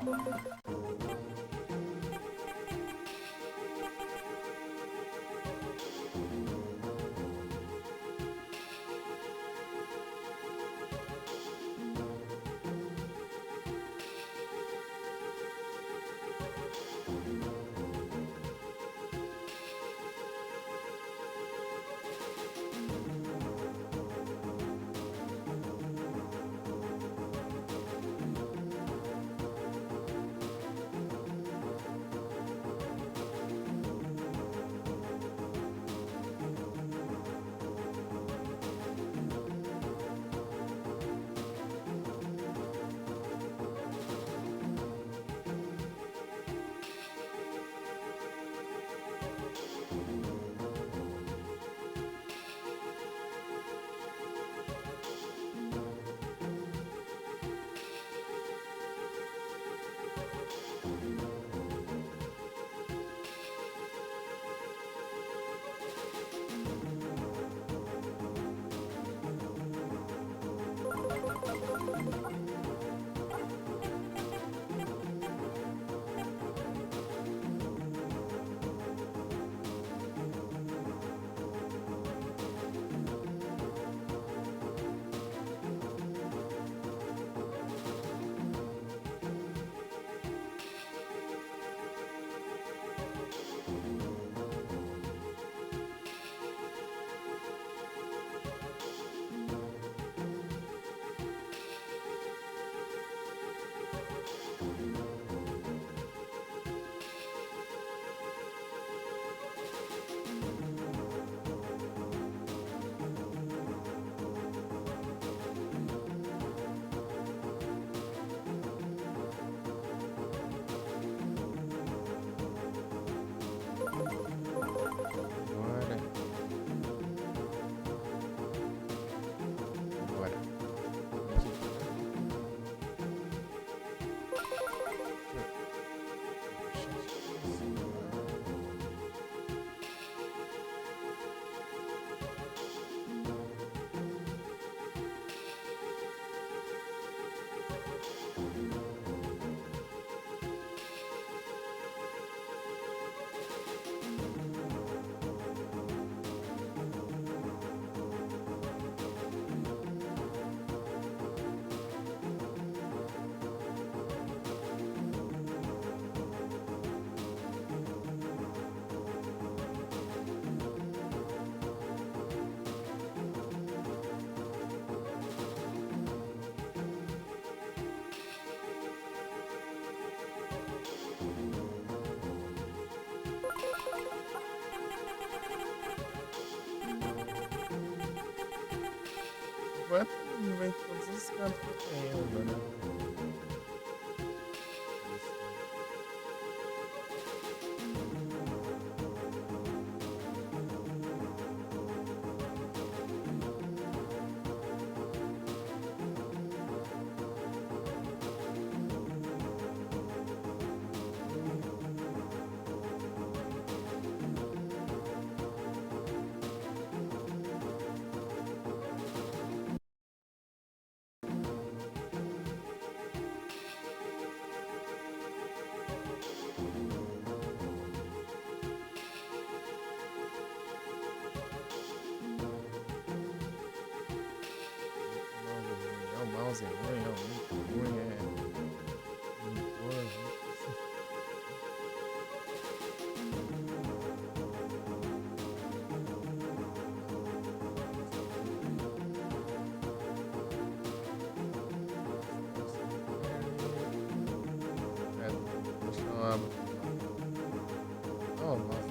Bora. Bora. Vai em todos os cantos que tem agora. É o mouse é ruim, é muito ruim, monitor, deixa eu abrir. Oh, nossa,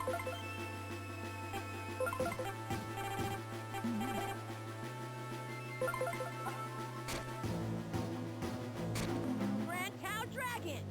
Grand Cow Dragon!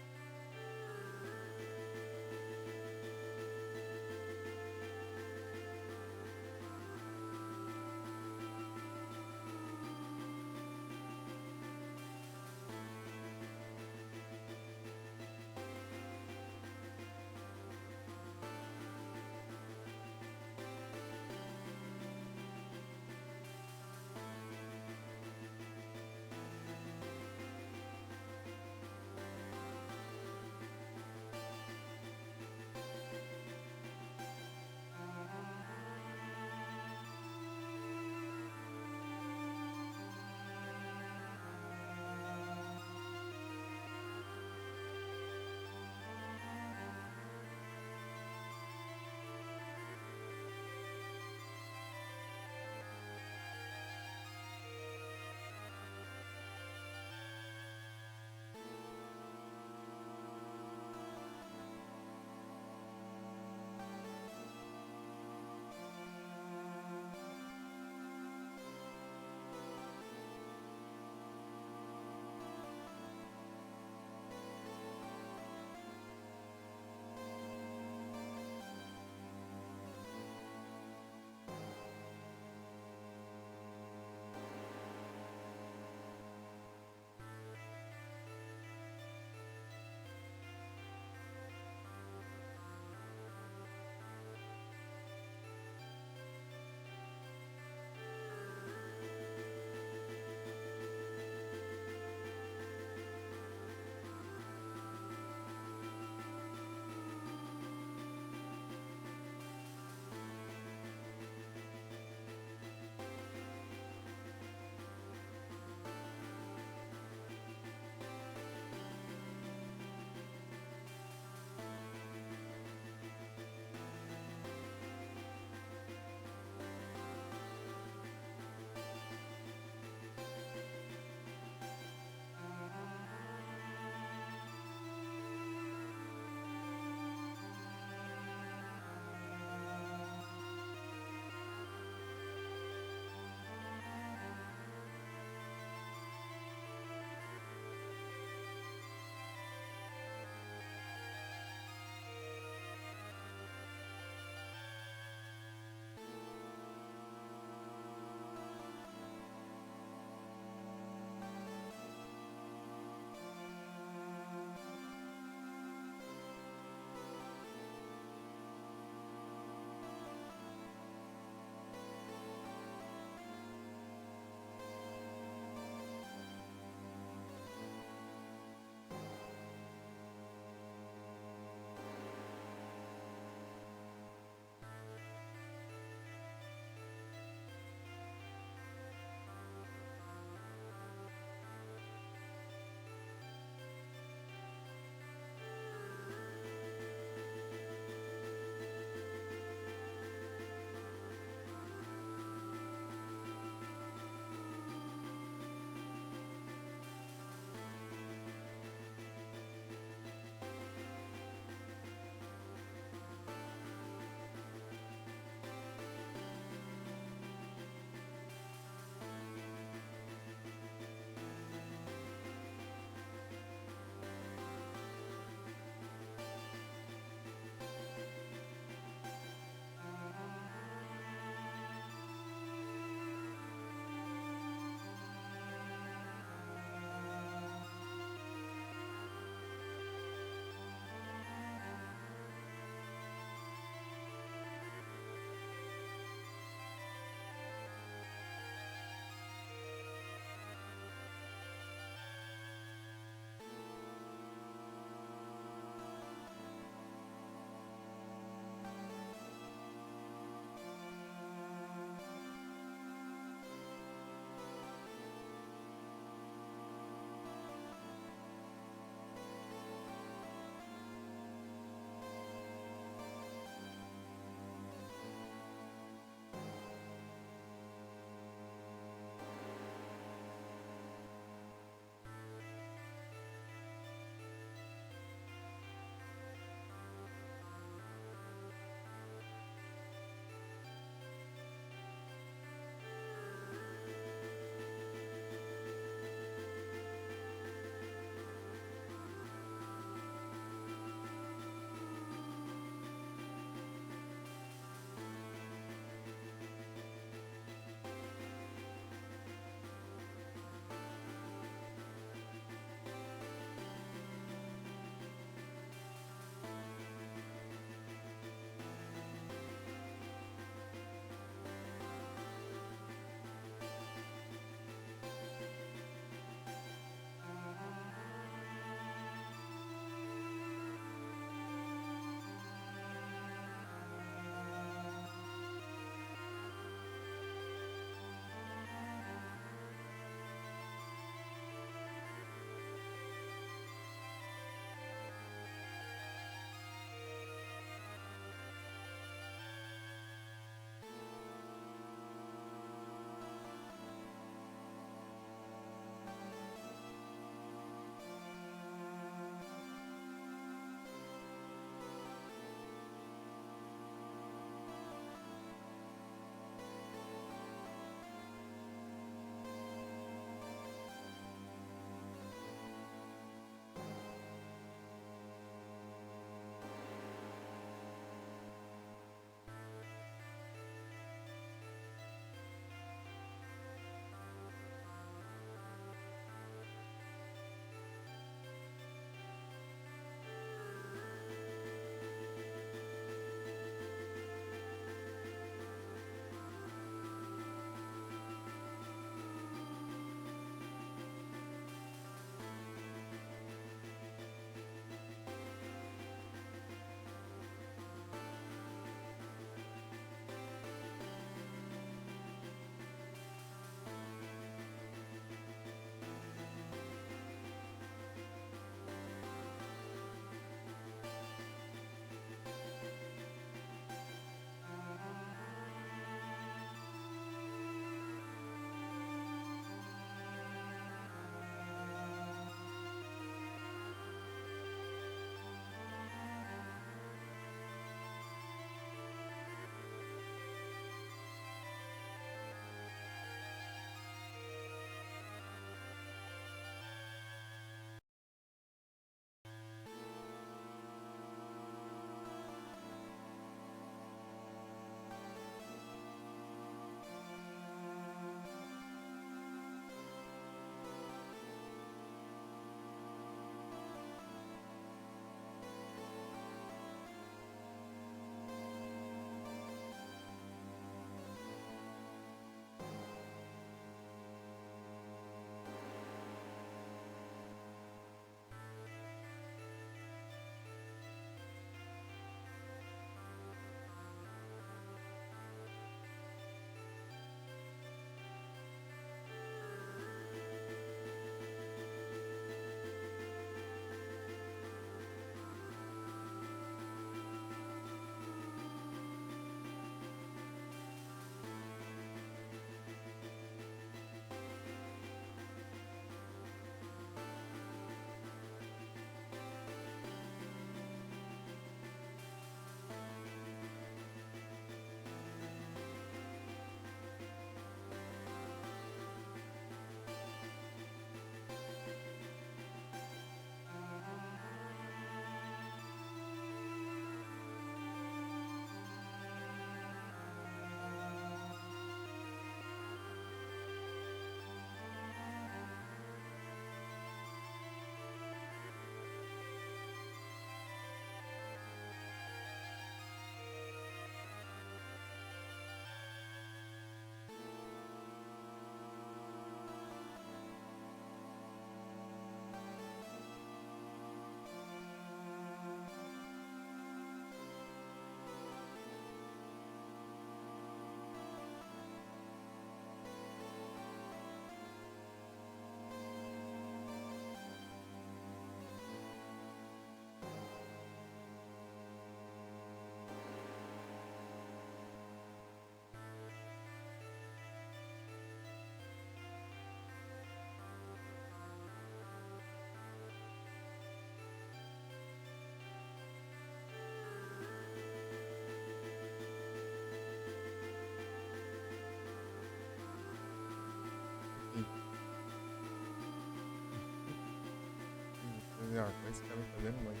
fazer uma coisa, esse cara vai fazendo muito.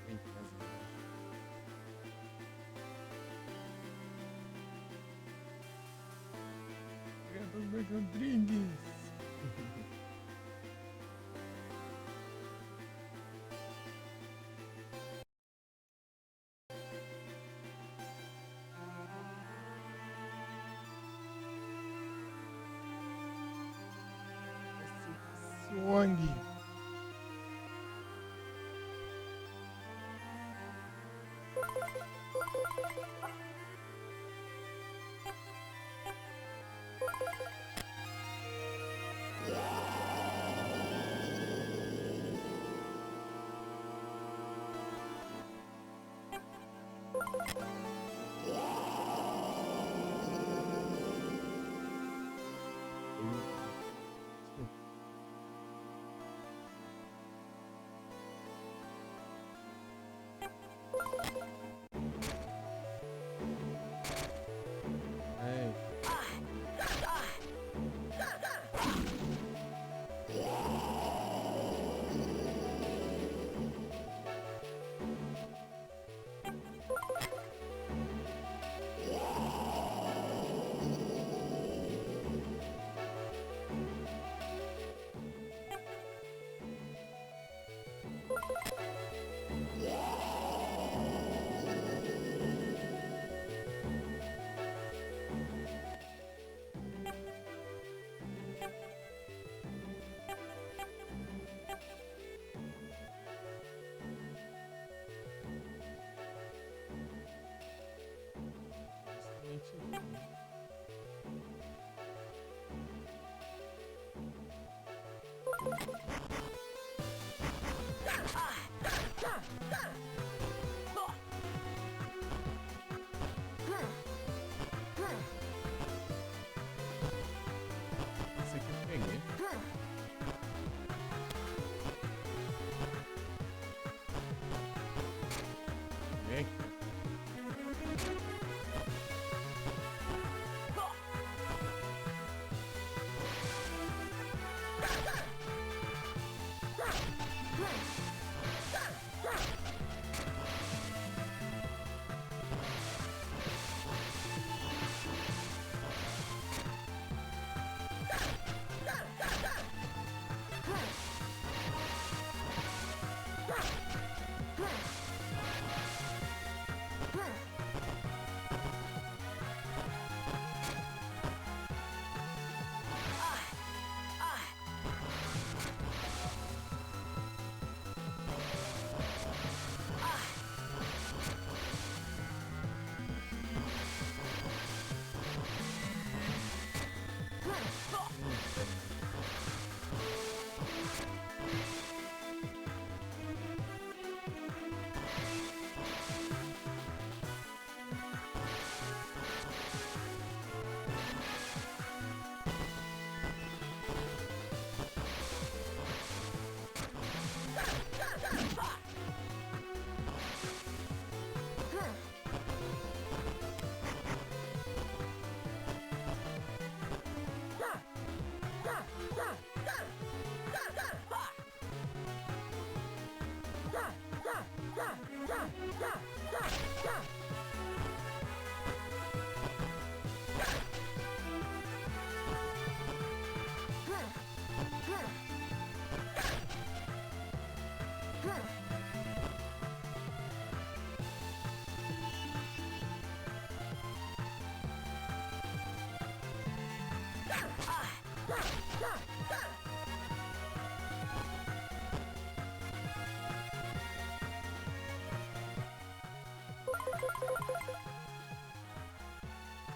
Vem fazer. Criador Marco Rodrigues. Swang. Hey. Esse aqui eu peguei. Vem aqui.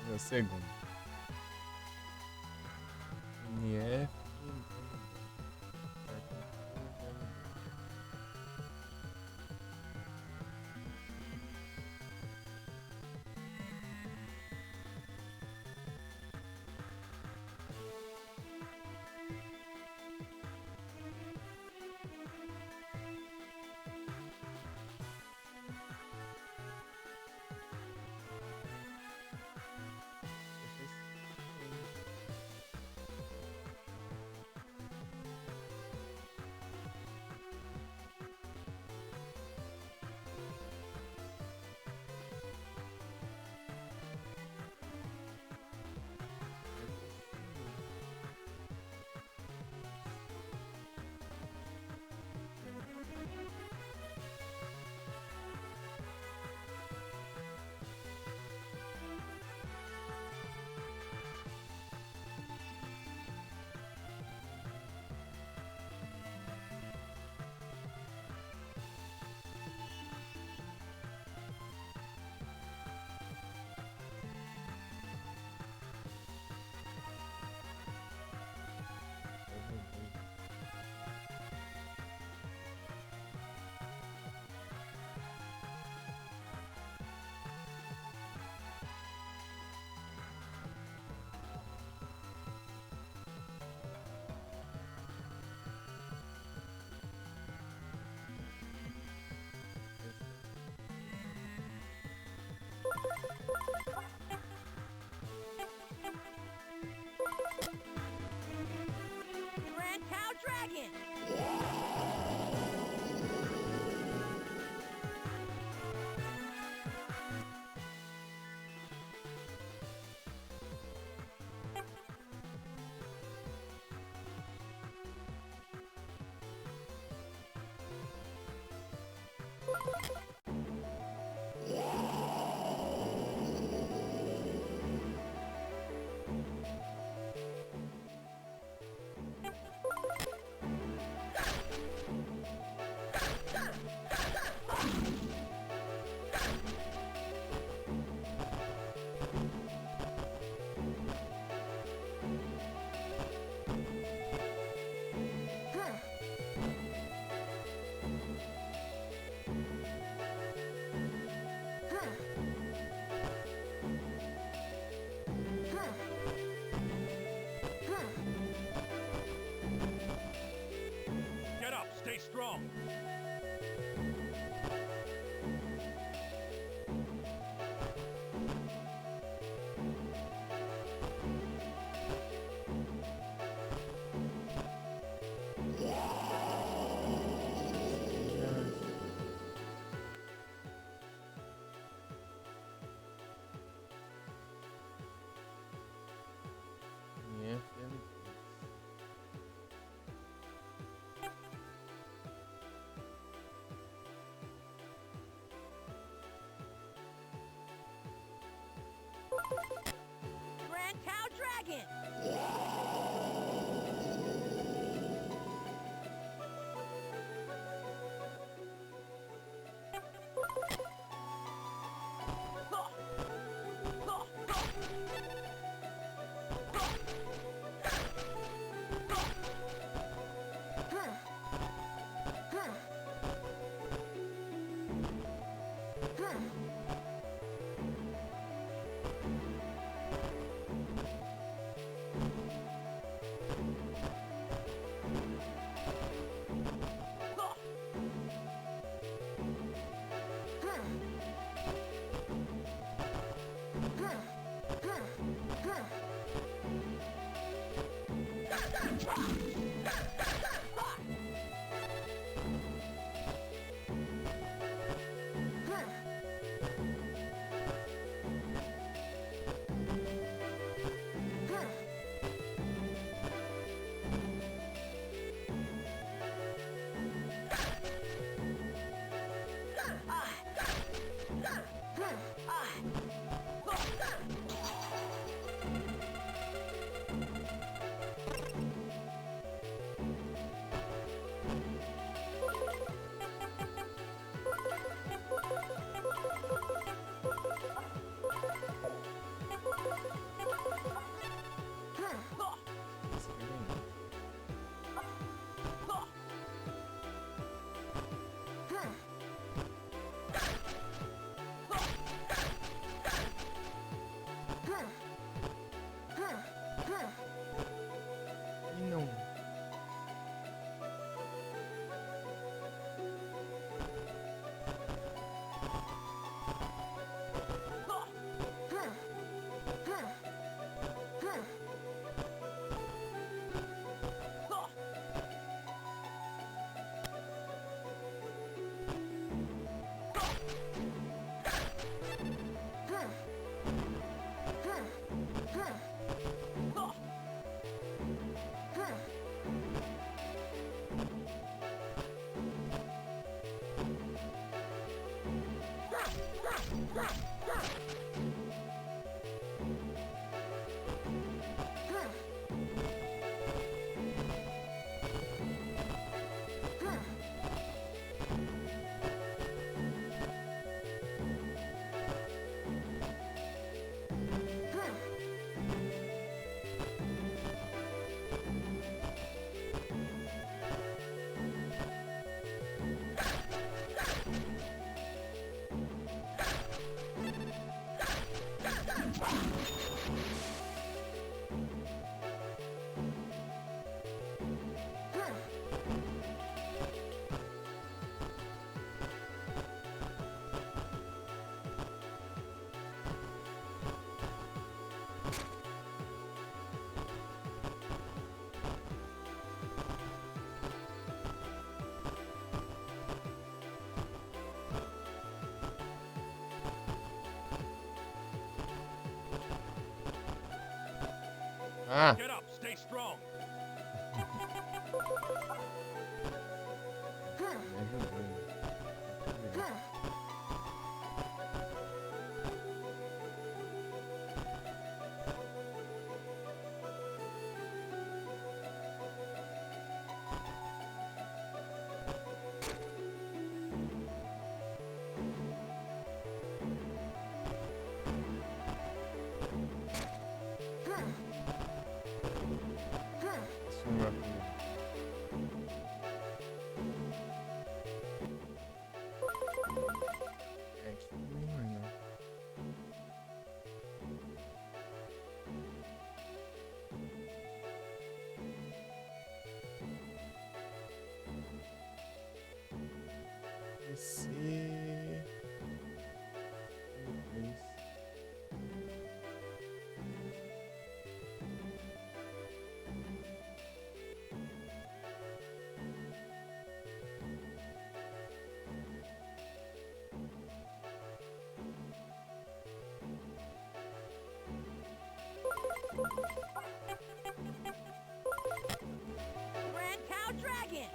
Meu segundo. NF. Grand Cow Dragon. Get up, stay strong. Nie wiem. Grand Cow Dragon. Minął. Ah! Get up. Stay strong. Swing rock again. Actually, right now. Let's see. Please. Grand Cow Dragon.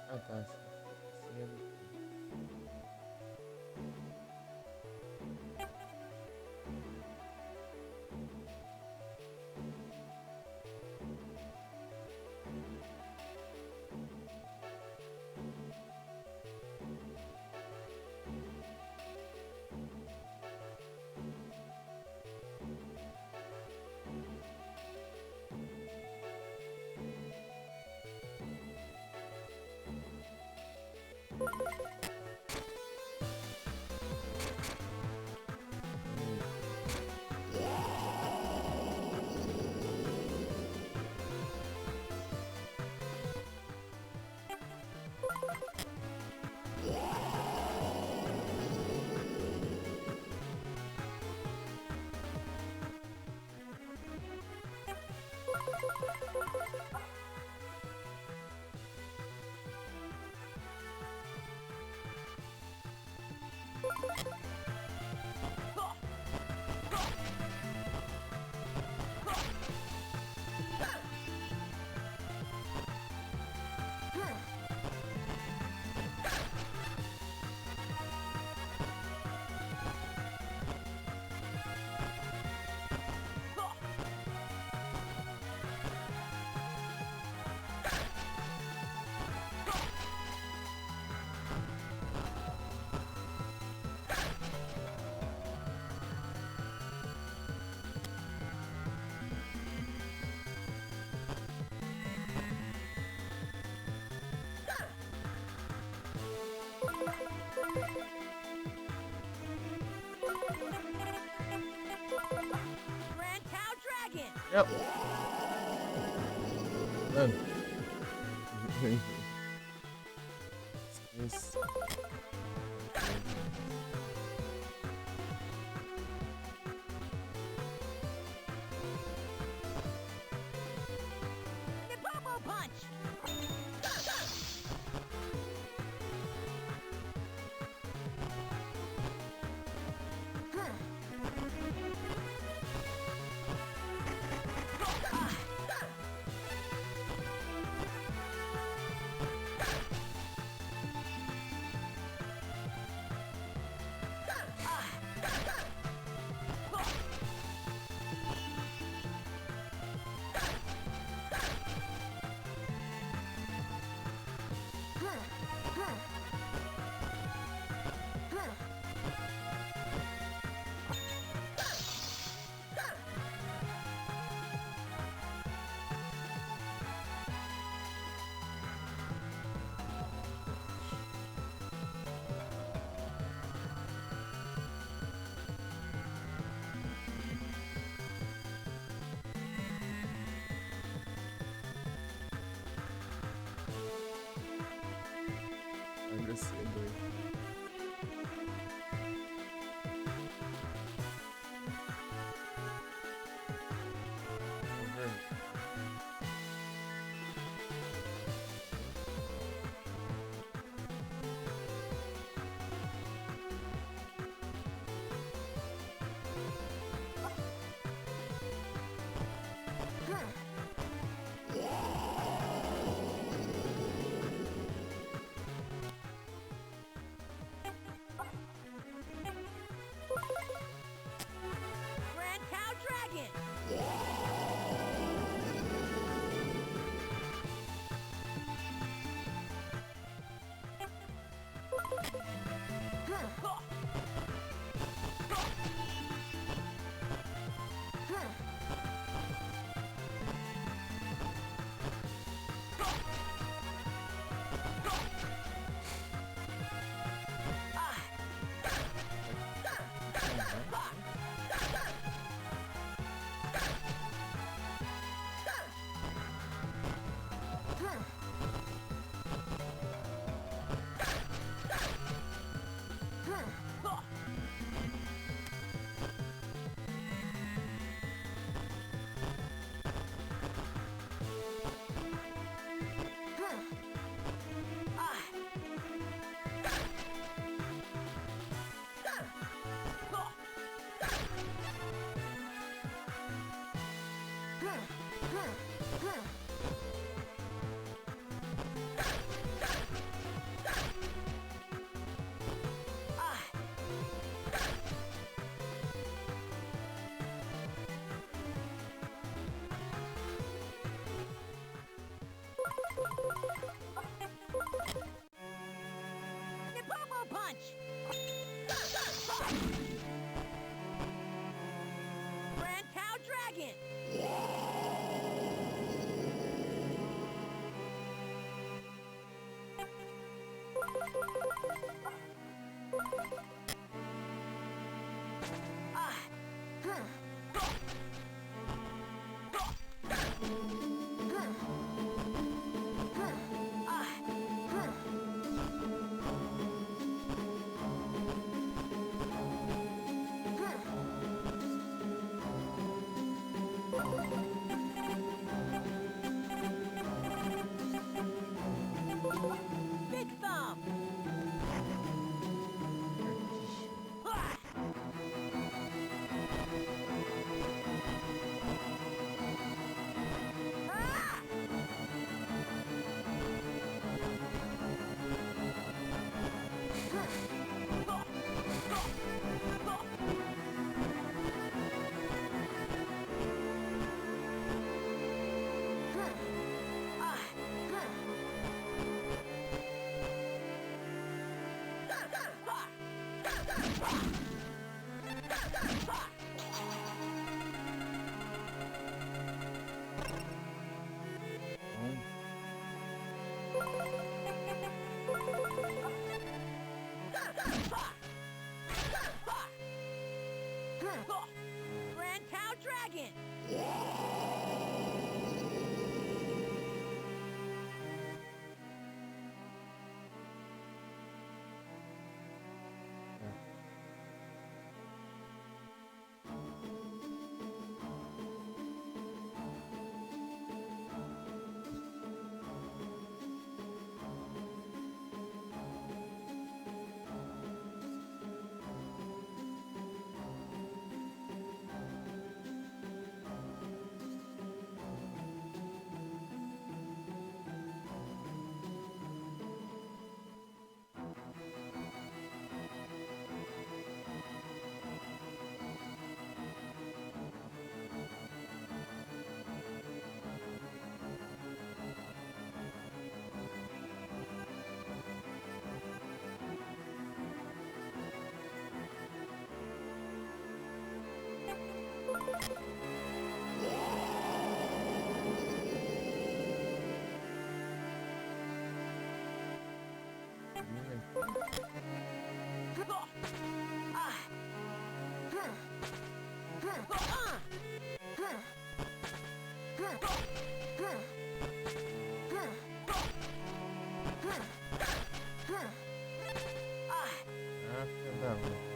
Ah, tá. Sim, é do- Grand Cow Dragon. Yep. Done. Yes. The Popo Punch. descendo aí. Vamos ver. Grand Cow Dragon. Popo Punch. Grand Cow Dragon. Big Thumb. Ah! Ah! Bom, Grand Cow Dragon. Ah, filha da mãe.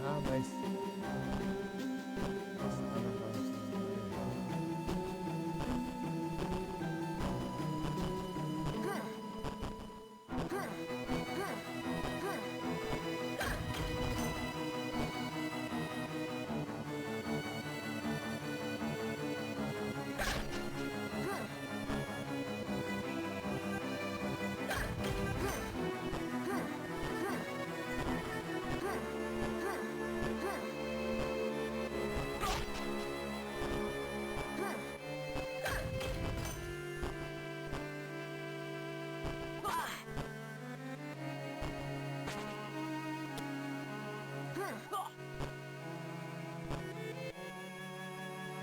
Ah, mas. Nossa, tá na base.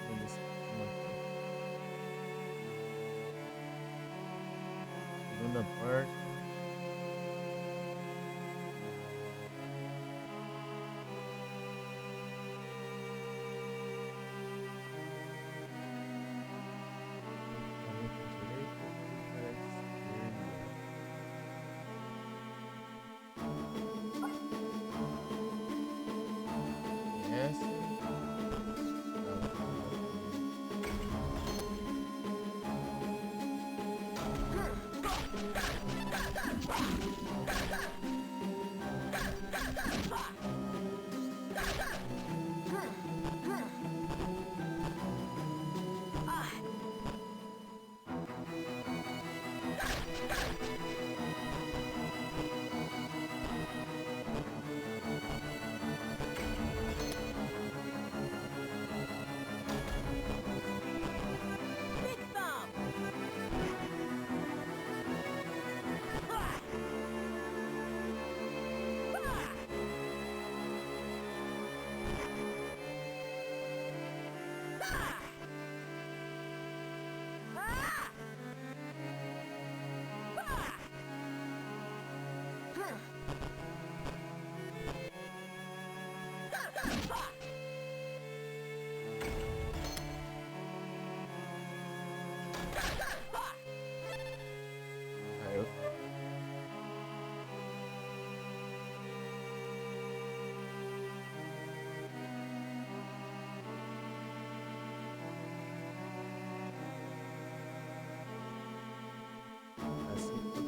Beleza. Segunda parte. Direita, esquerda. Essa. Big thumb. Ah! Ah! Ah! Caiu. Assim que eu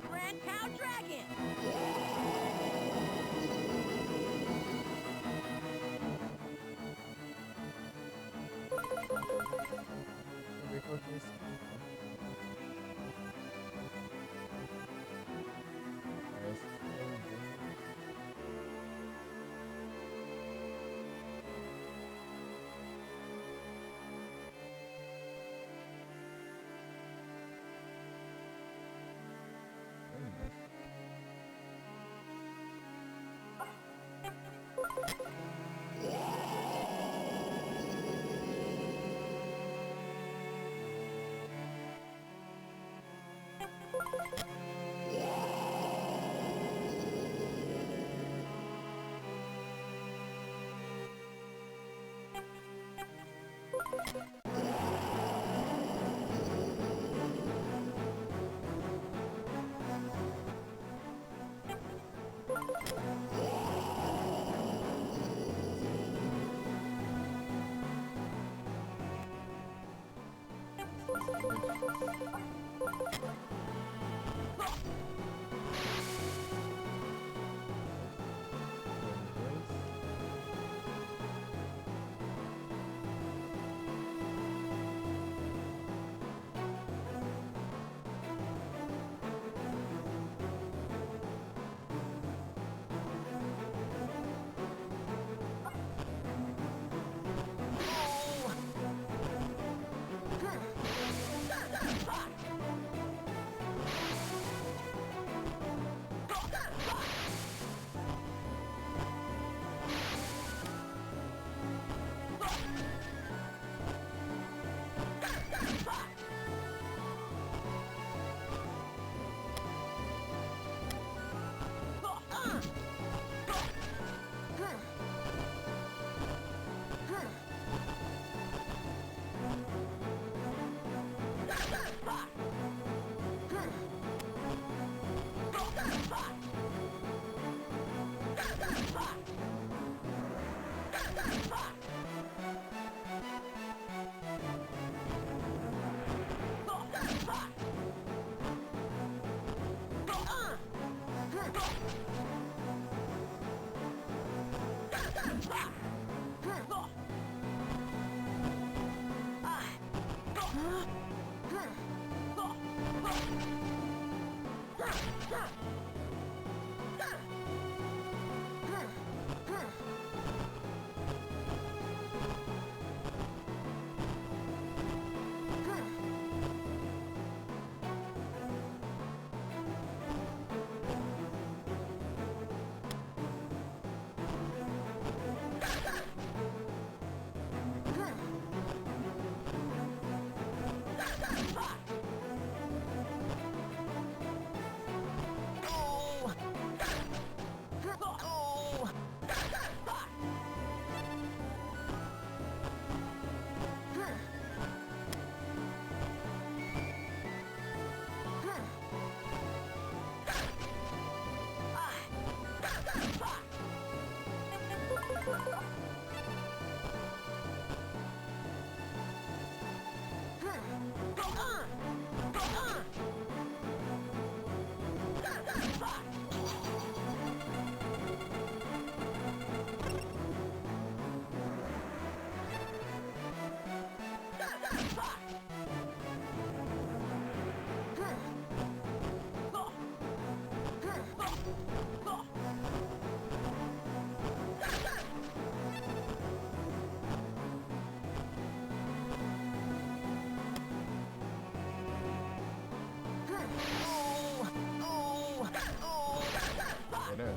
Grand Cow Dragon. ver qual que é esse. Parece que é um bem. Nossa. Get it.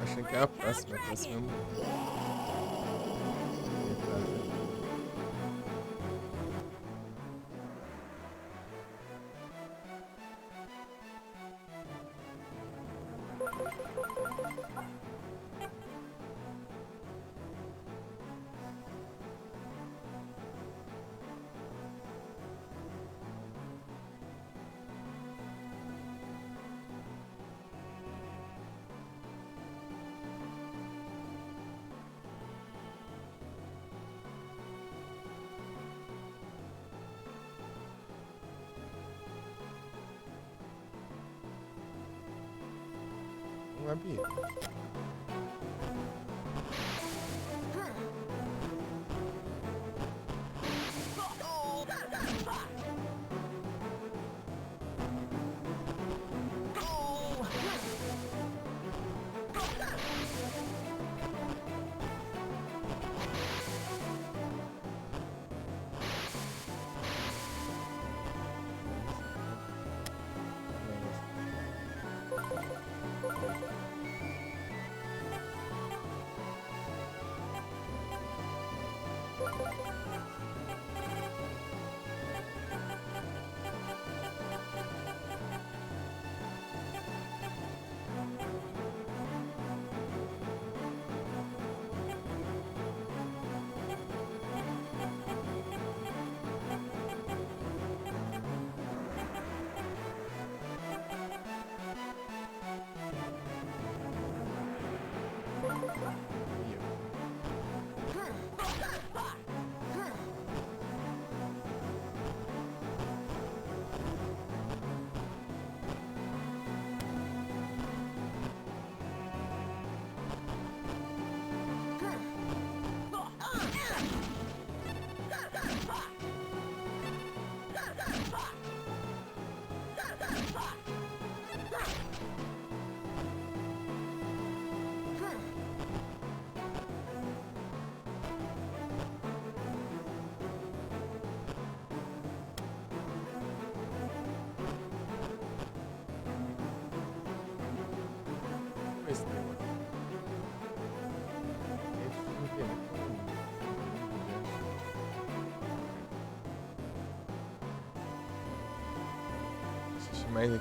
Acho que é a próxima. A próxima é um abismo. amazing.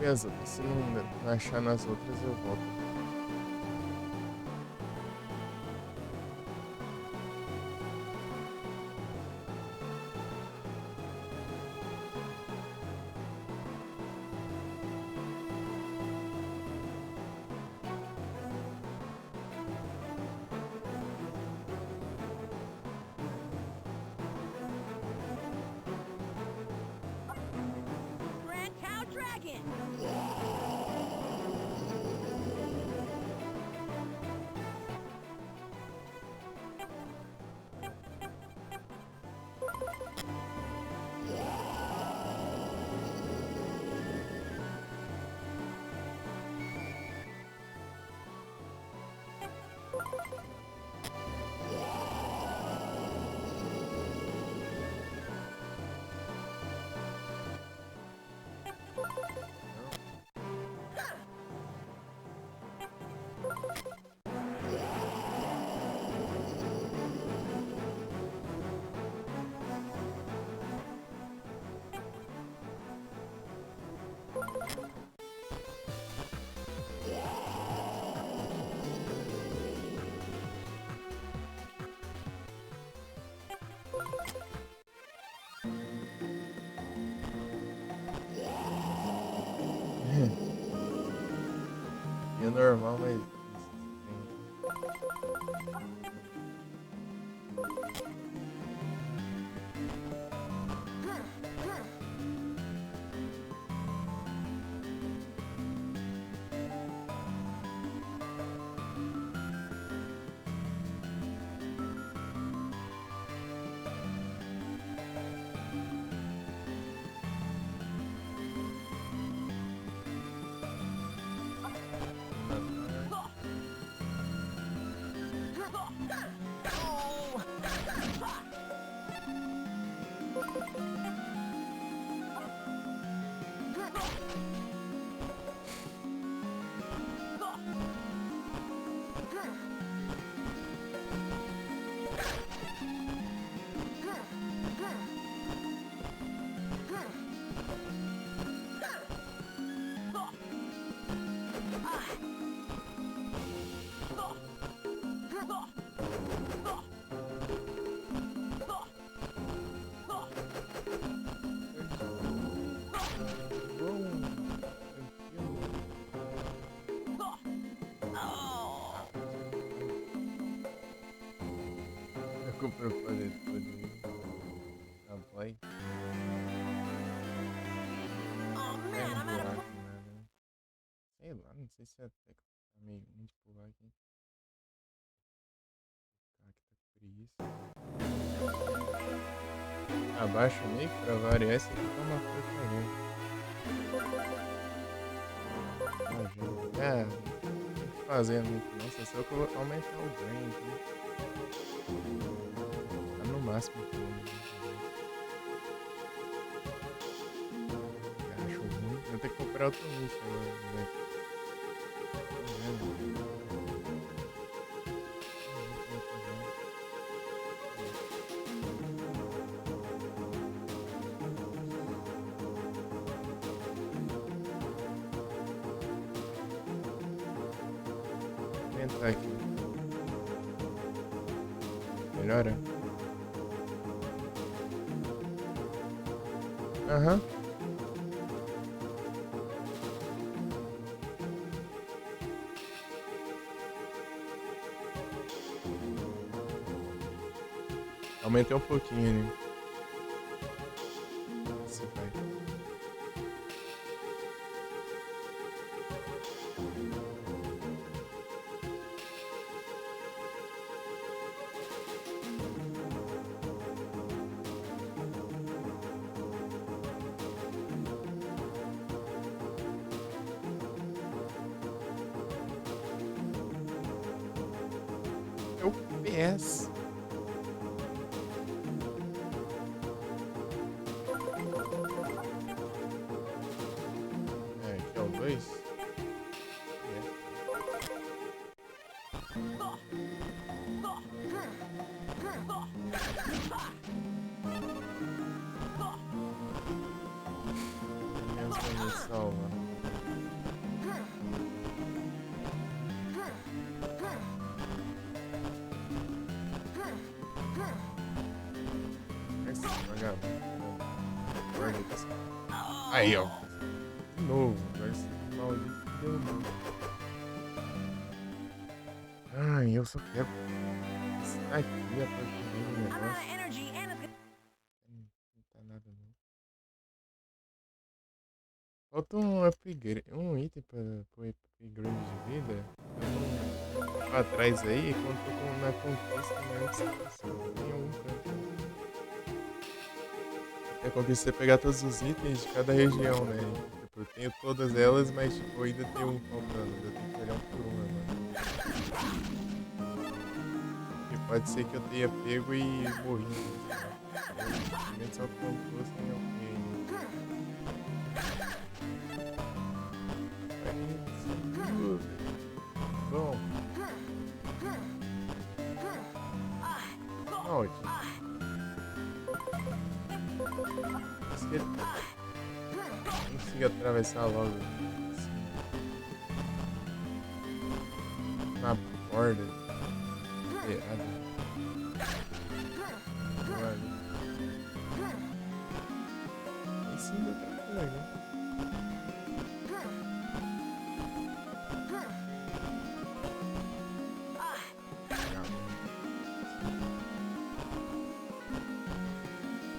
Beleza, se não achar nas outras eu volto. Grand Cow Dragon. E é normal, mas. comprou o poder todo aí. A boy. Oh É man, no I'm out of buraco, né? Sei lá, não sei se é até que tá meio ruim de pular aqui. Cara, que tá preguiça. Abaixa meio que pra variar, esse aqui tá uma porcaria. Imagina. É, não tem que fazer muito não, só se eu aumentar o ganho aqui. Tá no máximo que eu acho ruim. Eu tenho que comprar outro nicho agora, né? Vou aumentar aqui. Melhora? Aham. Aumentei um pouquinho ali. Se vai. É o PS. É, aqui é o 2. Mesmo me salva. Esse vagabundo. Guarda isso. Aí, ó. De novo. Agora esse maldito deu novo. Ai, eu só quero. Está aqui a porcaria do I'm out of negócio. energy and a Não tá nada não. Falta um upgrade, um item pro upgrade de vida. Eu não. Pra trás aí, quando tô na conquista, mas não tem algum canto. É a conquista você pegar todos os itens de cada região, né? Tipo, eu tenho todas elas, mas tipo, ainda tem um faltando. Eu tenho que pegar um por um agora. E pode ser que eu tenha pego e morrido. Eu só contou sem alguém. Bom. Ótimo. Acho que ele consiga atravessar logo. Assim. Na borda. Errado. Esse ainda tá legal.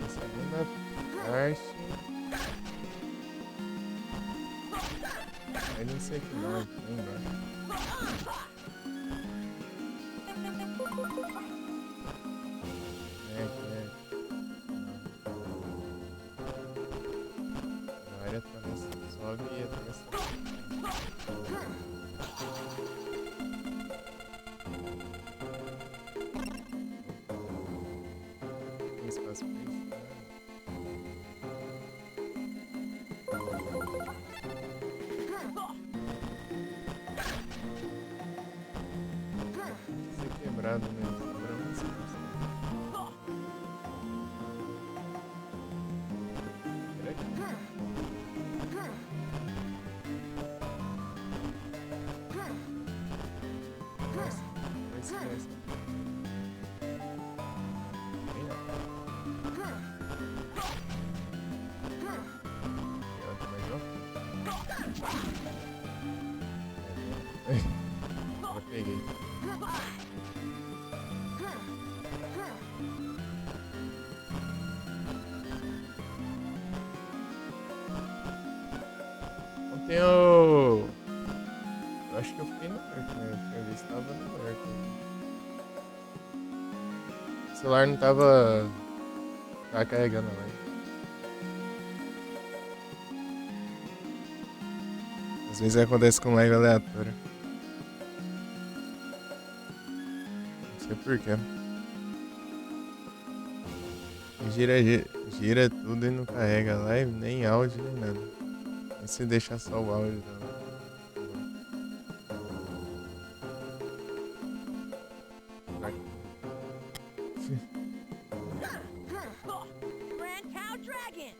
Segunda parte. Eu não sei que não, lembra? A área atravessa, sobe e atravessa. Tem espaço pra isso? Ser quebrado mesmo, quebrar muito espaço. Será que nossa, não esquece. Bem não. Ela tá mais alta? Já peguei. Ontem eu acho que eu fiquei no arco, né? Eu tinha visto que tava no arco. O celular não tava carregando a live. Às vezes acontece com live aleatória. Não sei porquê. Gira tudo e não carrega a live, nem áudio, nem nada. E se deixar só o áudio da live. Grand Cow Dragon.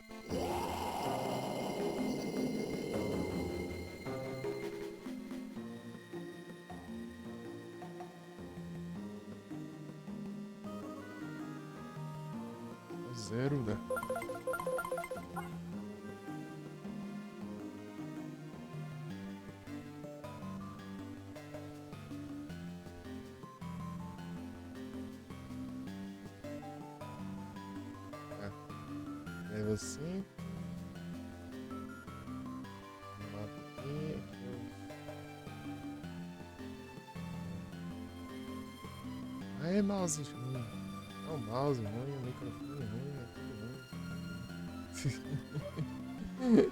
Zero, né? Level 5. Mapa aqui. Aí, mouse ruim. Não, mouse ruim, o microfone ruim, é tudo ruim.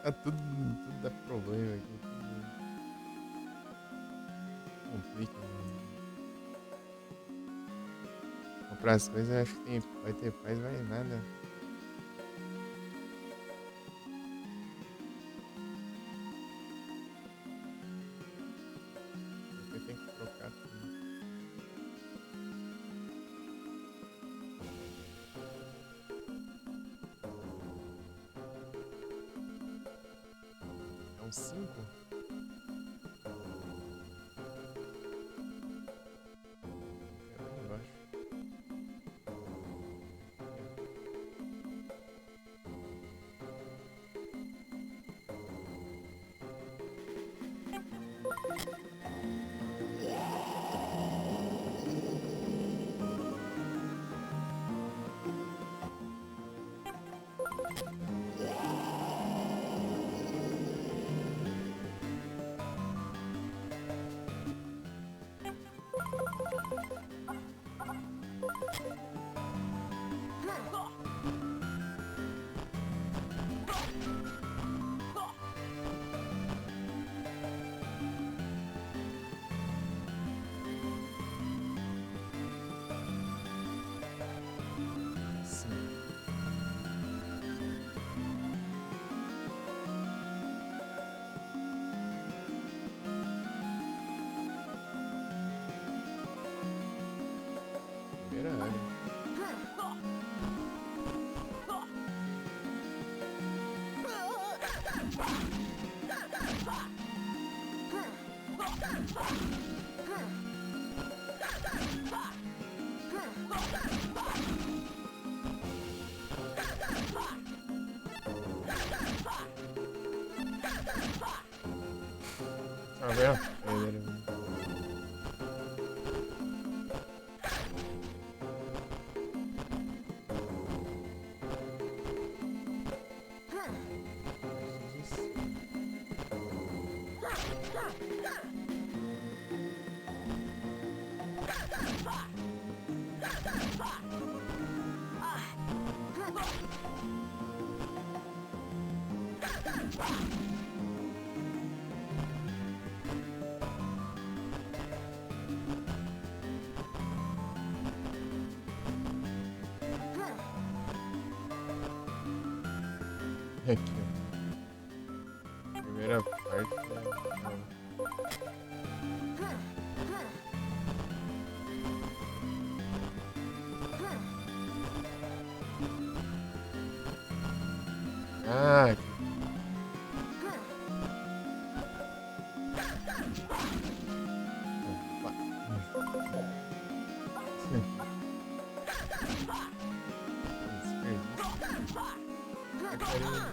Tá tudo dá problema aqui. Tudo complica, mano. Comprar as coisas, acho que vai ter paz, vai nada. Porque tem que trocar tudo. É um 5? É lá embaixo. Sim. Primeira área. Tá vendo? Aqui, ó. Primeira parte. Ah, aqui.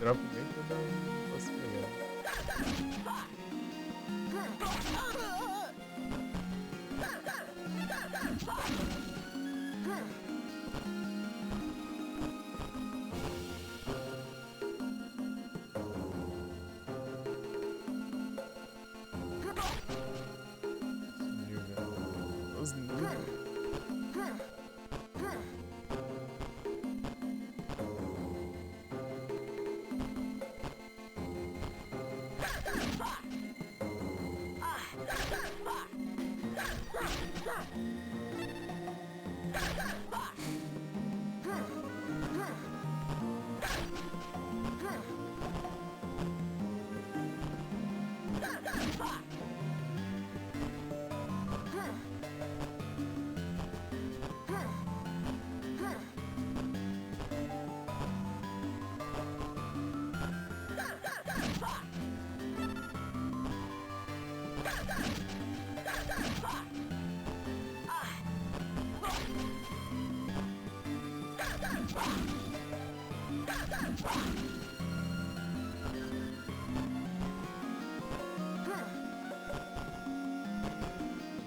Drop bem que eu não posso pegar. Sumiu, né? Os números.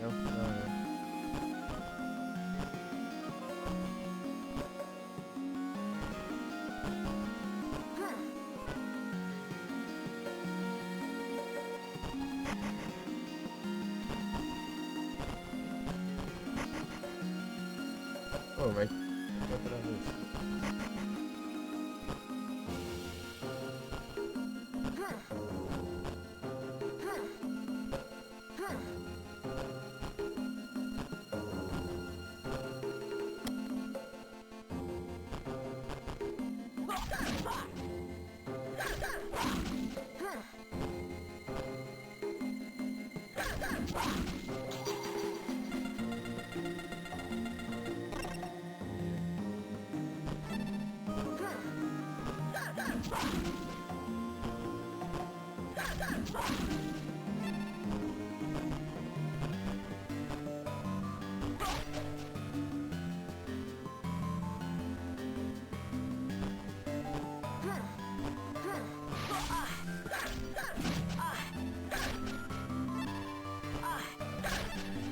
É o final, né? Pô, mas outra vez.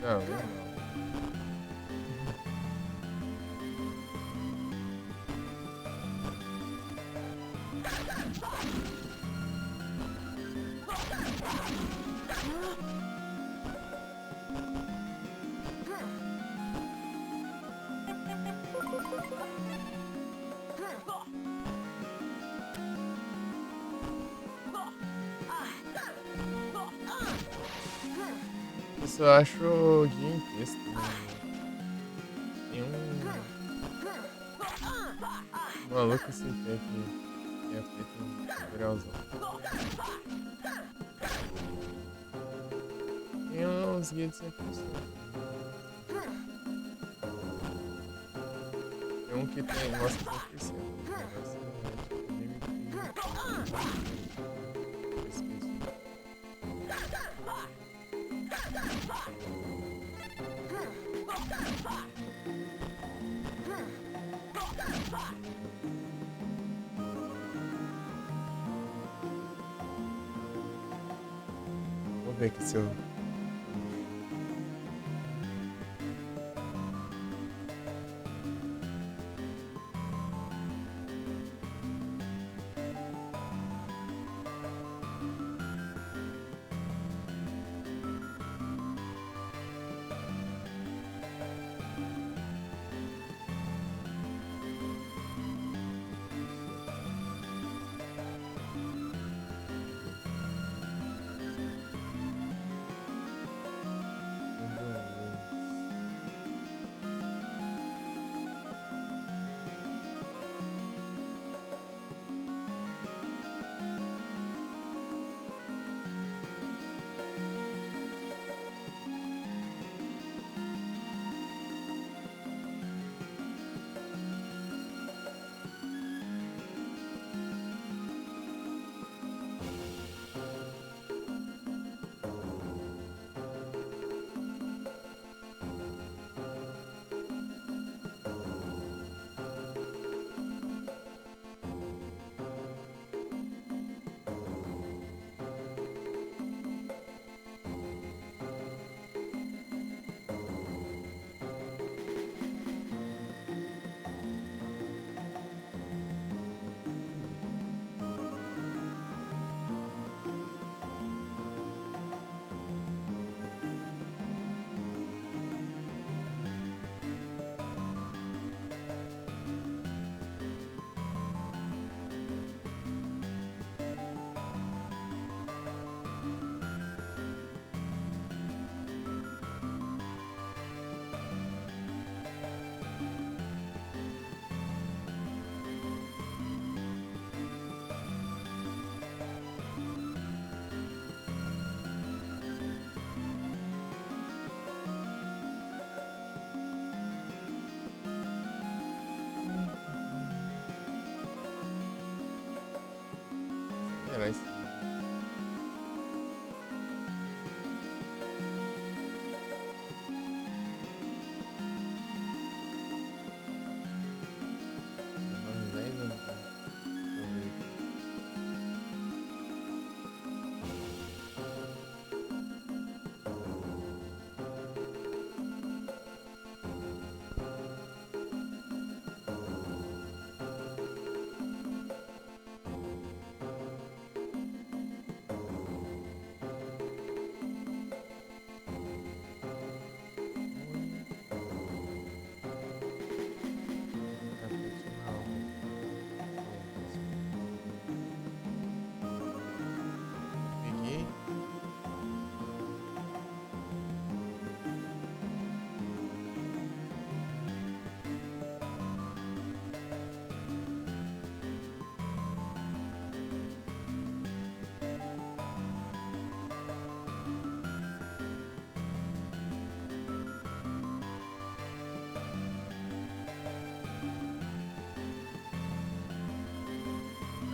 Não, não. Eu só acho o Game Test, tem um maluco assim que tinha feito um tutorialzão. Tem uns guias de 100%. Tem um que tem, mostra 100%. Negócio é tipo eu esqueci. Vamos ver aqui se eu.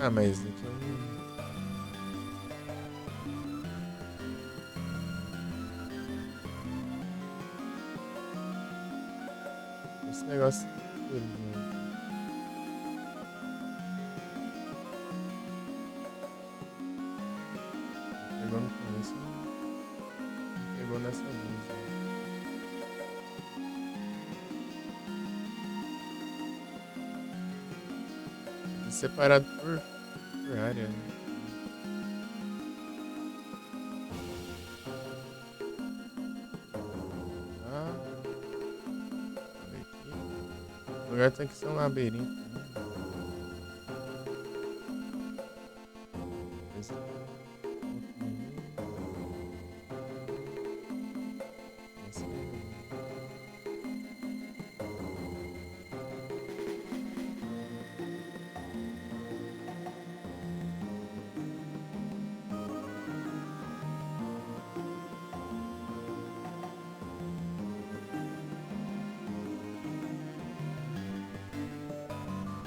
Ah, mas aqui eu não... Esse negócio deles, né? Pegou no começo, não pegou nessa vez, né? É separado por área, né? Ah, olha aqui. O lugar tem que ser um labirinto, né? Esse aqui. Esse aí.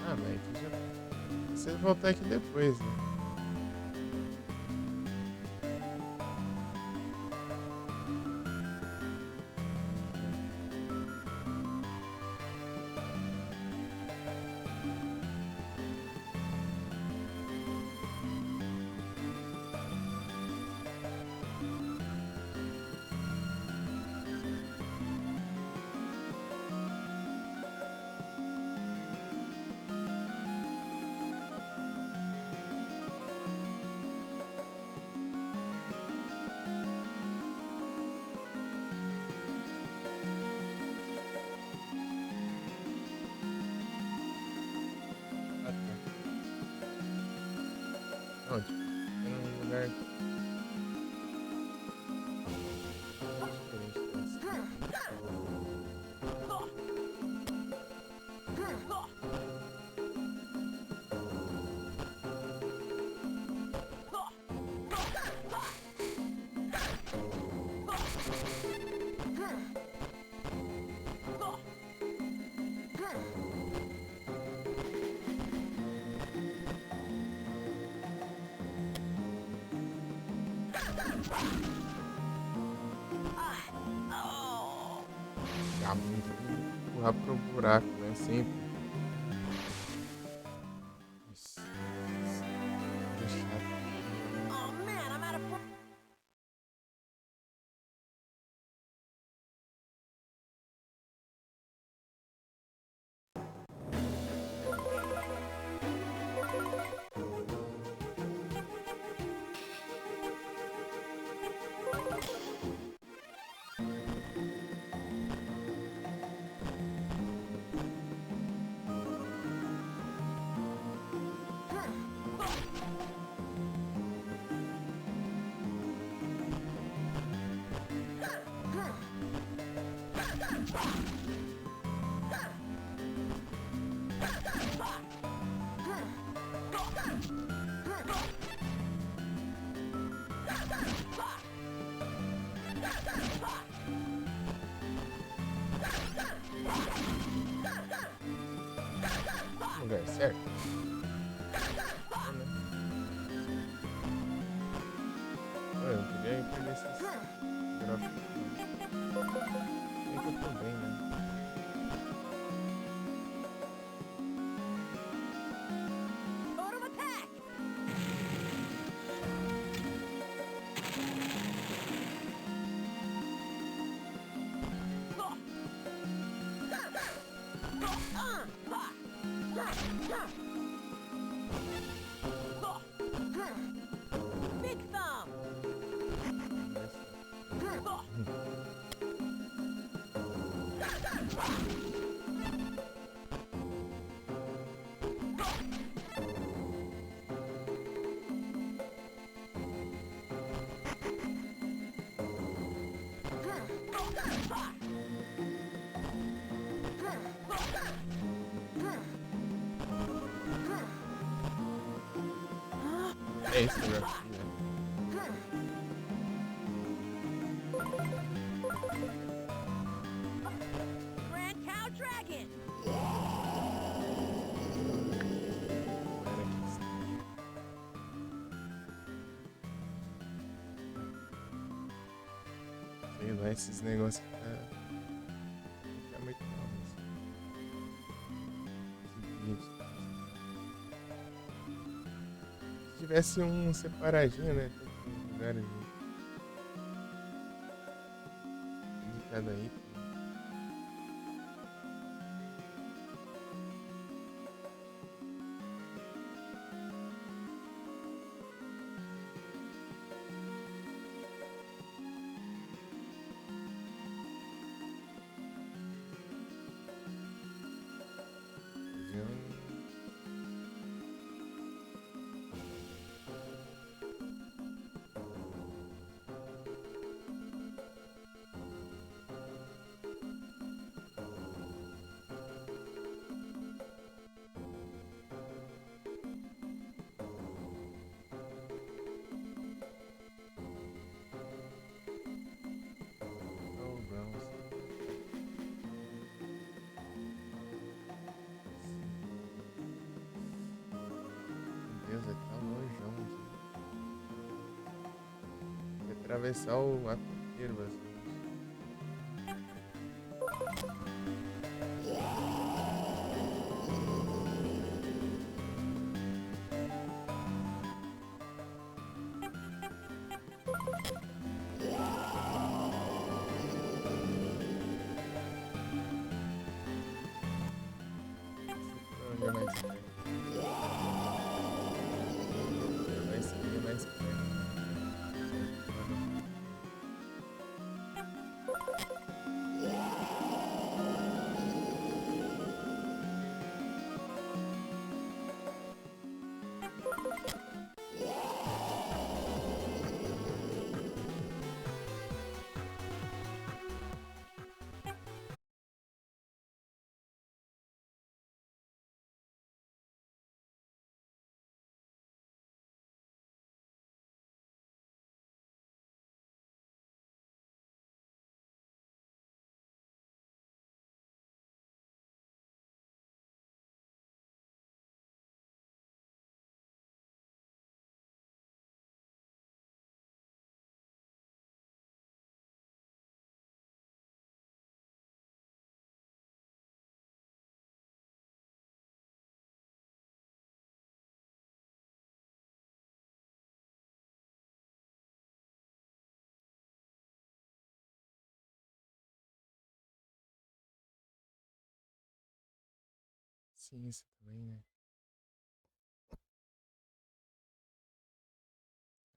Ah, mas aqui já... Vocês voltar aqui depois, né? Ah, tá. Onde? Tem um lugar diferente desse. Dá muito empurrar pro buraco, né? Sempre. Isso. Coisa chata. Oh man, I'm out of. Lugar certo? Eu queria pegar esses gráficos. Bem que eu tô bem, né? Order of attack! Big thumb! É isso, gráfico, né? Grand Cow Dragon! Era aqui. Sei lá, esses negócios que tá muito mal, assim. Esse vídeo, tá? Se tivesse um separadinho, né? Todos os lugares de cada item. Oh, Browns. Meu Deus, é tão longeão aqui. Tem que atravessar o mapa inteiro, basicamente. Onde é mais perto? Vai ser mais perto. Sim, isso também, né?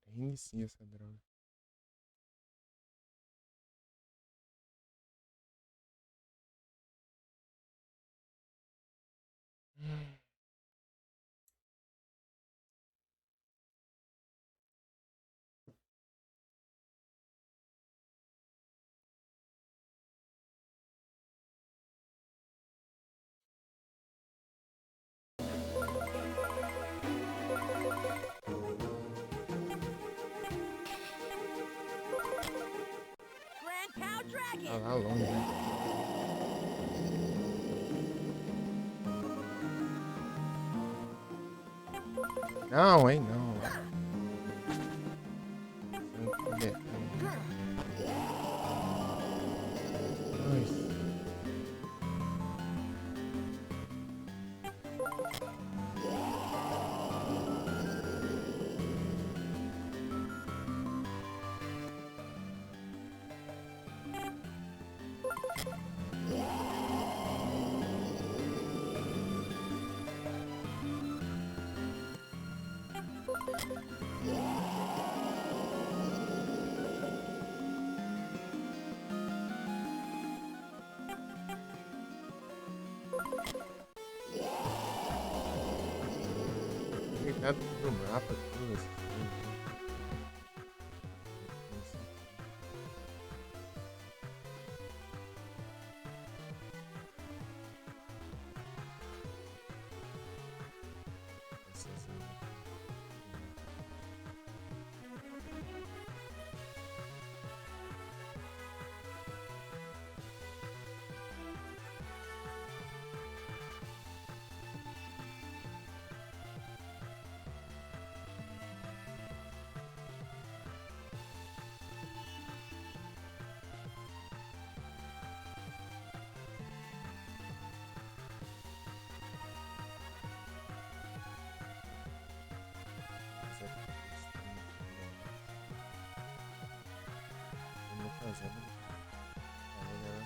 Reinicia essa droga. Grand Cow Tá Dragon. lá longe, né? Não, hein, não. Você não quer. Ai, Obrigado pelo mapa, tudo essas coisas, né? Essas, dezembro. É melhor.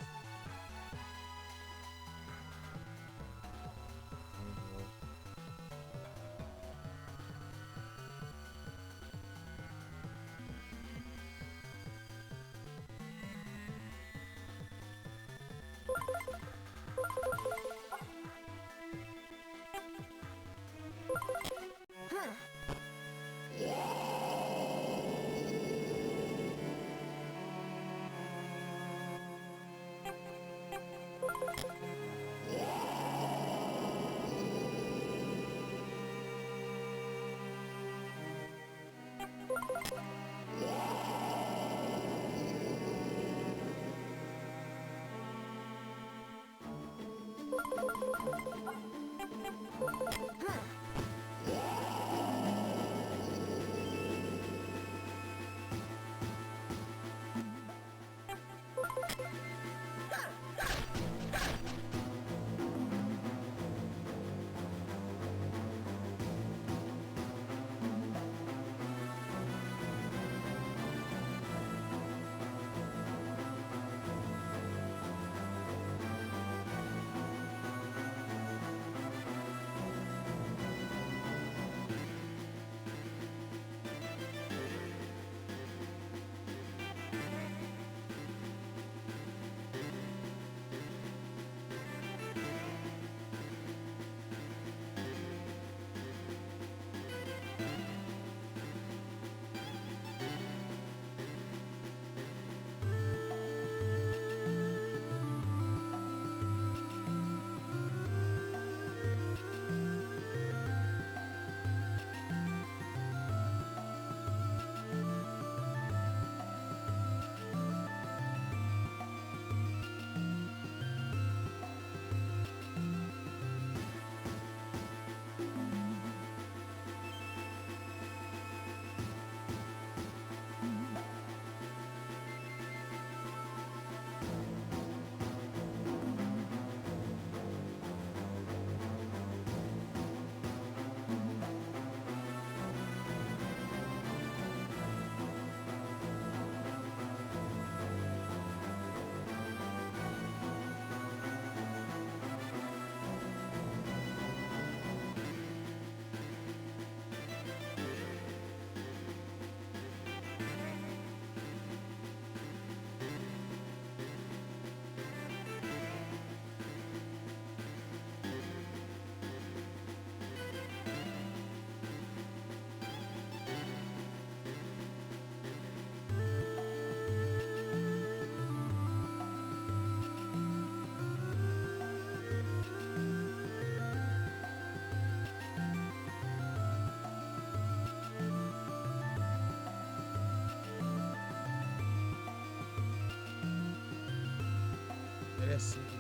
É assim que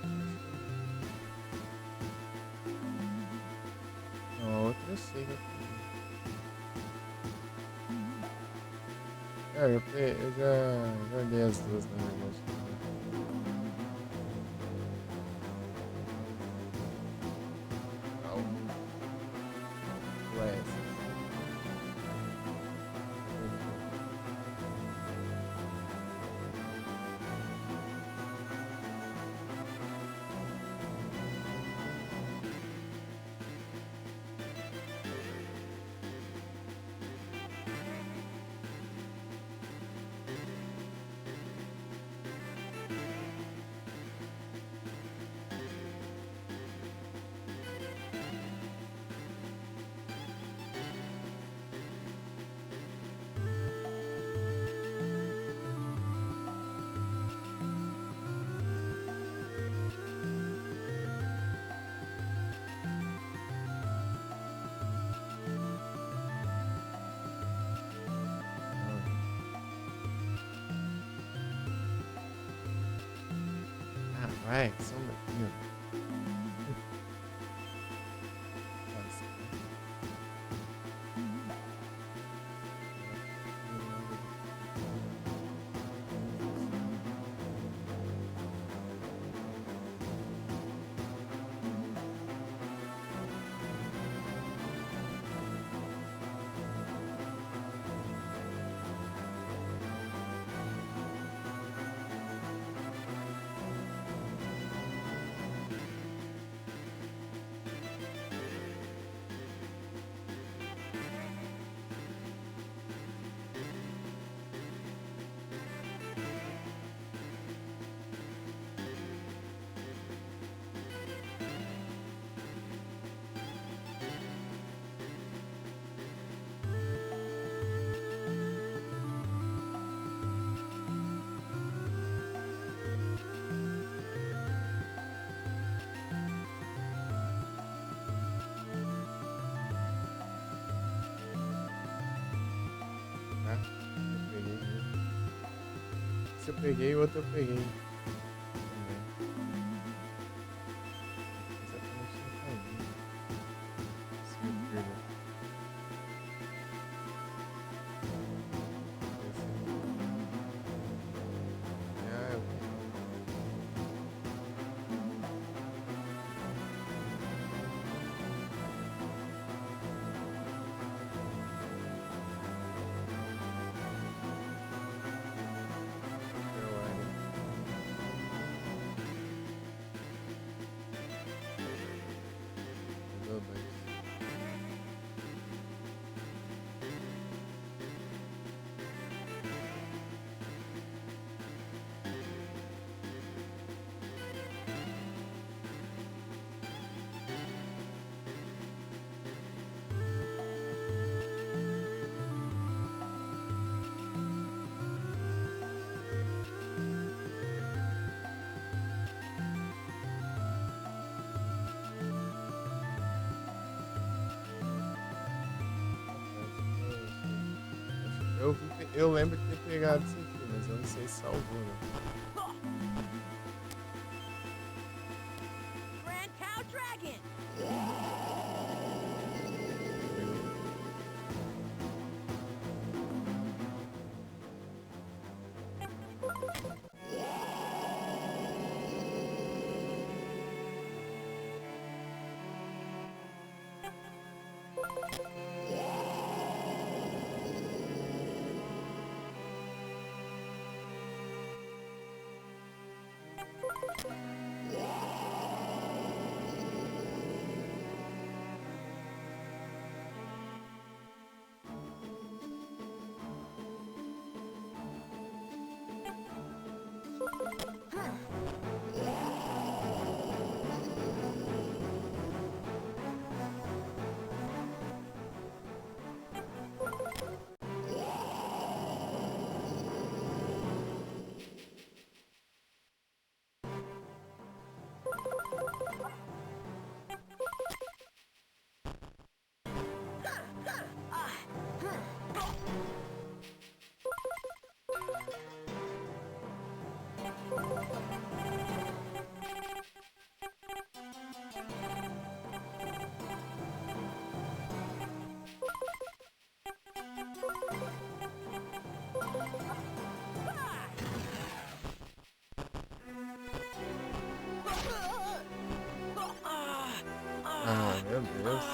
não, a outra eu sei que eu tenho. Eu já li as duas na verdade. Não. Ué, ah, vai, só um pouquinho. Nossa, eu peguei, o outro eu peguei. Também. Exatamente no caminho. Se eu perder. Ah, eu peguei. Mudou dois. Eu lembro de ter pegado isso aqui, mas eu não sei se salvou, né? Grand Cow Dragon. Ah, meu Deus.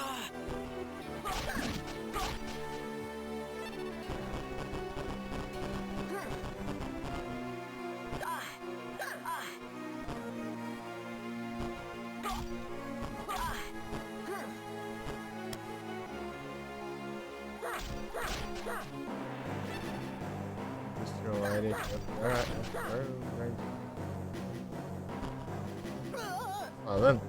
Destroy it. Falando?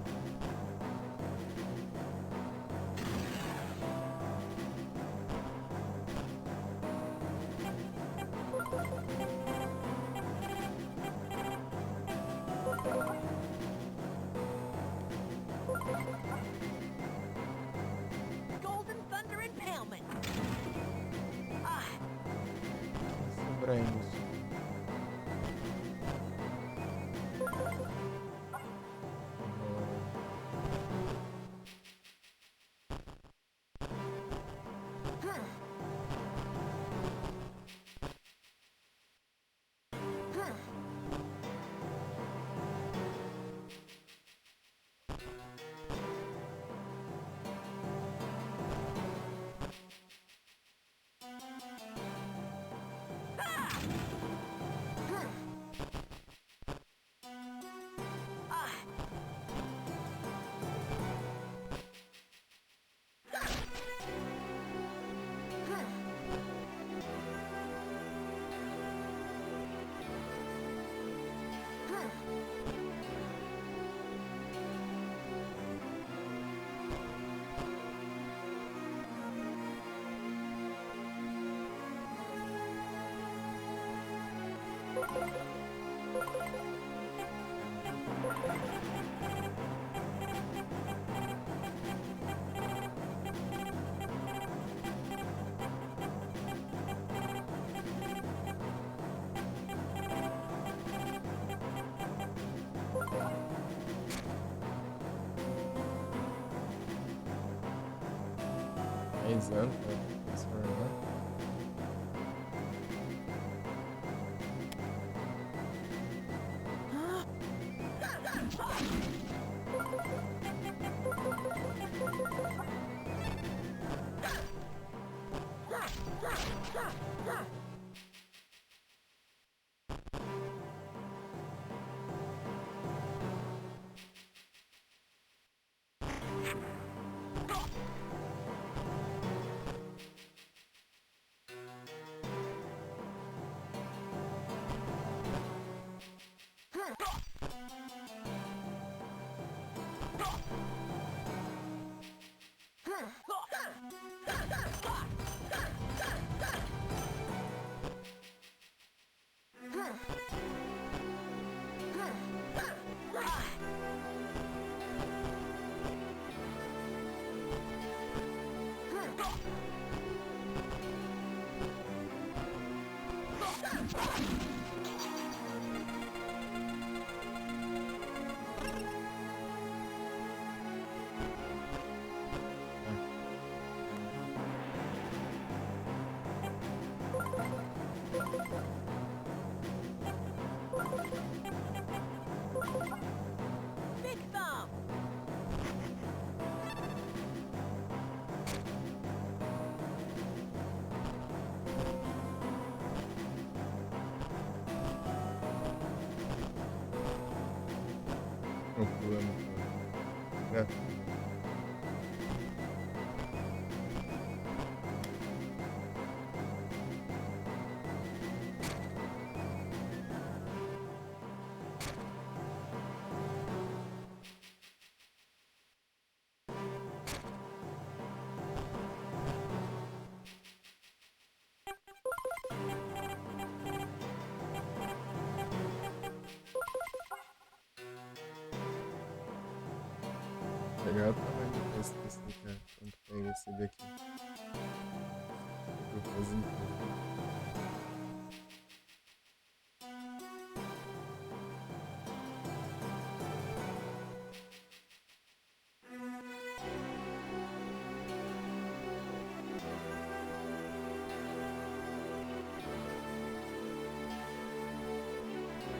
Golden Thunder Impalement. Sobramos. 10 anos pra transformar. Big Thumb. Não pulando. É. Pegar o tamanho desse daqui, cara. Quanto pega esse daqui? Eu vou fazer então.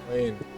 Vai indo.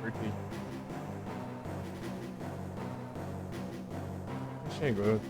Cortei. Chegou.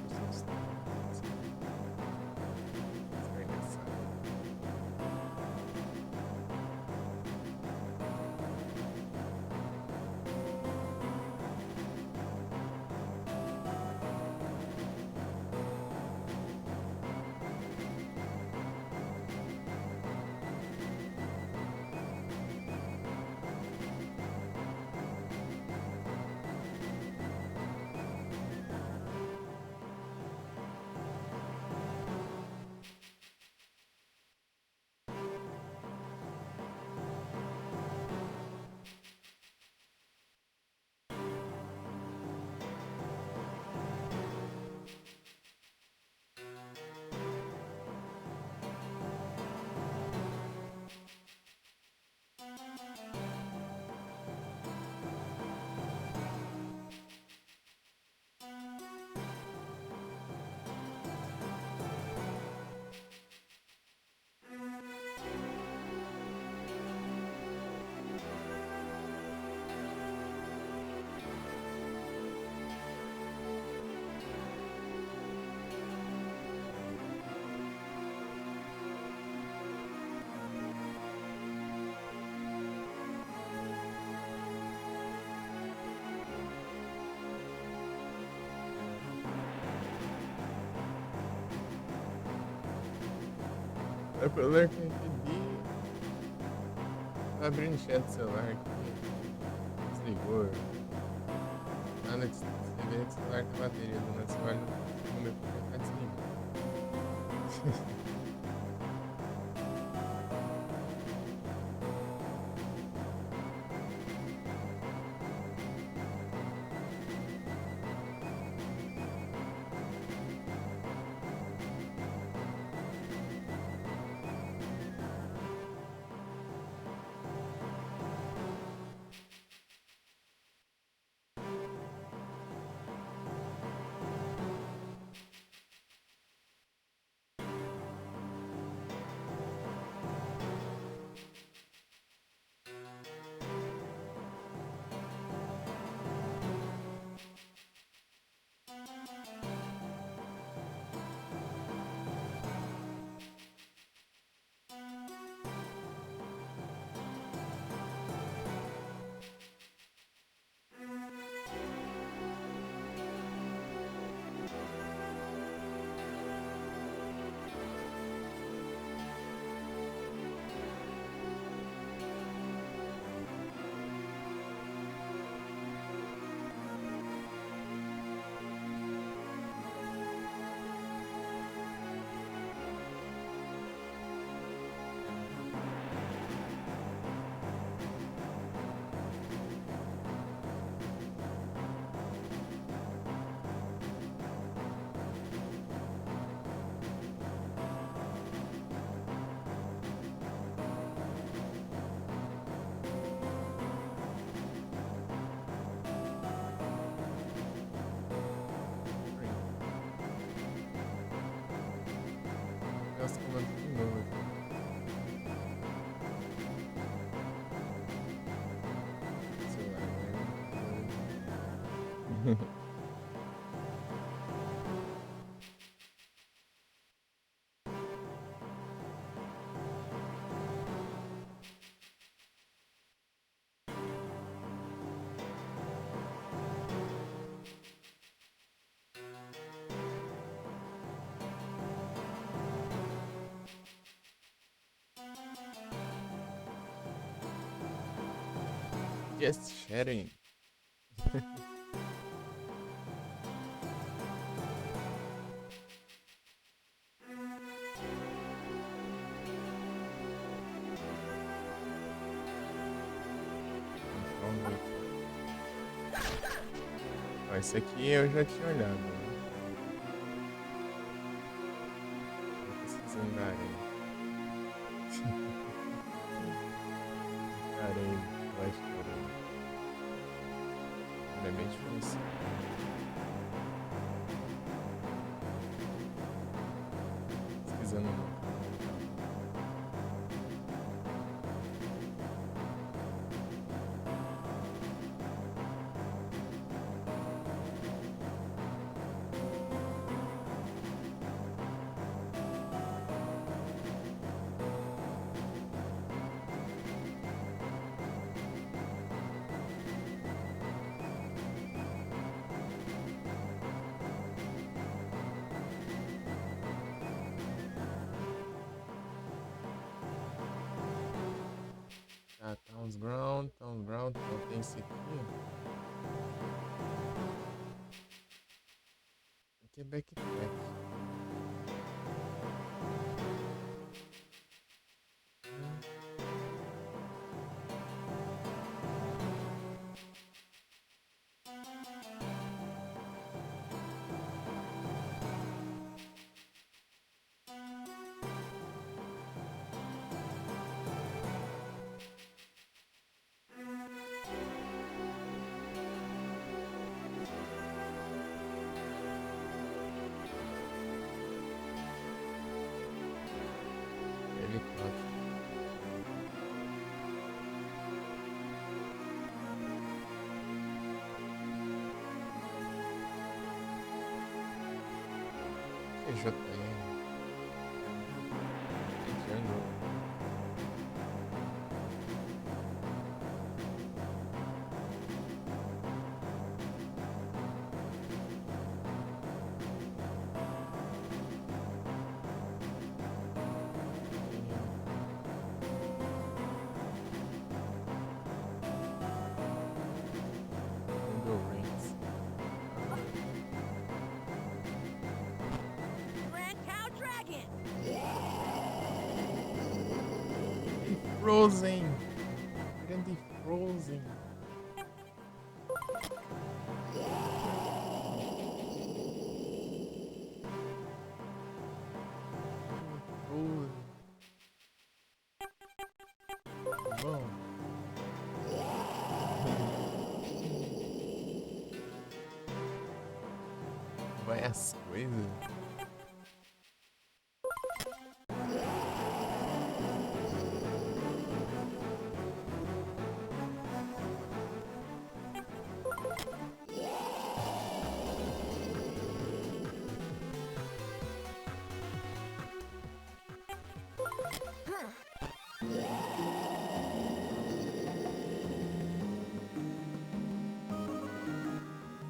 É pelo que eu pedi. Tá abrindo o chat do celular aqui. Desligou. Nada de você vê que o celular tem bateria do nosso celular no meu tá desligado. Nossa, comando de novo aqui. Celular, né? Just sharing. Vamos ver. Ó, esse aqui eu já tinha olhado. Né? Tô precisando da areia. Areia, eu acho que areia. É bem difícil. Pesquisando muito. Ah, Towns Ground. Então tem esse aqui. Aqui é backpack. Helicóptero. JM. Jungle. Jungle Rings. Grand Cow Dragon. Frozen! Grande Frozen! Frozen. Bom. Vai as coisas.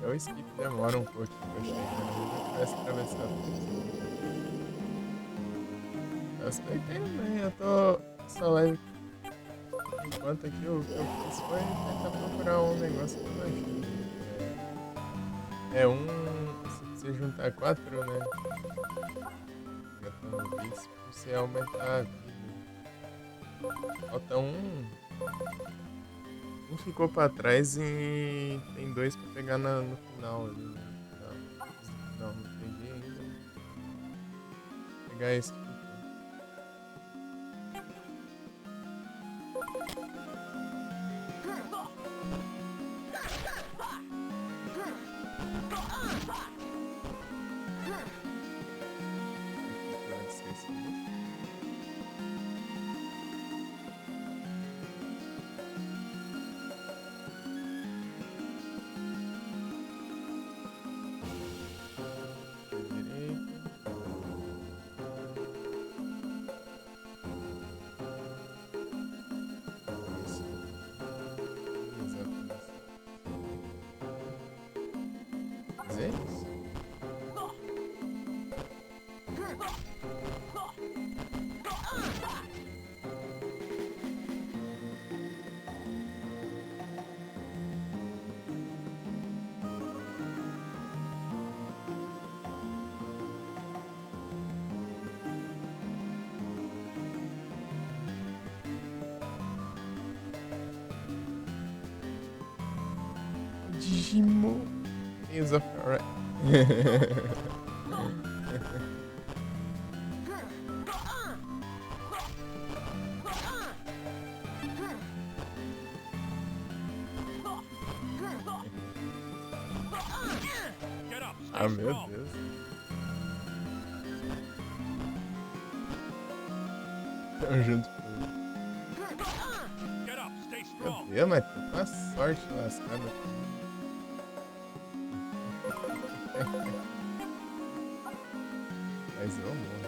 É o skip demora um pouquinho pra chegar, né? Parece atravessar tudo. Eu estou entendendo bem, eu tô essa live. Enquanto aqui o que eu fiz foi tentar procurar um negócio que eu não achei. Se você juntar 4, né? Gastando bits, você aumentar a vida. Falta um. Um ficou pra trás e tem 2 pra pegar no final ali. Né? Não peguei ainda. Vou pegar esse que ficou. Pode ser esse aqui. Direita. Isso. Exatamente. Zeros? Digimon. Tales of Arise. Get up, stay Ah, meu strong. Deus. Tamo junto com ele. Get up, stay Meu strong. Deus, mas tô com a sorte lascada. Mas eu morro.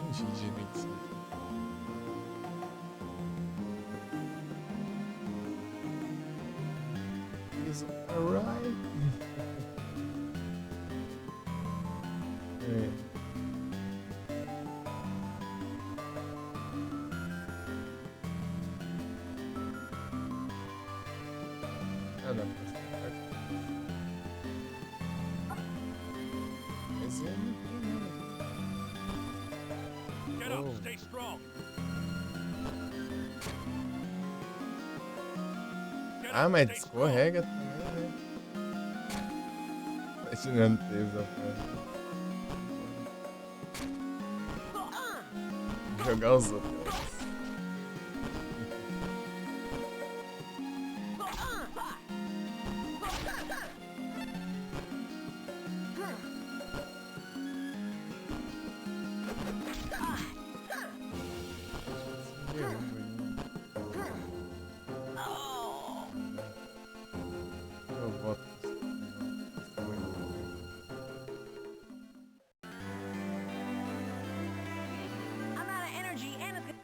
Entendi direito isso aqui. Is alright. É. Ah, dá pra explicar aqui. Mas eu não tenho nada. Get up. Oh. Stay strong. Get Ah, up, mas stay strong. escorrega também, né? Tá tirando peso, cara. Jogar os outros. Eu boto isso. I'm out of energy and it's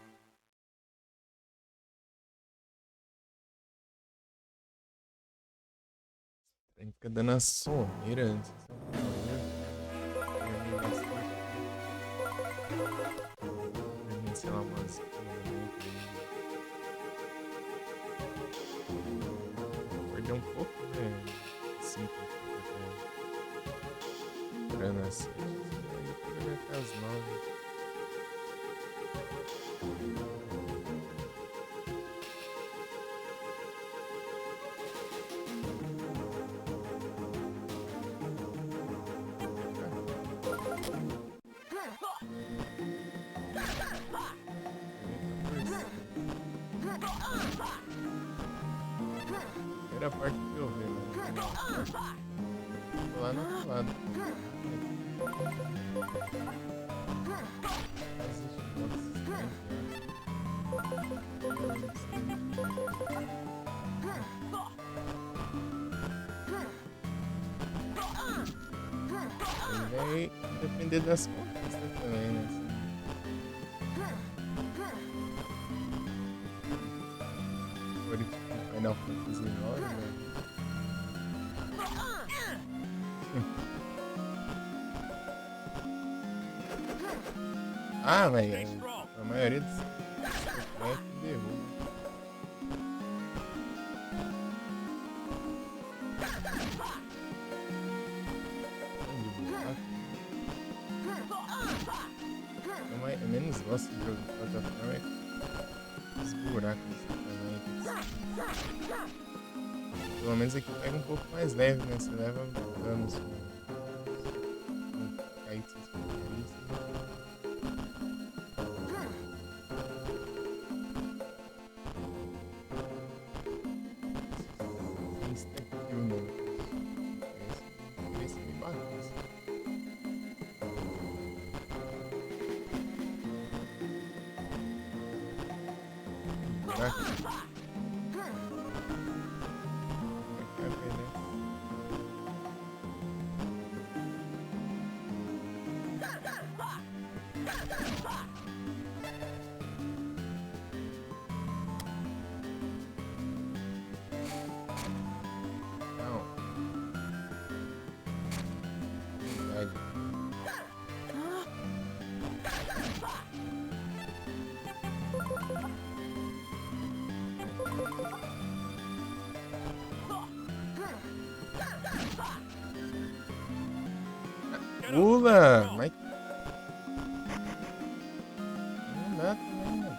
Tem que ficar dando a soneira antes. Dormir bastante. Dormir, sei lá, umas 1 da manhã. Acordei um pouco, né? 5 pra nascer. Aí depois eu ia até as 9. Primeira parte que eu vi, né? Tô lá no outro lado. Aí vai depender das conquistas também, né? Se for tipo Final Fantasy 9, né? Ah, Stay velho, strong. a maioria dos completos derruba. De buraco. Eu menos gosto de jogo de plataforma é os buracos também. Pelo menos aqui pega um pouco mais leve, né? Você leva danos com cair de seus especialistas. Insta kill, né? Esse me bateu. Buraco. Vai ver, né? Não. Verdade. Get up. Pula! Mas... Não dá também, né?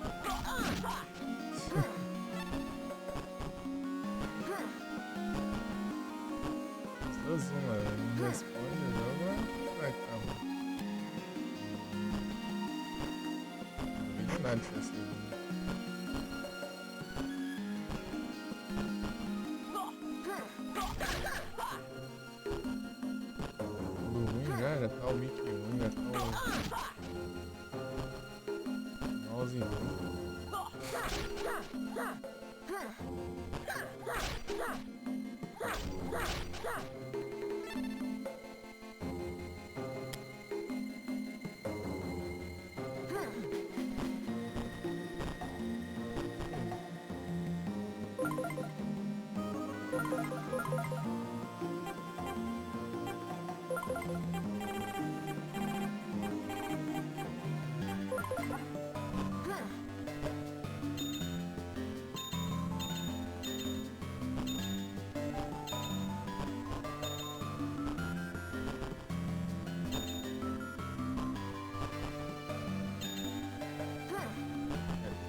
As duas uma, não responde o jogo, vai calma. Não duvido nada disso assim. Cara, tá o Mickey Unga, tá o Mousezinho.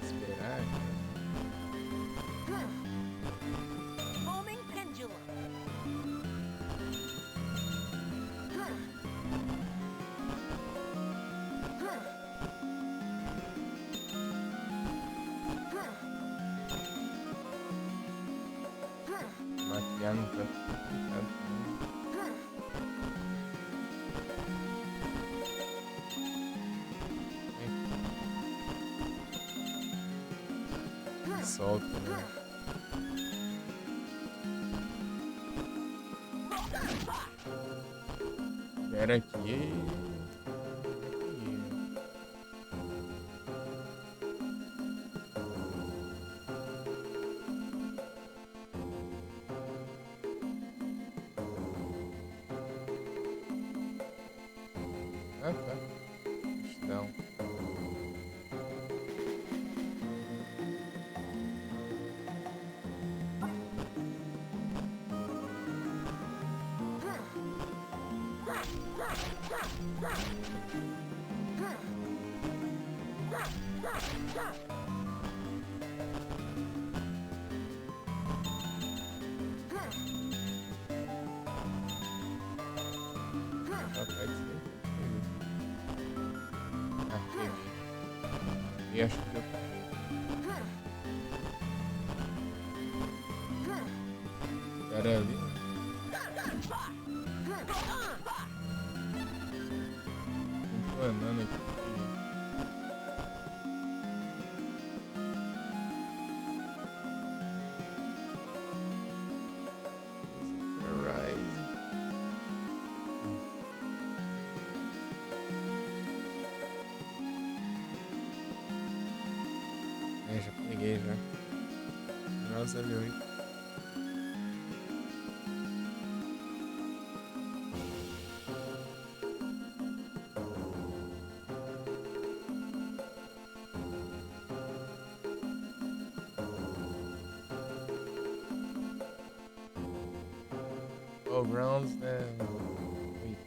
Esperar, cara. Foaming pendulum. Maquiar não tá complicado também. Solta, né? Espera aqui. Ah, tá. Não. Rapaz, tem que peguei. E acho que eu cara ali. Tô planando aqui. Já peguei já. Nossa, meu. Oh, grounds, né? Wait.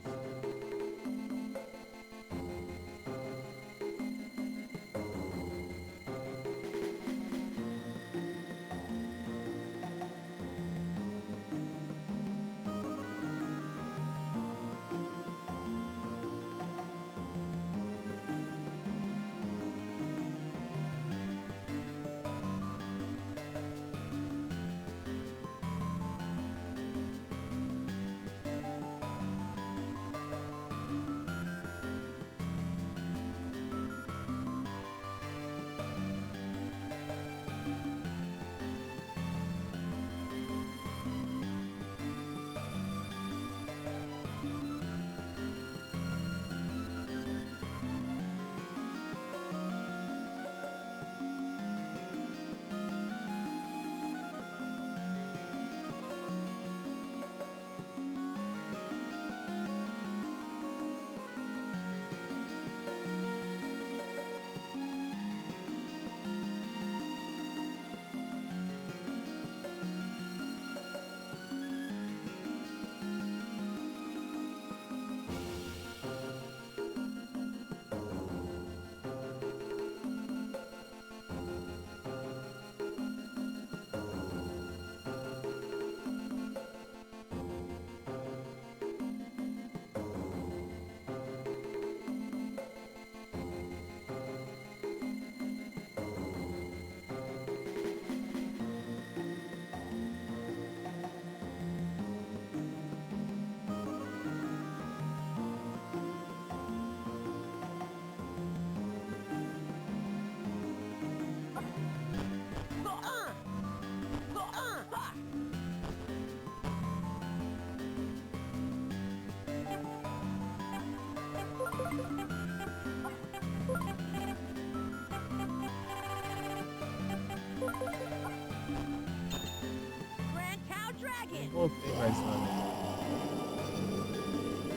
Dragon. Voltei mais lá, né?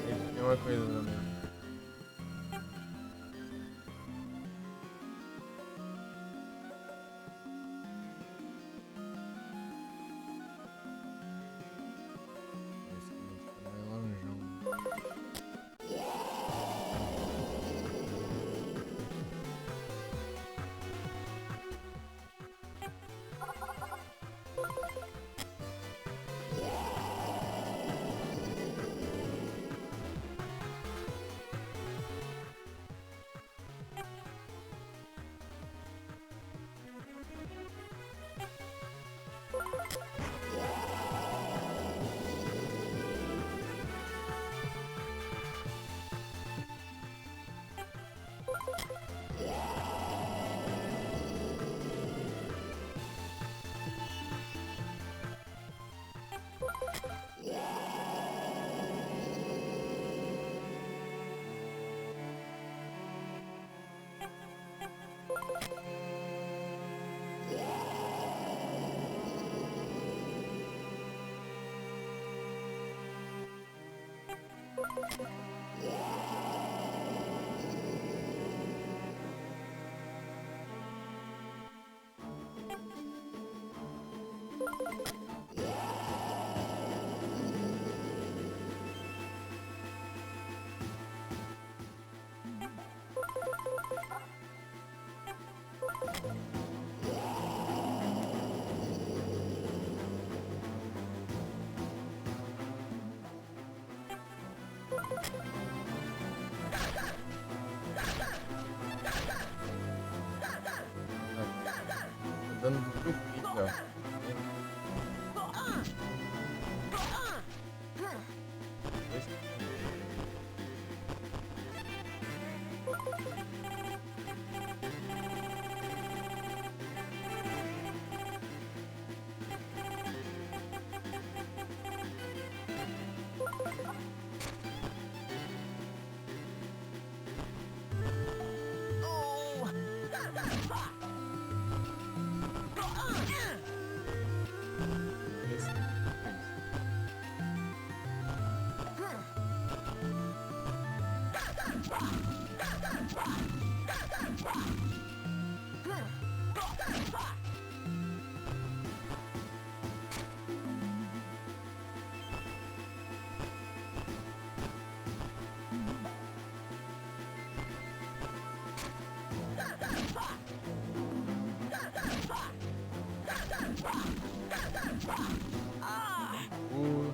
Aí tem uma coisa lá, né? Esse aqui tá mais longeão. Tá dando do teu pique, ó. Esse o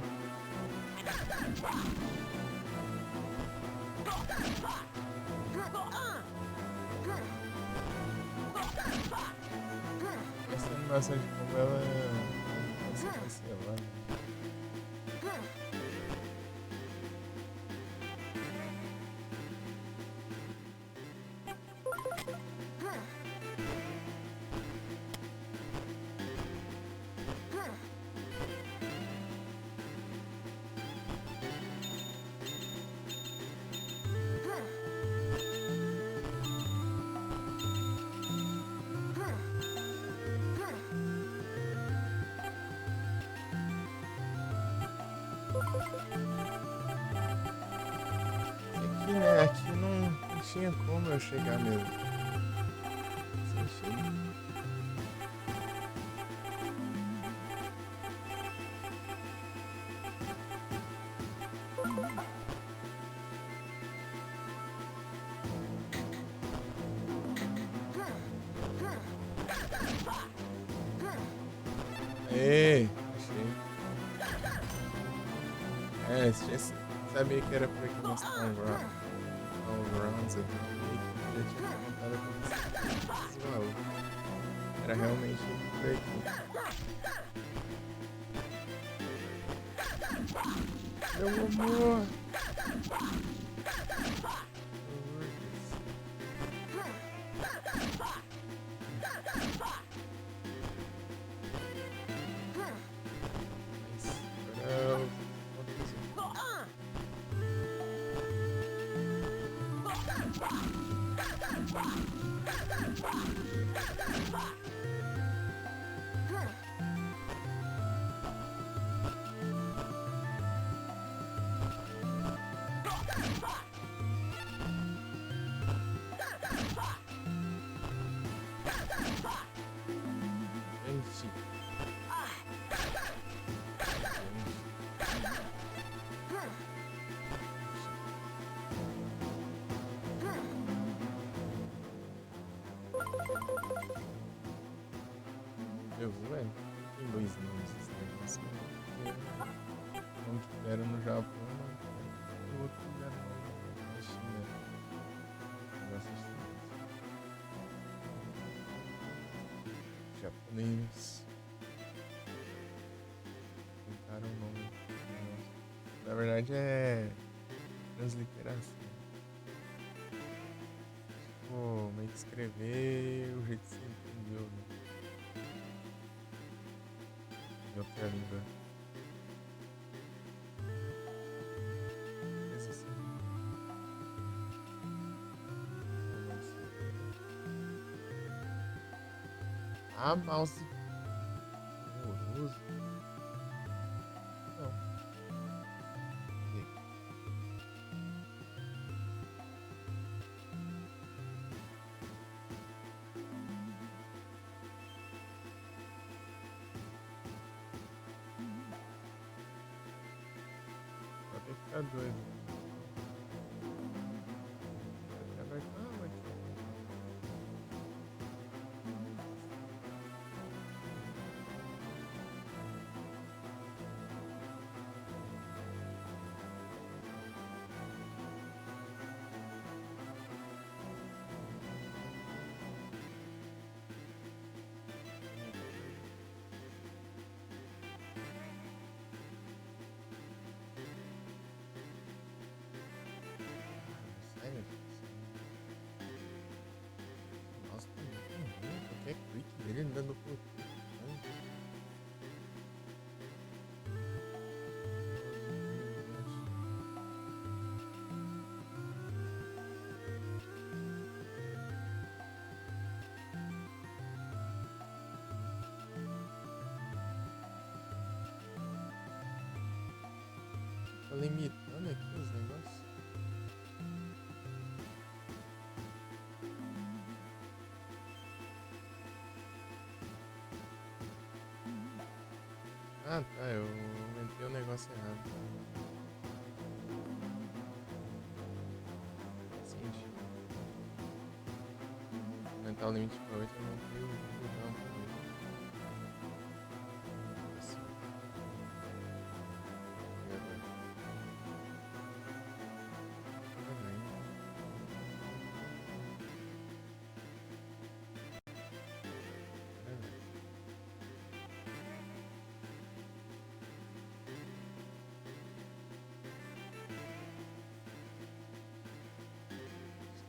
essa animação de como ela é sensacional. Aqui, né? Aqui não tinha como eu chegar mesmo. Sem cheio. Ei, achei. É, já sabia que era por aqui no Grounds aqui. Eu tinha contado com você. Visual. Era realmente por aqui. Meu amor! nomes desse negócio. Não tiveram no Japão, não tiveram em outro lugar não. Na China. Negócio chinês. Japonês. Inventaram o nome. Na verdade é transliteração. Tipo, meio que escrever o jeito que você entendeu, né? Em outra língua. Coisa assim. Como assim? Ah, mouse horroroso. Não. Cadê? Pode ficar doido. Pode aberto. Ah, mas sai, meu Deus. Nossa, tá muito ruim. Qualquer clique dele andando pro outro. Tá limitando aqui os negócios. Ah, tá. Eu aumentei o negócio errado. Senti. Aumentar o limite pra 8, eu aumentei o botão pra 8. Assim. E agora? Tá vendo? Tá vendo?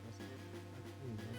Nossa, tá aqui, né?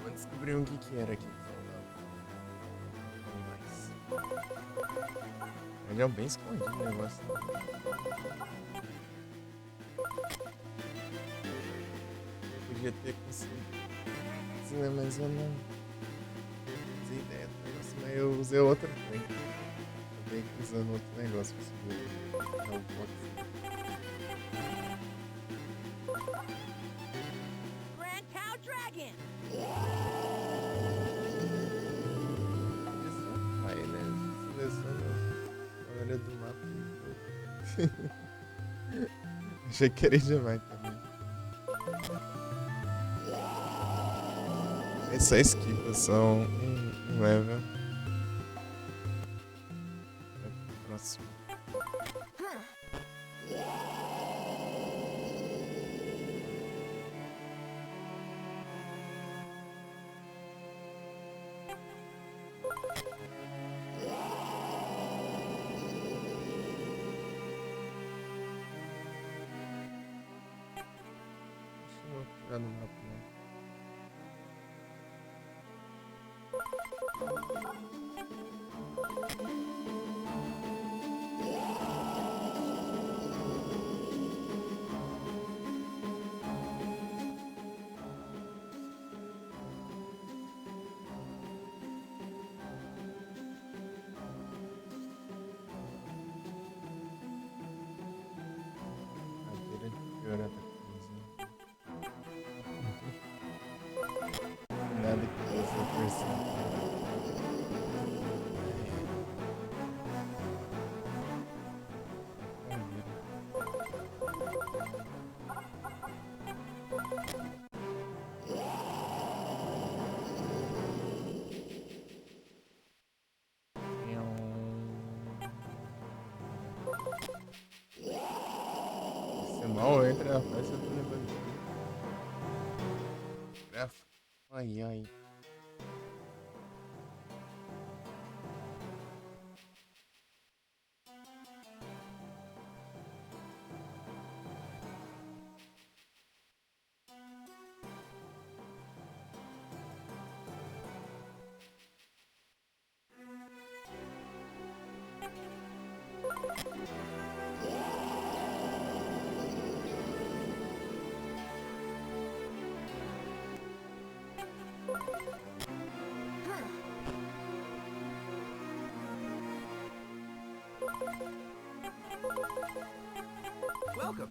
Vou descobrir o que que era aqui que faltava. Ele é bem escondido o negócio. Podia ter conseguido, mas eu não usei ideia do negócio, mas eu usei outra frente. Acabei usando outro negócio pra subir o box. Grand Cow Dragon. Aí, né? Seleciona a área do mapa do jogo. Achei que era demais também. É só esquiva, só um level. Vai pro próximo. Deixa eu tirar no mapa, não. Cadeira de pior ataquezinho. Nada que você perceba. Você mal entra na festa do levando. Grafa. Ai, ai. Welcome.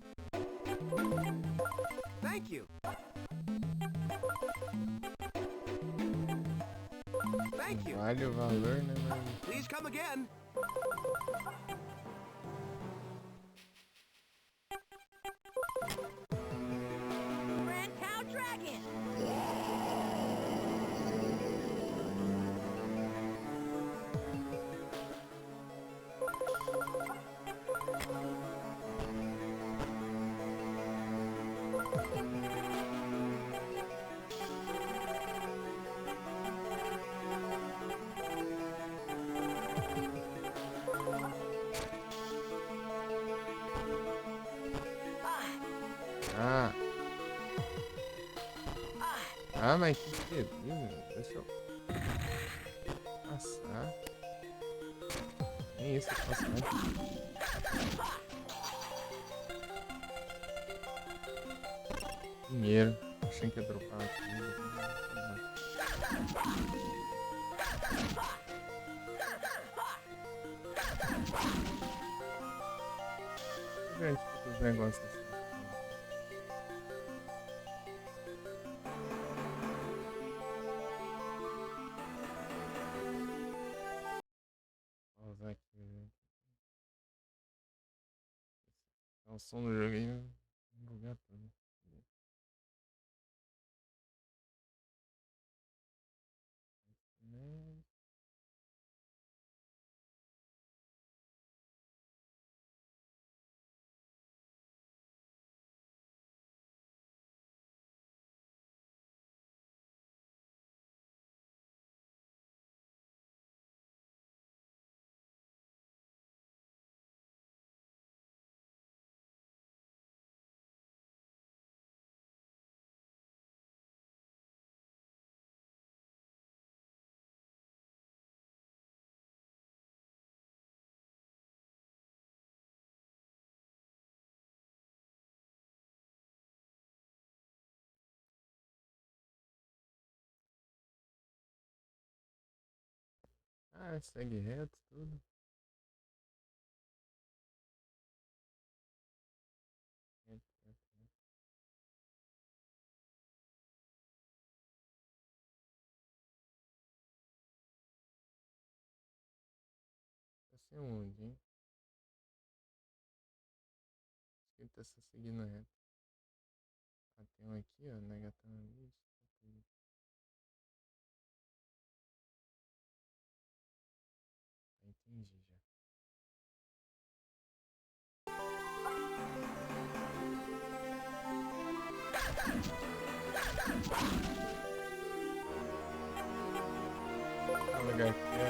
Thank you. Thank you. Vale o valor, né, mano? Please come again. Grand Cow Dragon. Ah. Ah, mas que beleza. Deixa eu passar. Nem isso eu posso mais. Dinheiro. Achei que ia dropar tudo. Gente, os negócios assim. Vou usar aqui, né? É o som do jogo aí, né? Vou bugar tudo. Né? Ah, segue reto, tudo. Reto, reto, reto. Tá sem onde, hein? Acho que ele tá só seguindo reto. Ah, tem um aqui, ó, Negatana List. Entendi já. O lugar aqui é.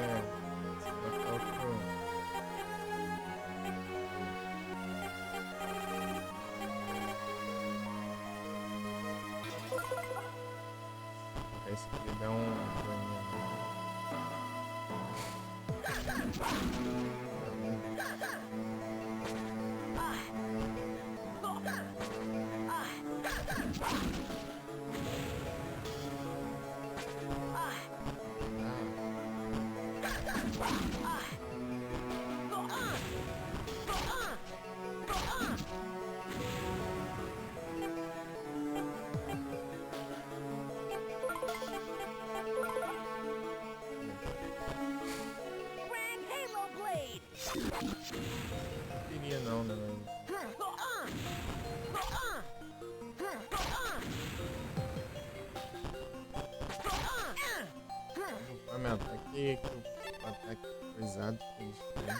Esse local outro. Esse aqui dá um banho. Grand Halo Blade! Não queria não, né? Mas meu ataque que o ataque coisado fez. Né?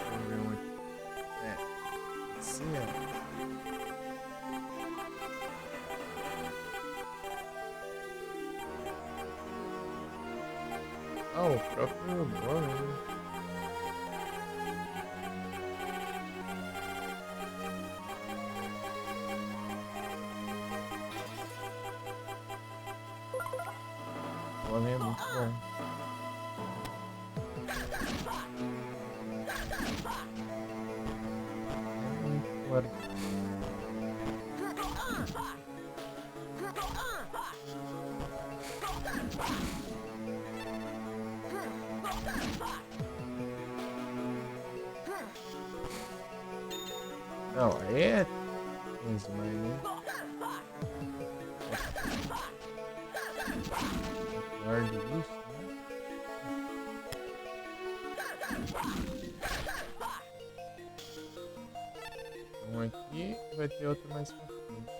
Vamos ver um aqui. É. Sim, é. Ah, o próprio Bono, né? O homem é muito bom. É muito forte. Não, aí é tenso, mas né? Guarda isso, né? Um aqui vai ter outro mais pra frente.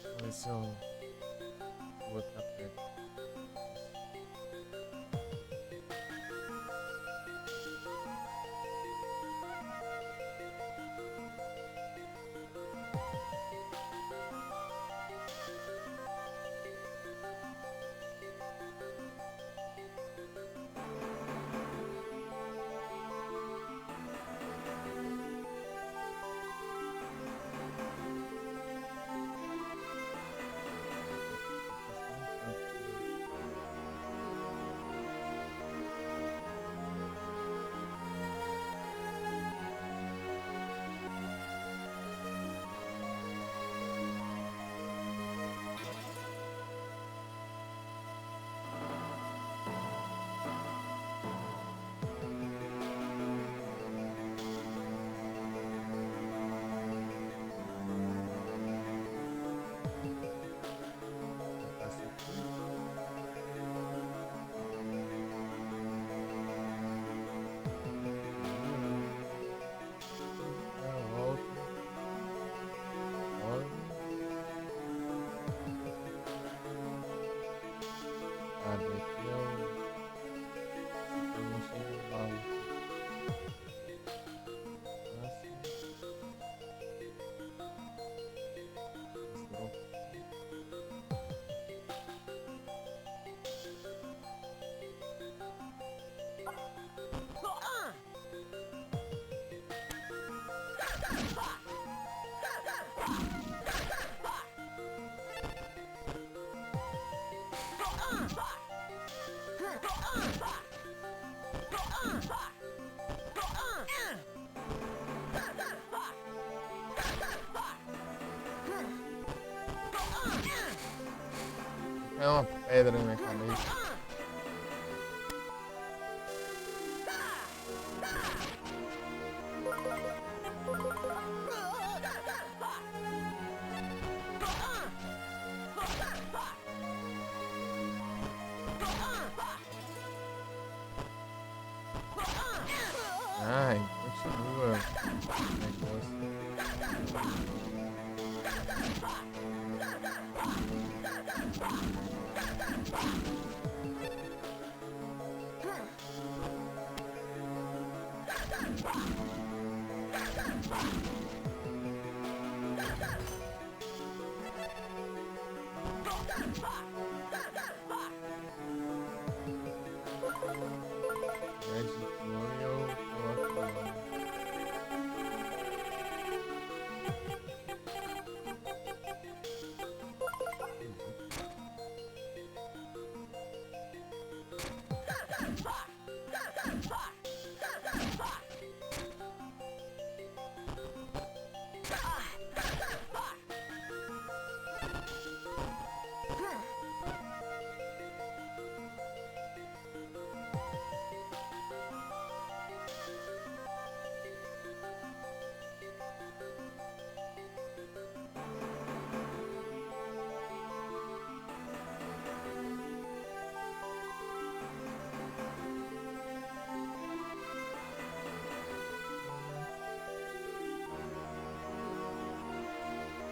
Vamos ver se eu vou botar perto. Passar um tanto. caiu uma pedra na minha cabeça. Ai, continua o negócio. Red Tutorial, coloco lá.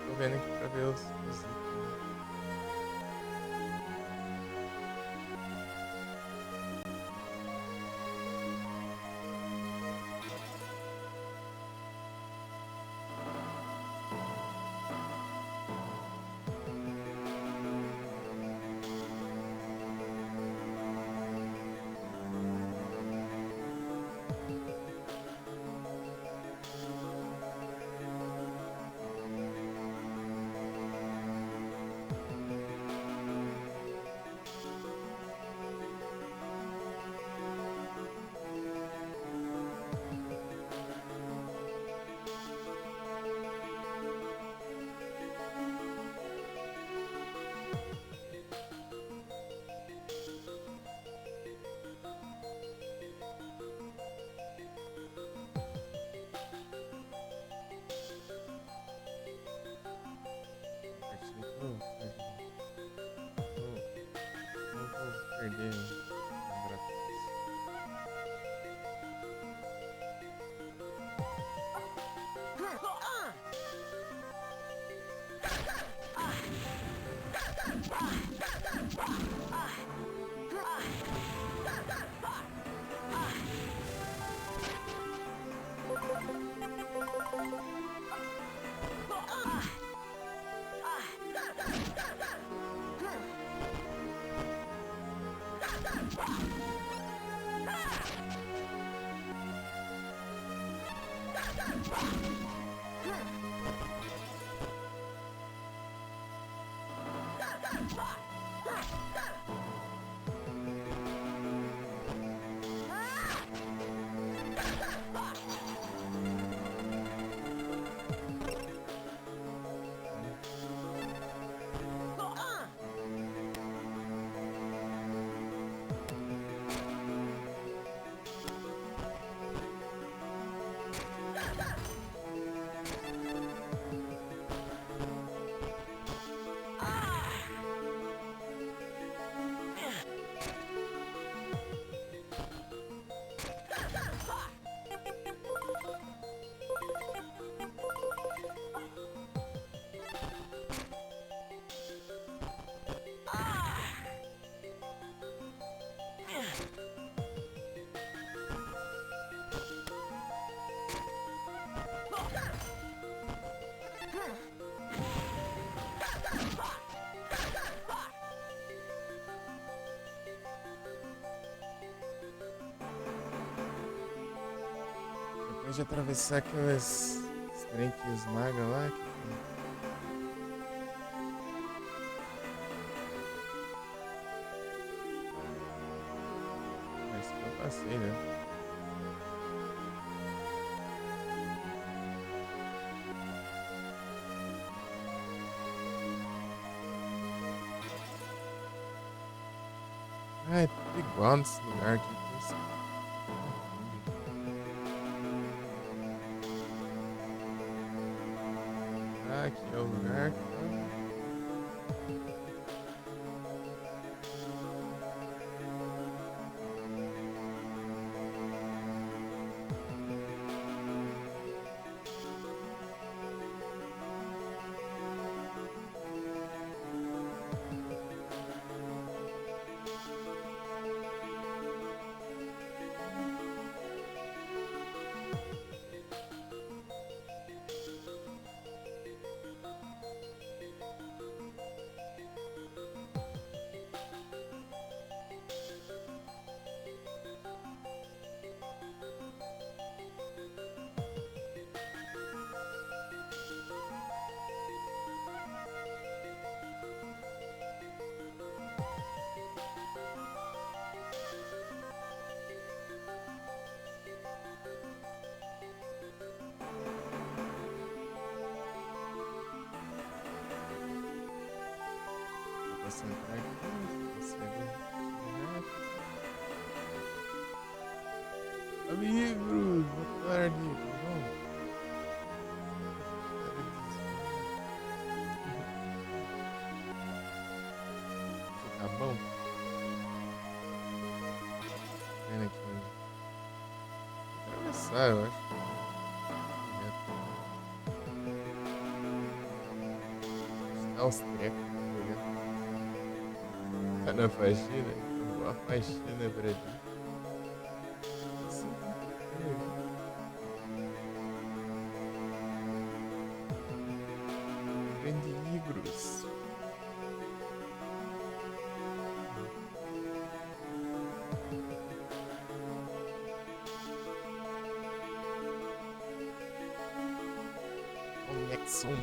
Tô vendo aqui pra ver os itens. Não vou perder a gratuita. Depois de atravessar aquelas trem que esmaga lá. Mas que eu passei, né? Ah, é tudo igual nesse lugar aqui. Ah, aqui é o lugar. Posso entrar aqui? Amigos, boa tarde, tudo bom? Você tá bom? Vendo aqui onde? Atravessar, eu acho. Dá uns trecos, tá na faxina? Então, boa faxina pra ti. Grande Igros. O Nexon.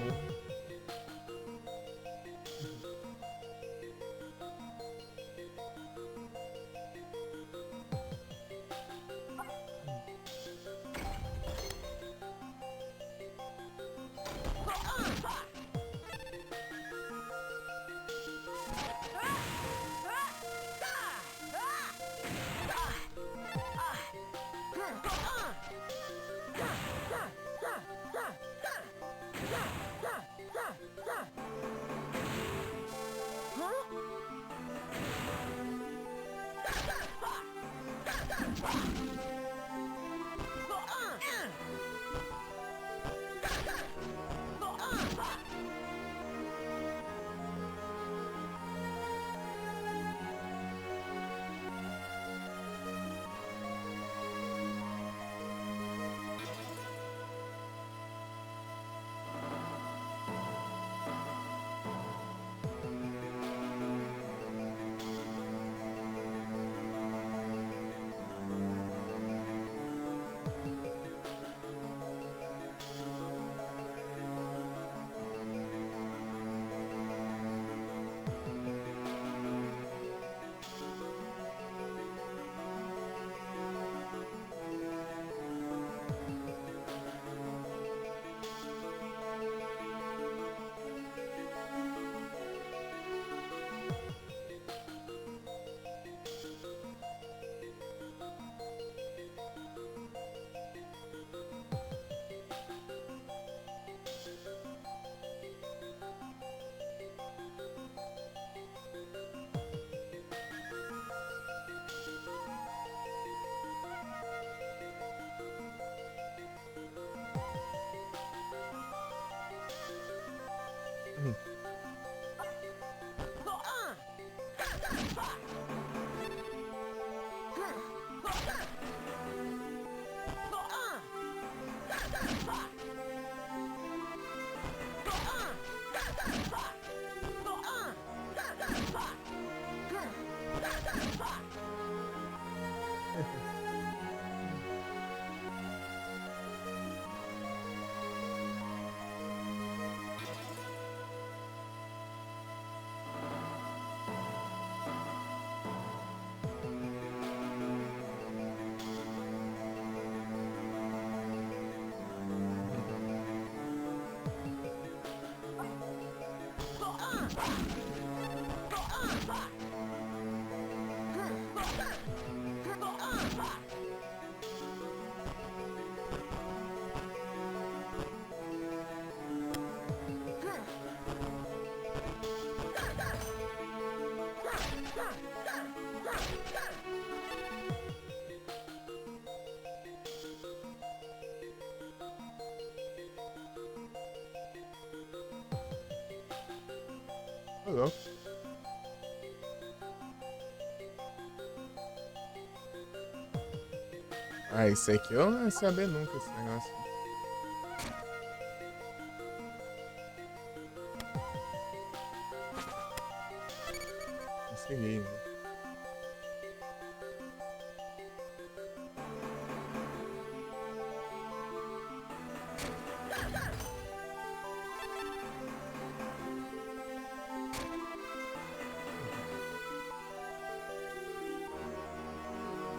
louco. Ah, isso aqui eu não ia saber nunca, esse negócio. Consegui, né?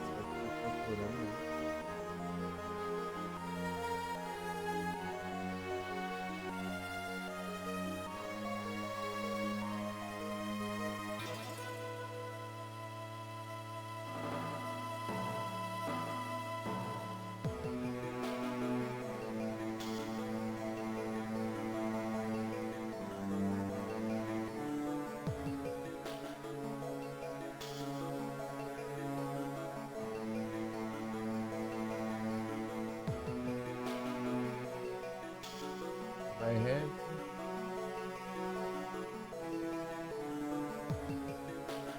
Só que tá procurando, né? Vai reto.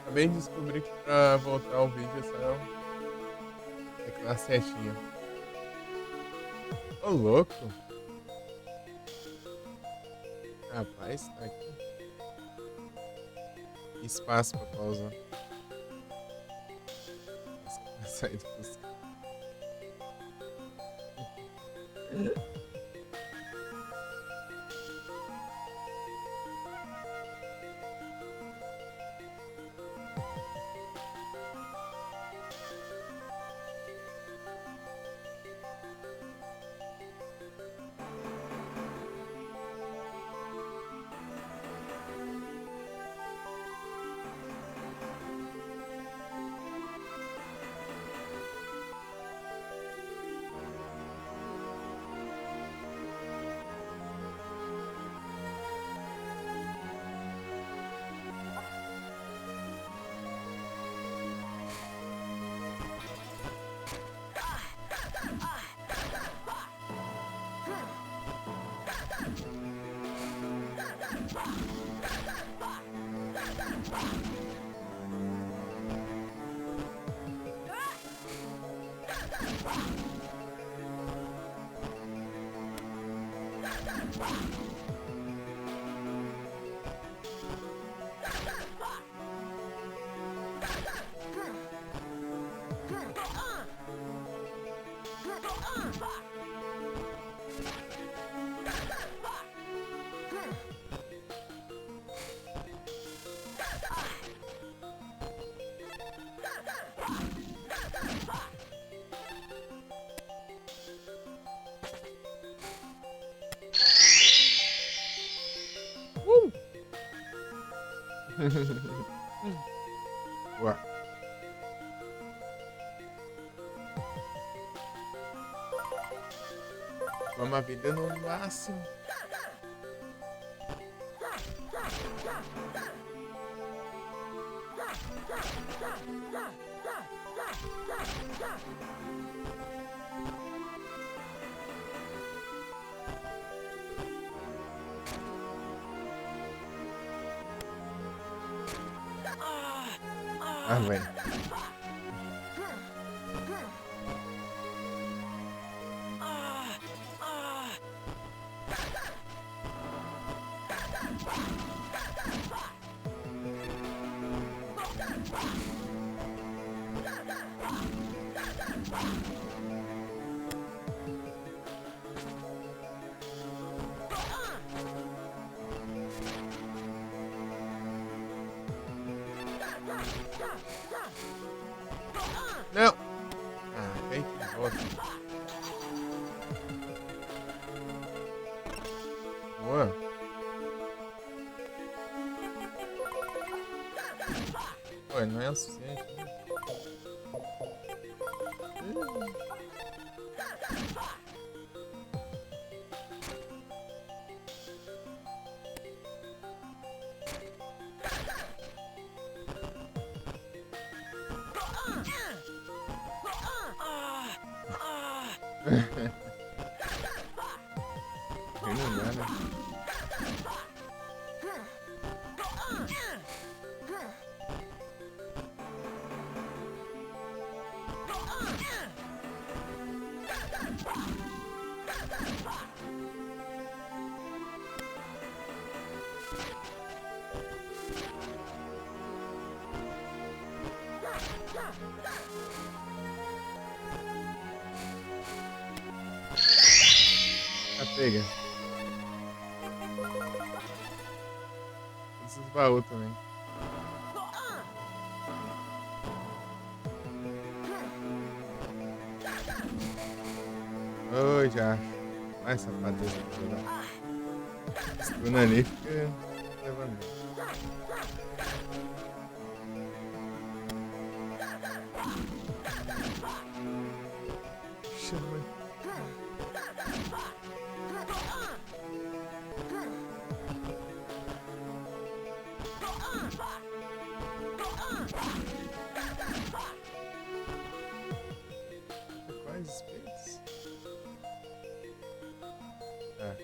Acabei de descobrir que pra voltar ao vídeo é só teclar setinha. Ô, louco. Rapaz, tá aqui. Espaço pra pausar. Sair do Fusca. Boa. Vamos a vida no máximo. Ah, velho. Não! Ah, tem que volta. Boa. Pô, não é o suficiente. Né? Aí não dá, né? Ah, pega. Esses baús também. Oi, já. Mais safadeza pra jogar. Estuna ali fica levando. Chama. Quais espelhos? Ah.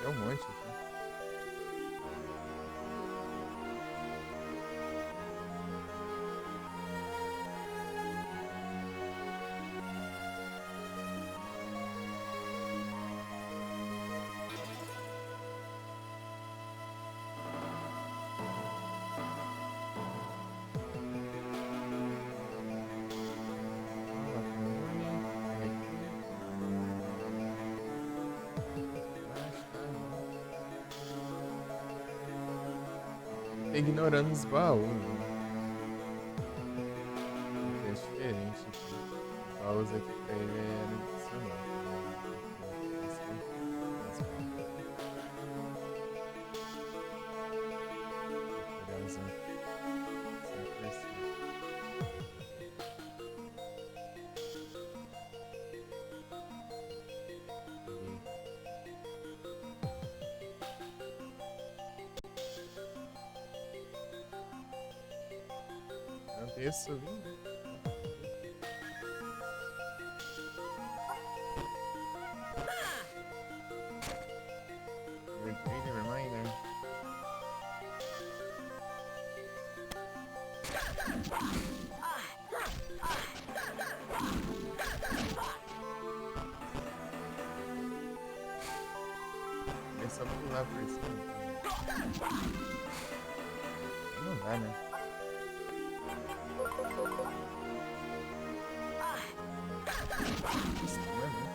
Tem um monte aqui. Tá ignorando os baús, né? É diferente aqui. Os baús aqui pra ele é adicional. Não tem esse subindo. Never mind there. É só pular por cima. Não dá, né? Isso não é muito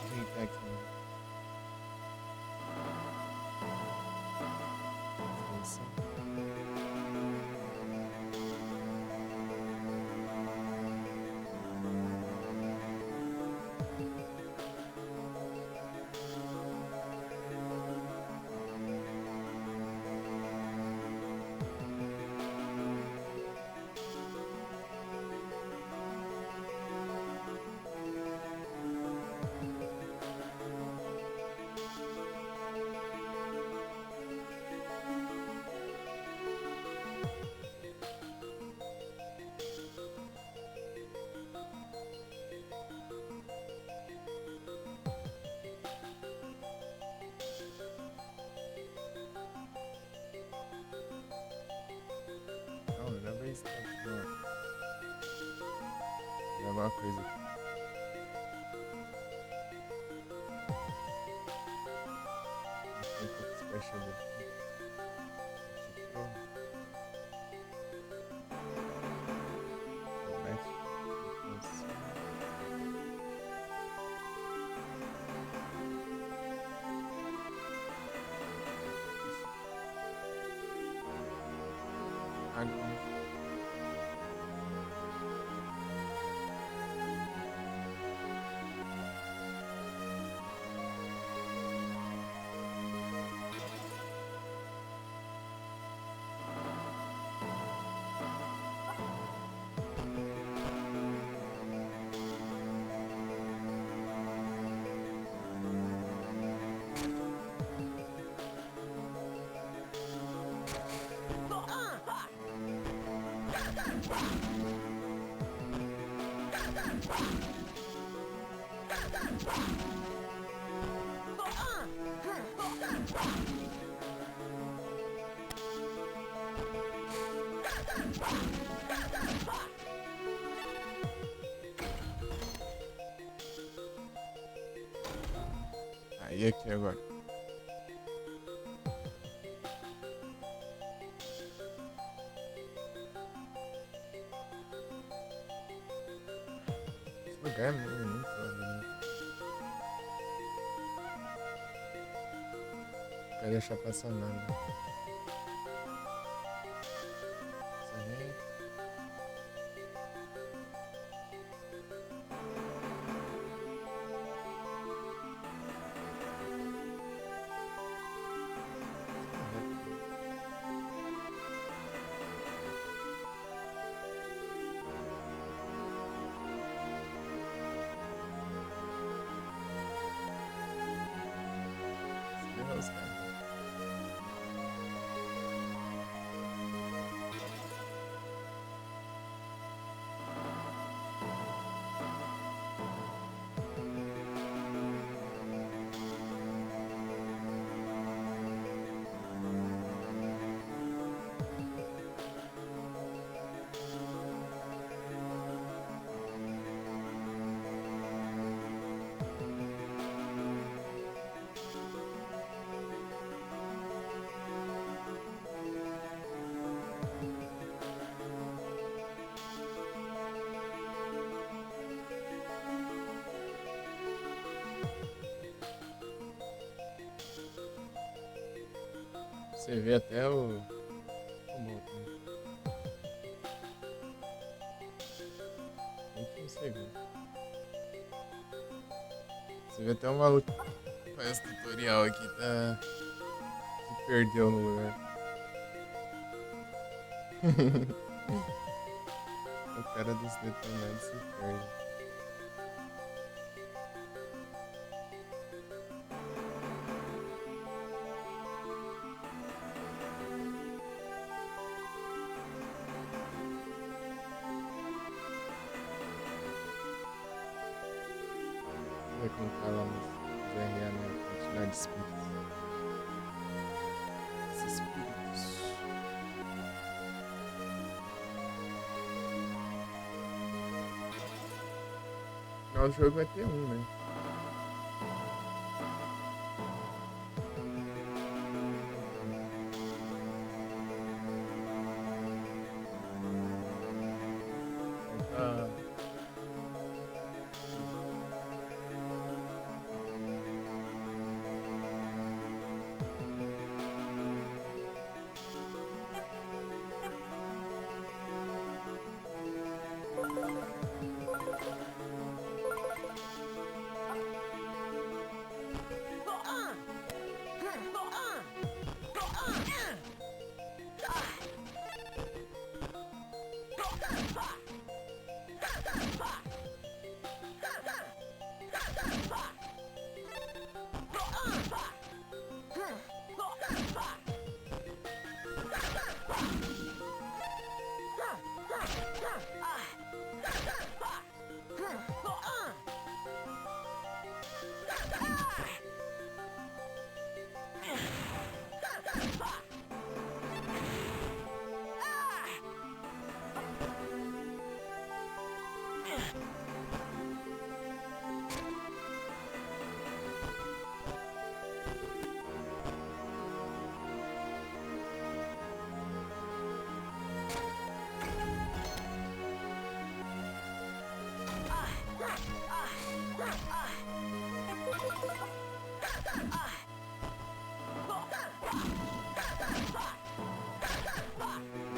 ajeitar aqui. Isso. Não, leva isso aqui, não. Leva uma coisa aqui. Tem pouco special daqui. Tipo. Mete. Assim. Água. Aí aqui agora. Esse lugar é muito bonito. Não quero deixar passar nada. Isso aí. Os caras. Você vê até o botão. Último segundo. Você vê até o maluco que faz tutorial aqui, tá? Se perdeu no lugar. O cara dos detonantes se perde. Ver como tá lá nos RA, né? Quantidade de espíritos. Esses espíritos. No final do jogo vai ter um, né? Tá.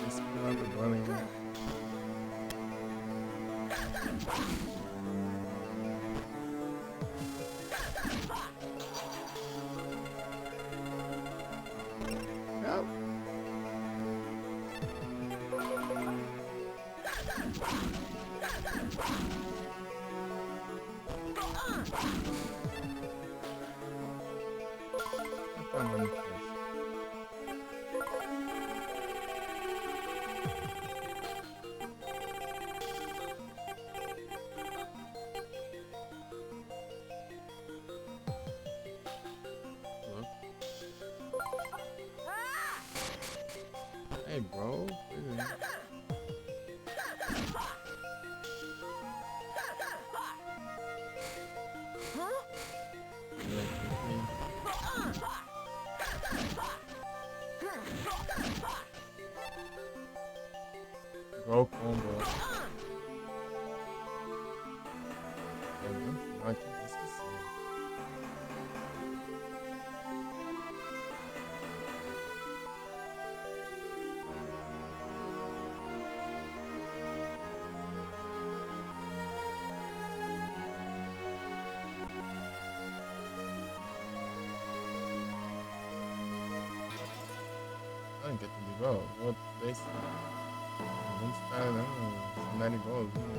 Esse lado bom, hein? Não. Tá muito fácil. É igual coisa aí. Igual o combo lá. É bem no final aqui, eu esqueci. Ah, que é tudo igual? Vou dar esse. Vamos estar dando um cenário igualzinho.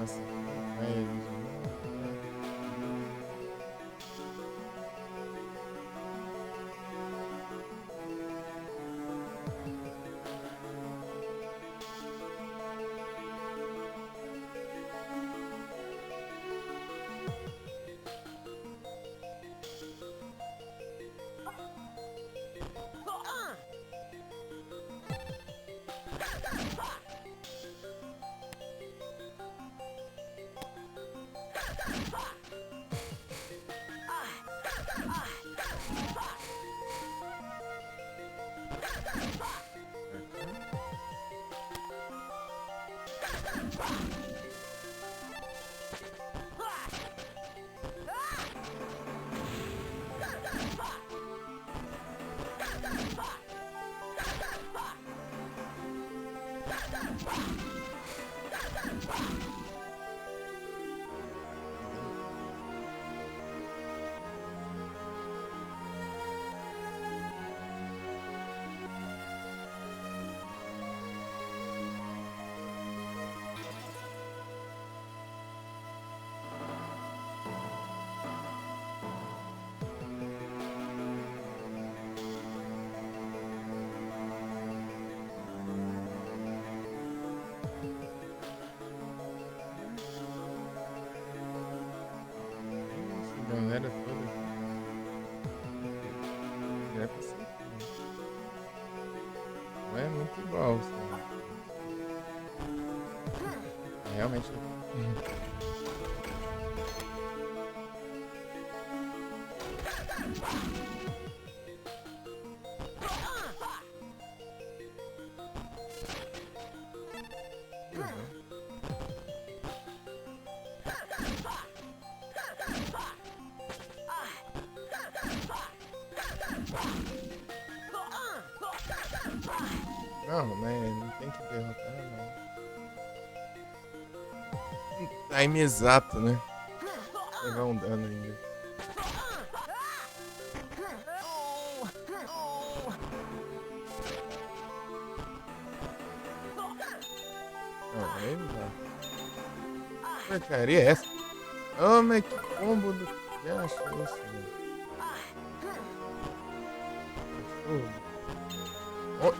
Nossa, vai ele de novo. Essa galera toda aqui. Já pra ser aqui, né? Não é muito igual, sabe? É realmente. Não, né? Não tem que derrotar, não. Time exato, né? Levar um dano ainda. Não, aí não dá. Que porcaria é essa? Oh, mas que combo do. Já achou isso, velho? Oh.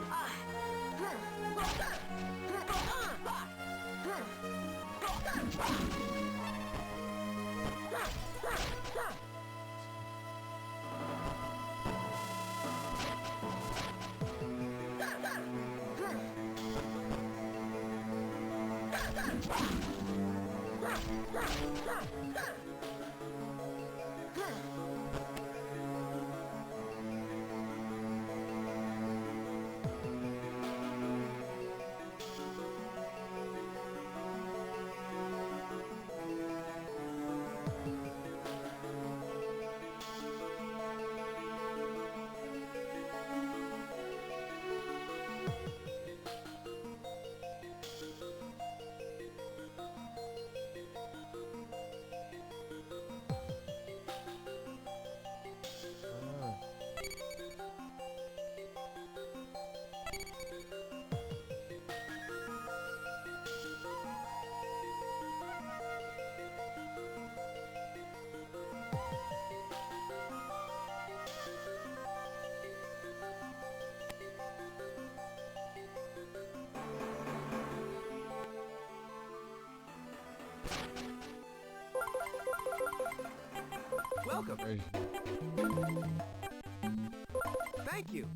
Welcome. Ai, Thank you.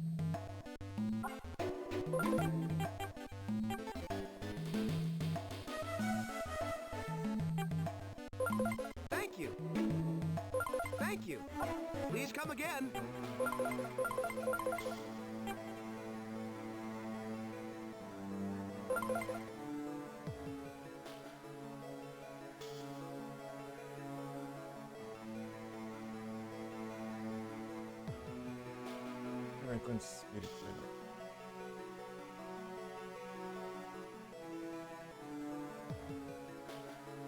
Thank you. Thank you. Please come again. ai, quantos espíritos ali.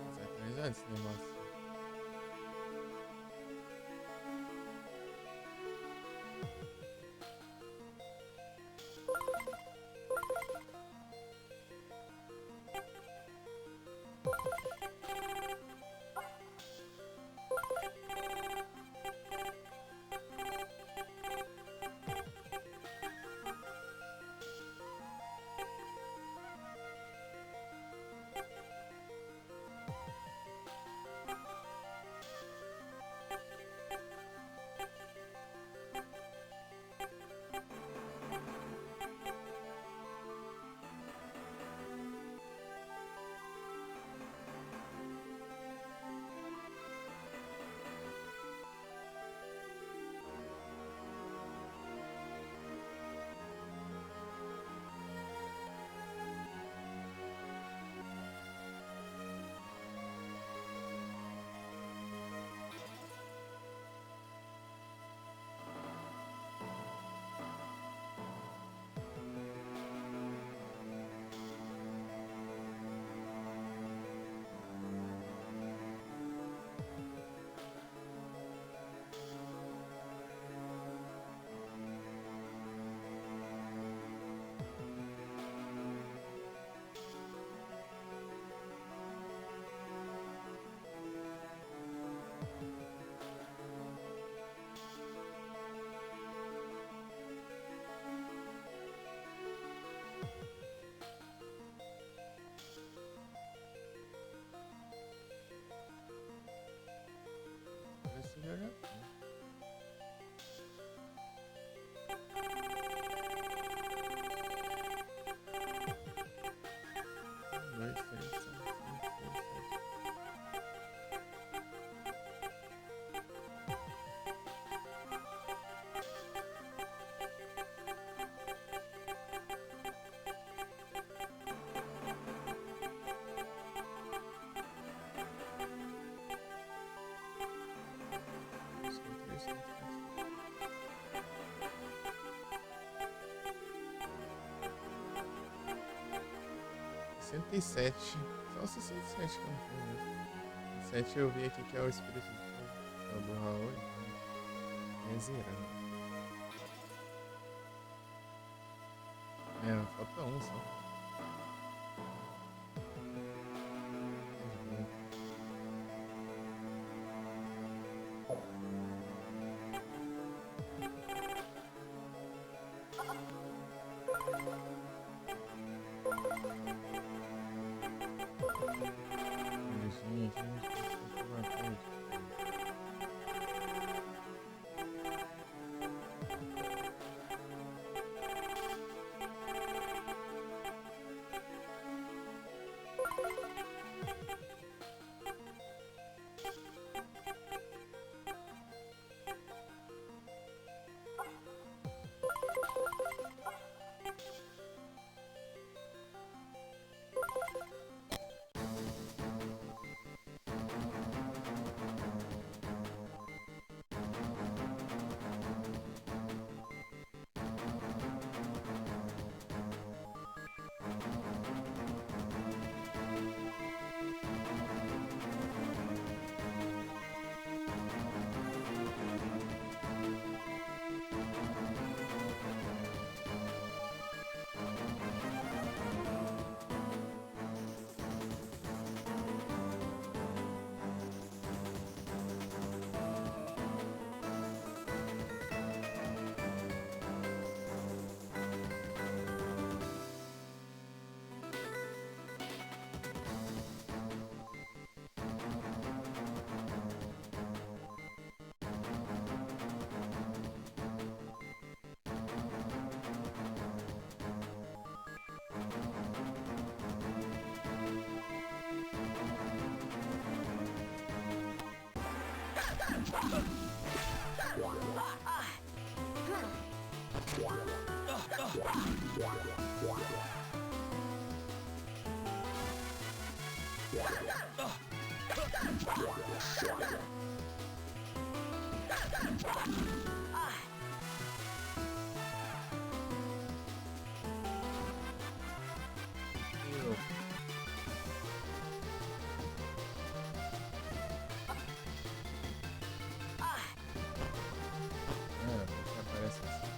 Mas é atualizado esse negócio. Esse já já foi. Um, dois, três, cinco, seis, sete. Um, dois, três, cinco, seis. 67. Só 67 que eu não fui mesmo. 7 eu vi aqui que é o espírito do fogo. É o do Raul. Então é zerando. É, falta um só. Gente, uma coisa. Porque aparece assim.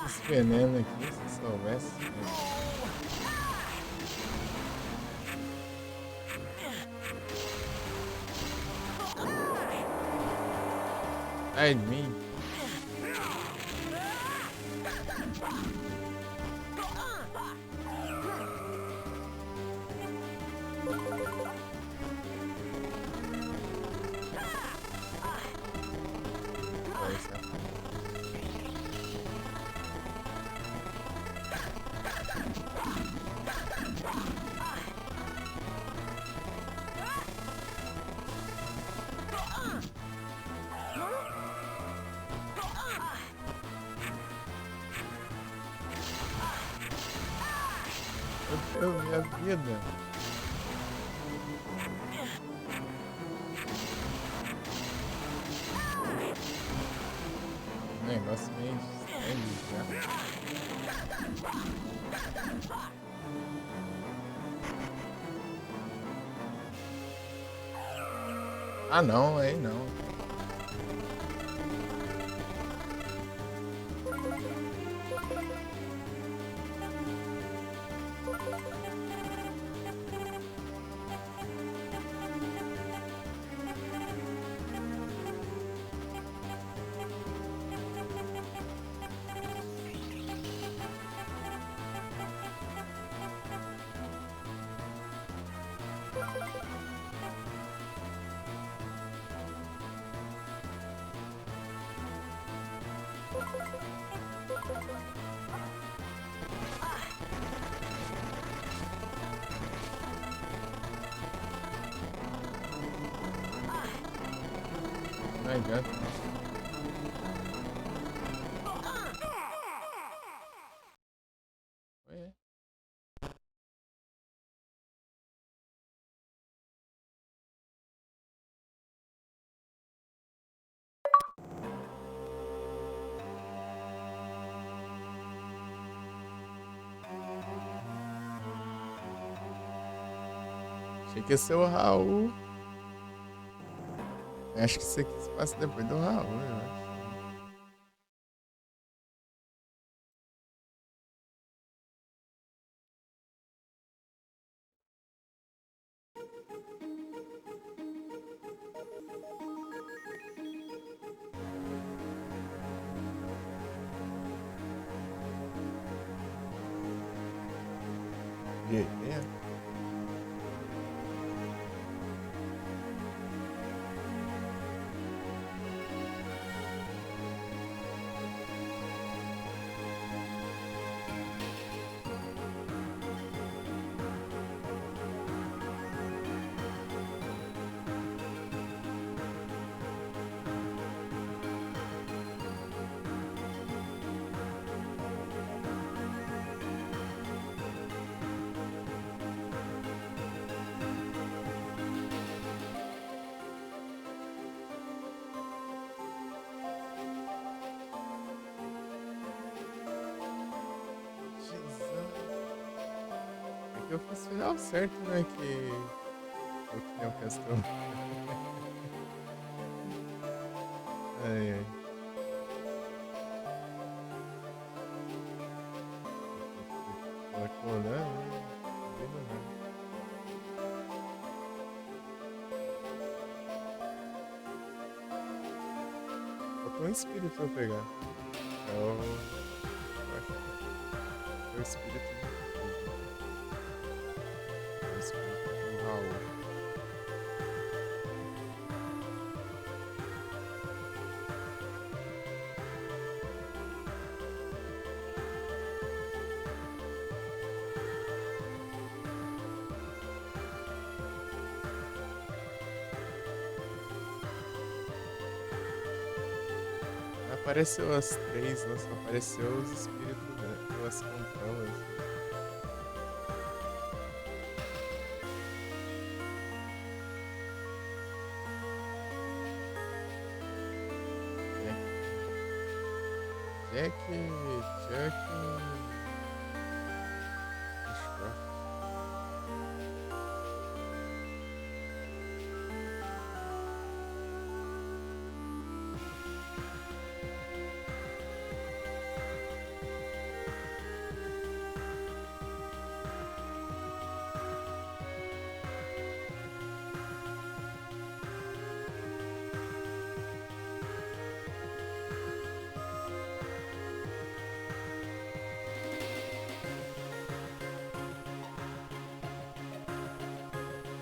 Esse veneno aqui, se soubesse. Ai de mim. Meu Deus, minha vida. O negócio meio estranho já. Ah não, aí não. Não adianta. Ué. Achei que ia ser o Raul. Acho que isso aqui se passa depois do Raul, eu acho. É. É que eu fiz o final certo, né? Que eu tinha o castelo. Ai, ai. Ela colando, né? Combina nada. Faltou um espírito pra eu pegar. Então, eu acho que foi o espírito de fogo. O espírito do Raul. Apareceu as três, né? Só apareceu os espíritos delas contando. Assim. Jack, Chuck, Scott.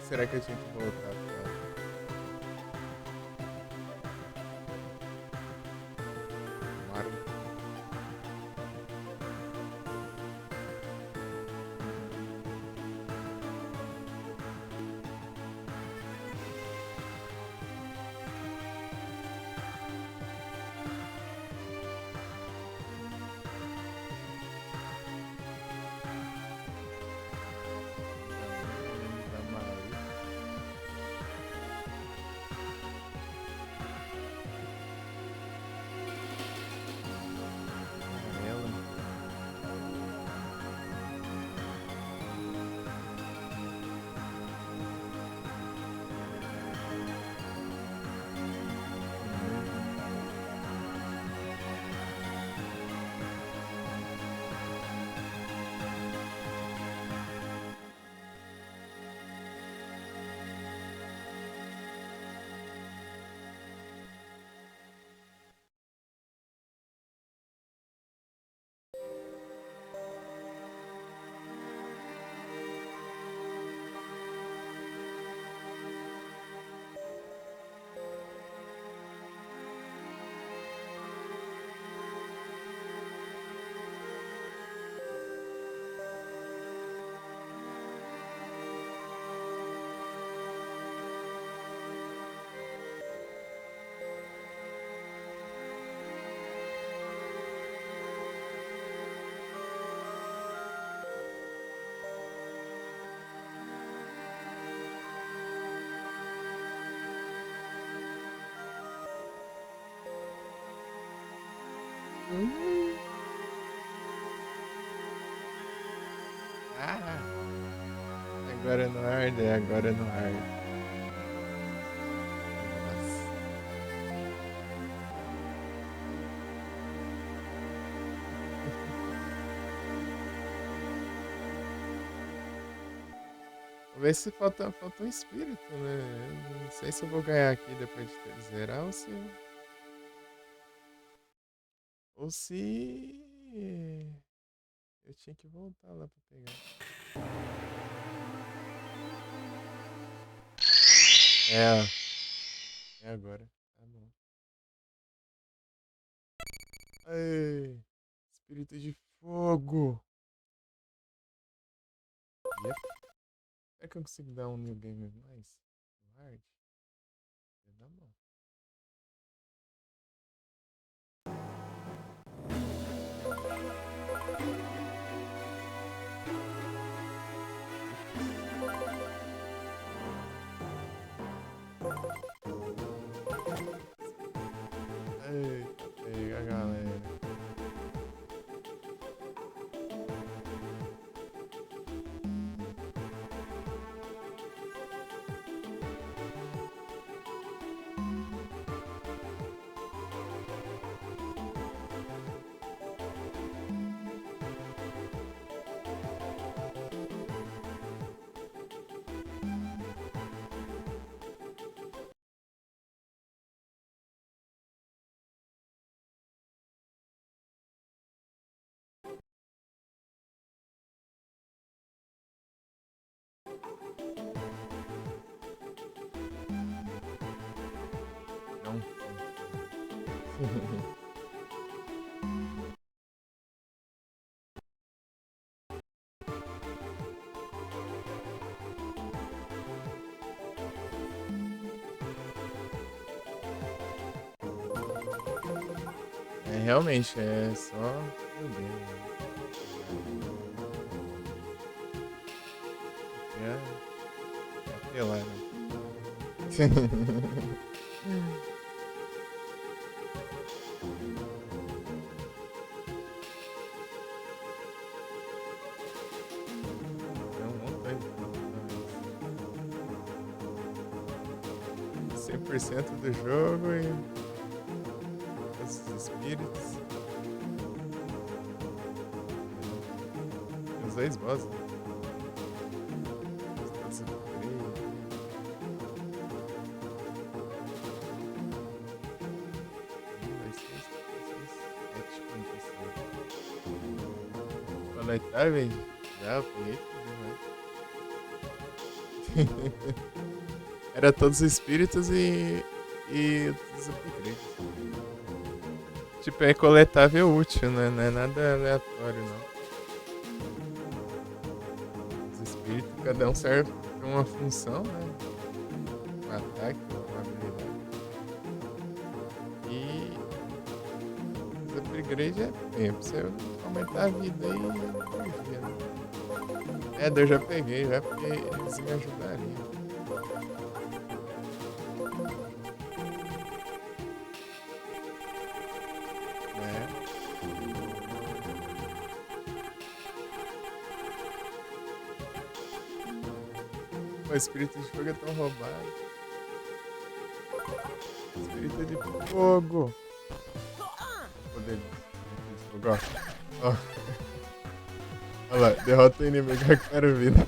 Será que eu tinha que voltar pra Mario? Da Mario. Ela. Ah, agora não arde, agora não arde. Nossa. Vou ver se falta um espírito, né? Eu não sei se eu vou ganhar aqui depois de ter zerar ou se eu tinha que voltar lá pra pegar. É, é agora. Tá bom. Ai, espírito de fogo. Yep. Será que eu consigo dar um new game mais? No hard? Dá bom. Eita, pega, galera. Não. É, realmente, é só. Meu Deus. É apelar, né? Não, não tá de pronto, 100% do jogo e todos os espíritos. Os dois bosses. Todos upgrade. Dois, três, sete, coletar, velho. Já, eu peguei tudo, né? Era todos os espíritos e os upgrades. Tipo, é coletável útil, né? Não é nada aleatório, não. Os espíritos, cada um serve pra uma função, né? Um ataque, uma habilidade. E os upgrades é pra você aumentar a vida e a energia, né? É, eu já peguei, já porque eles me ajudariam. O espírito de fogo é tão roubado. Espírito de fogo. Poder de fogo, ó. Olha lá, derrota o inimigo, recupera vida.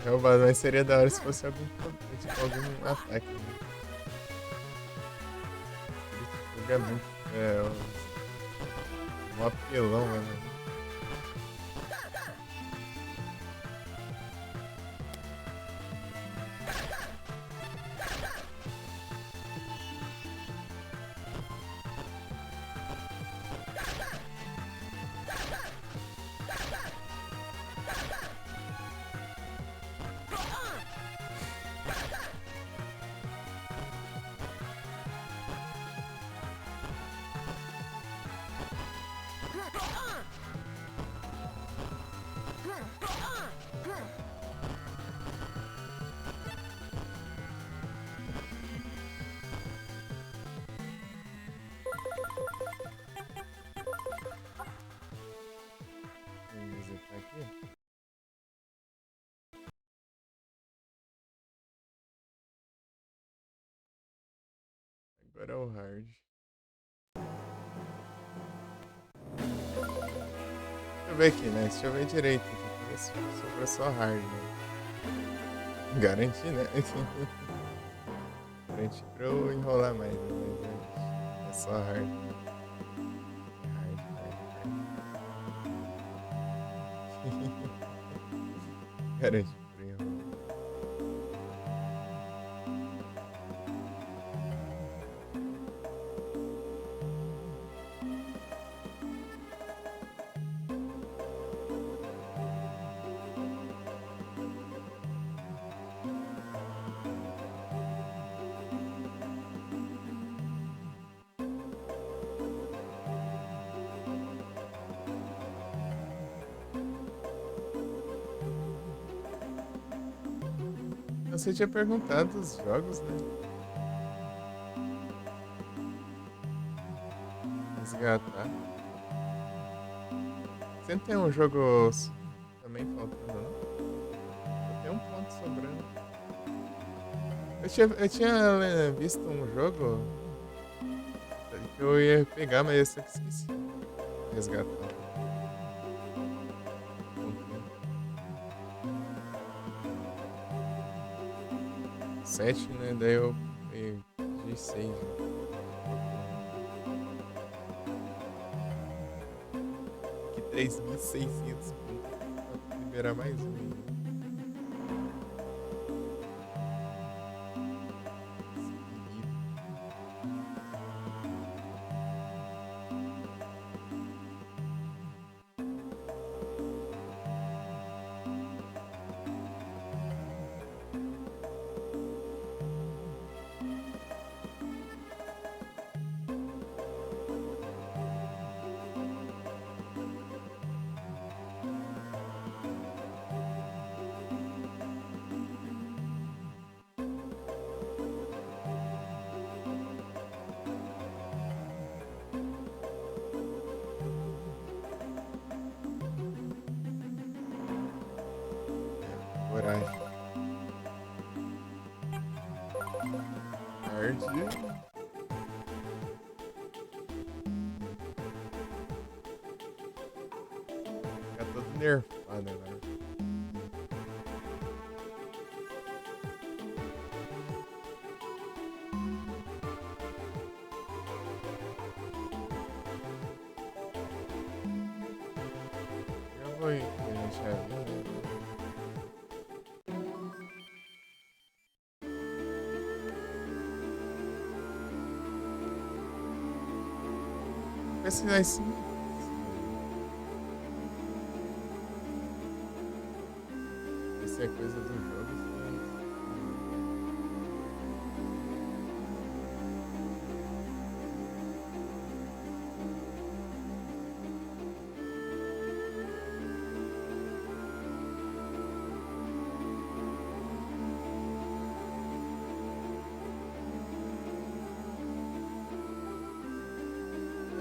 É roubado, mas seria da hora se fosse algum ataque. Né? É muito. Um apelão, mano. Agora é o hard. Deixa eu ver aqui, né? Deixa eu ver direito aqui. Pra ver se sobrou só hard, né? Garanti, né? Garanti pra eu enrolar mais, né? Mas é só hard. Hard, hard, hard. Garanti pra eu enrolar. Você tinha perguntado os jogos, né? Resgatar. Você não tem um jogo também faltando, não? Eu tenho um ponto sobrando. Eu tinha visto um jogo que eu ia pegar, mas eu sempre esqueci. Resgatar. Pontinho. 7, né? Daí eu peguei 6. Que 3.600 pra liberar mais um ainda. Seguido. Coragem. Hard. Fica todo nerfado agora. Já vou ir, que a gente já viu, né? Pesquisar assim. Isso é coisa do jogo.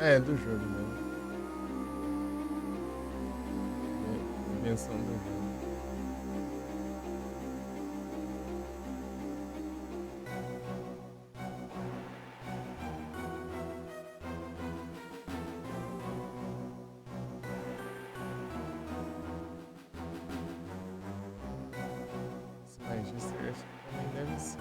É do jogo mesmo. Invenção do jogo. Esse Magister acho que também deve ser.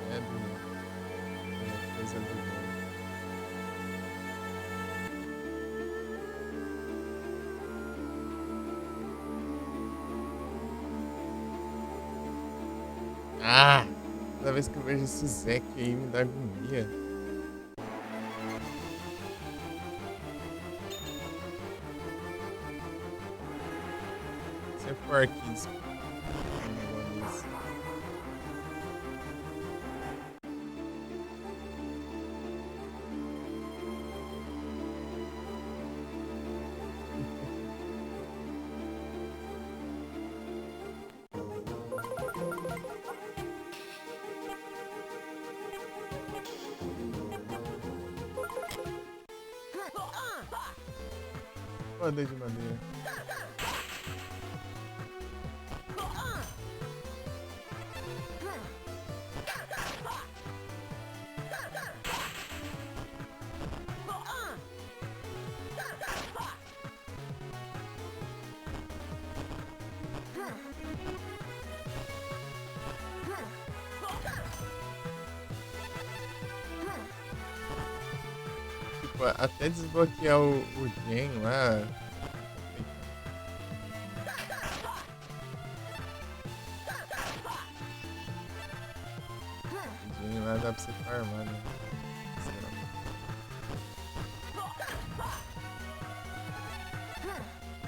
É coisa do jogo. Ah! Toda vez que eu vejo esse Zeke aí me dá agonia. Sempre for Arquids. foda de madeira. Tipo, até desbloquear o Gen lá. O Gen lá dá pra você farmar, né? Será?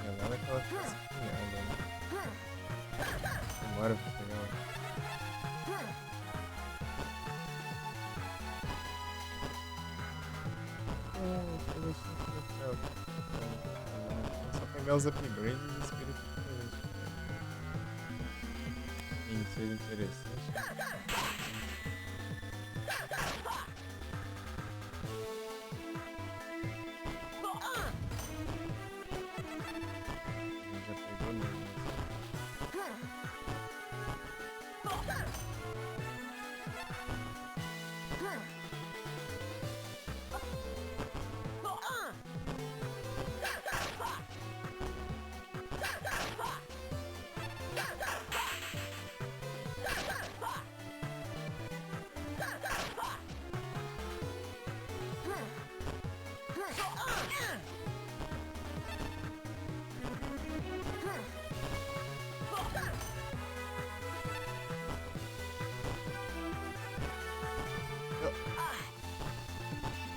É lá naquela espinhada, né? Demora pra pegar lá. Só pegar os upgrades e espírito celeste. Isso é interessante. Já pegou mesmo.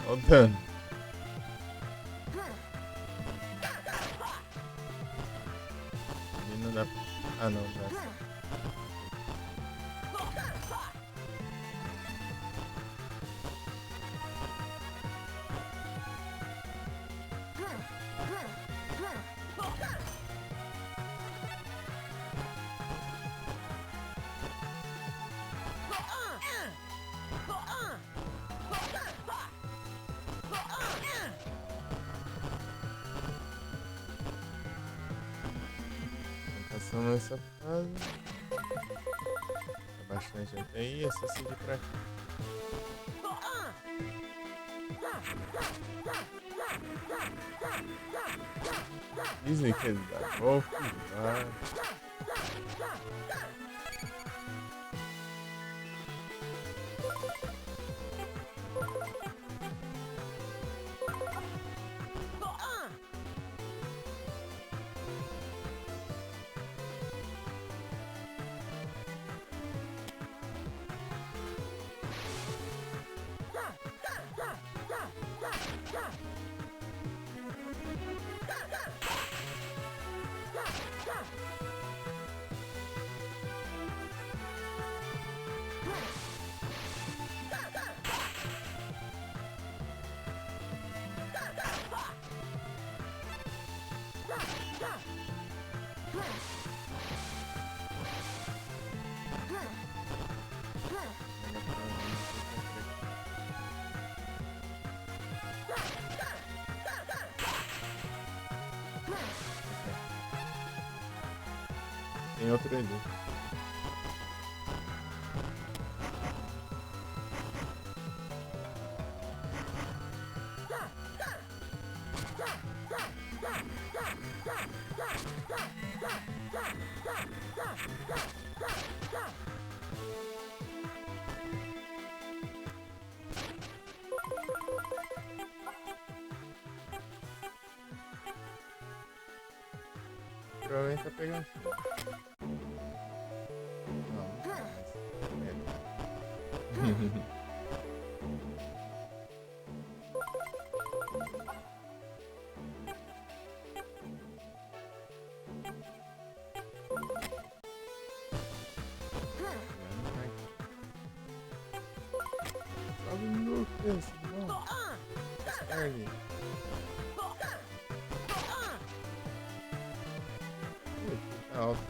Olha o dano. Ali não dá pra... Ah, não, dá. Passando essa fase. Tá bastante até aí, é só seguir pra cá. Dizem que ele dá golpe, vai. Tem outro ali. Provavelmente tá pegando. Sobe no canto, não. Tarde. Tá alto.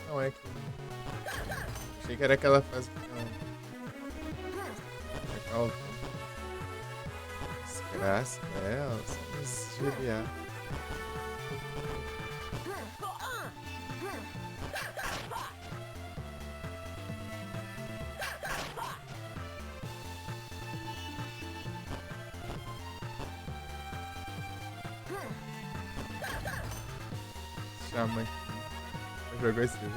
Não é que... Achei que era aquela fase que não... Tá alto. Graça, os GBA. Chama aqui. Jogou esse jogo?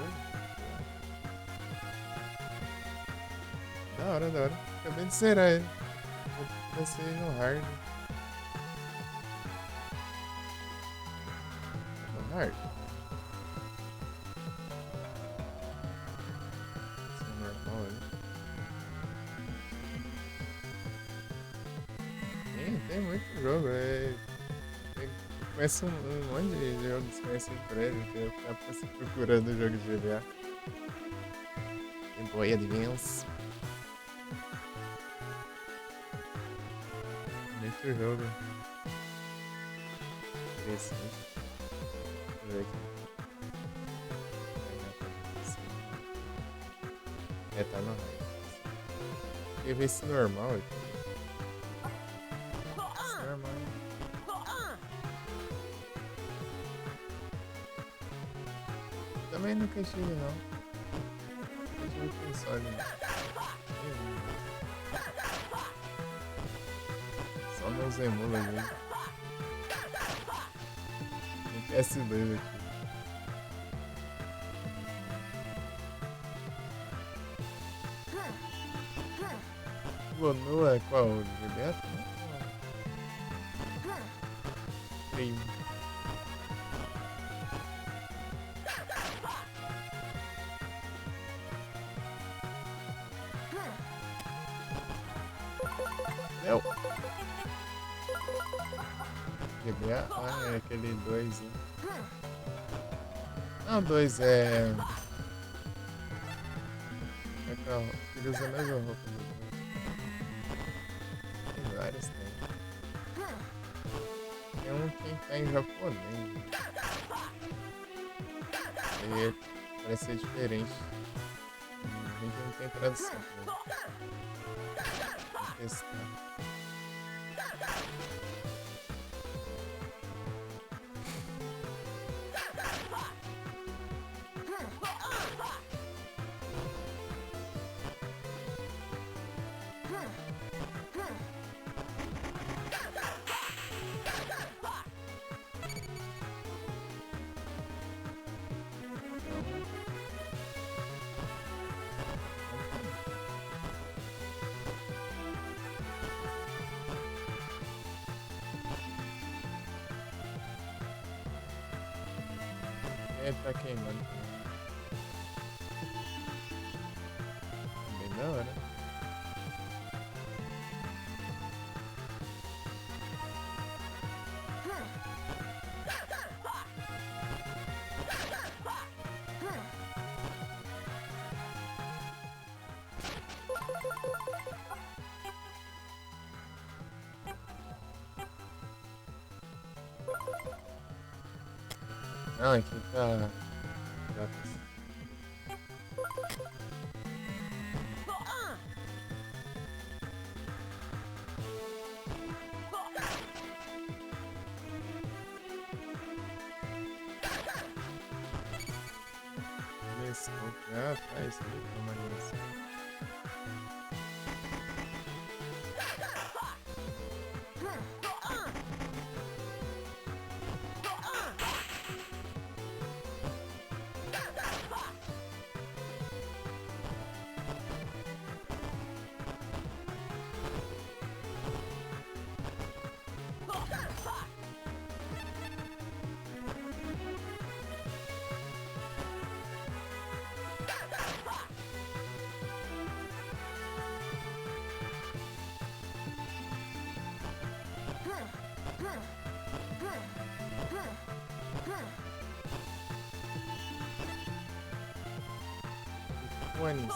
Da hora, da hora. Acabei de zerar ele. Eu comecei no hard. No hard? Isso é normal ali. Tem muito jogo. Conheço um monte de jogos desconhecidos por ele. Que eu tava procurando o jogo de GBA. Game Boy Advance. Muito jogo. Interessante. Deixa eu ver aqui. Tá no hard. Eu ver esse normal aqui. Esse normal. Também nunca tive não. Nunca tive console. Nenhum. Só meus emulas mesmo. Tem PS2 aqui. Bonua qual? Julieta? Primo. Não. GBA? Ah, é aquele 2. Não, 2 é. É que ele usa a mesma roupa do 2. Tem vários, tem. Tem um que tá em japonês. E parece ser diferente. A gente não tem tradução. Né? Vou testar. Ele tá queimando também. Bem da hora. Não, aqui tá. Ah, tá, isso aí tá uma animação. Ones.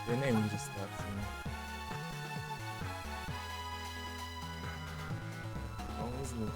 Não tem nenhum de status, né? Vamos lá.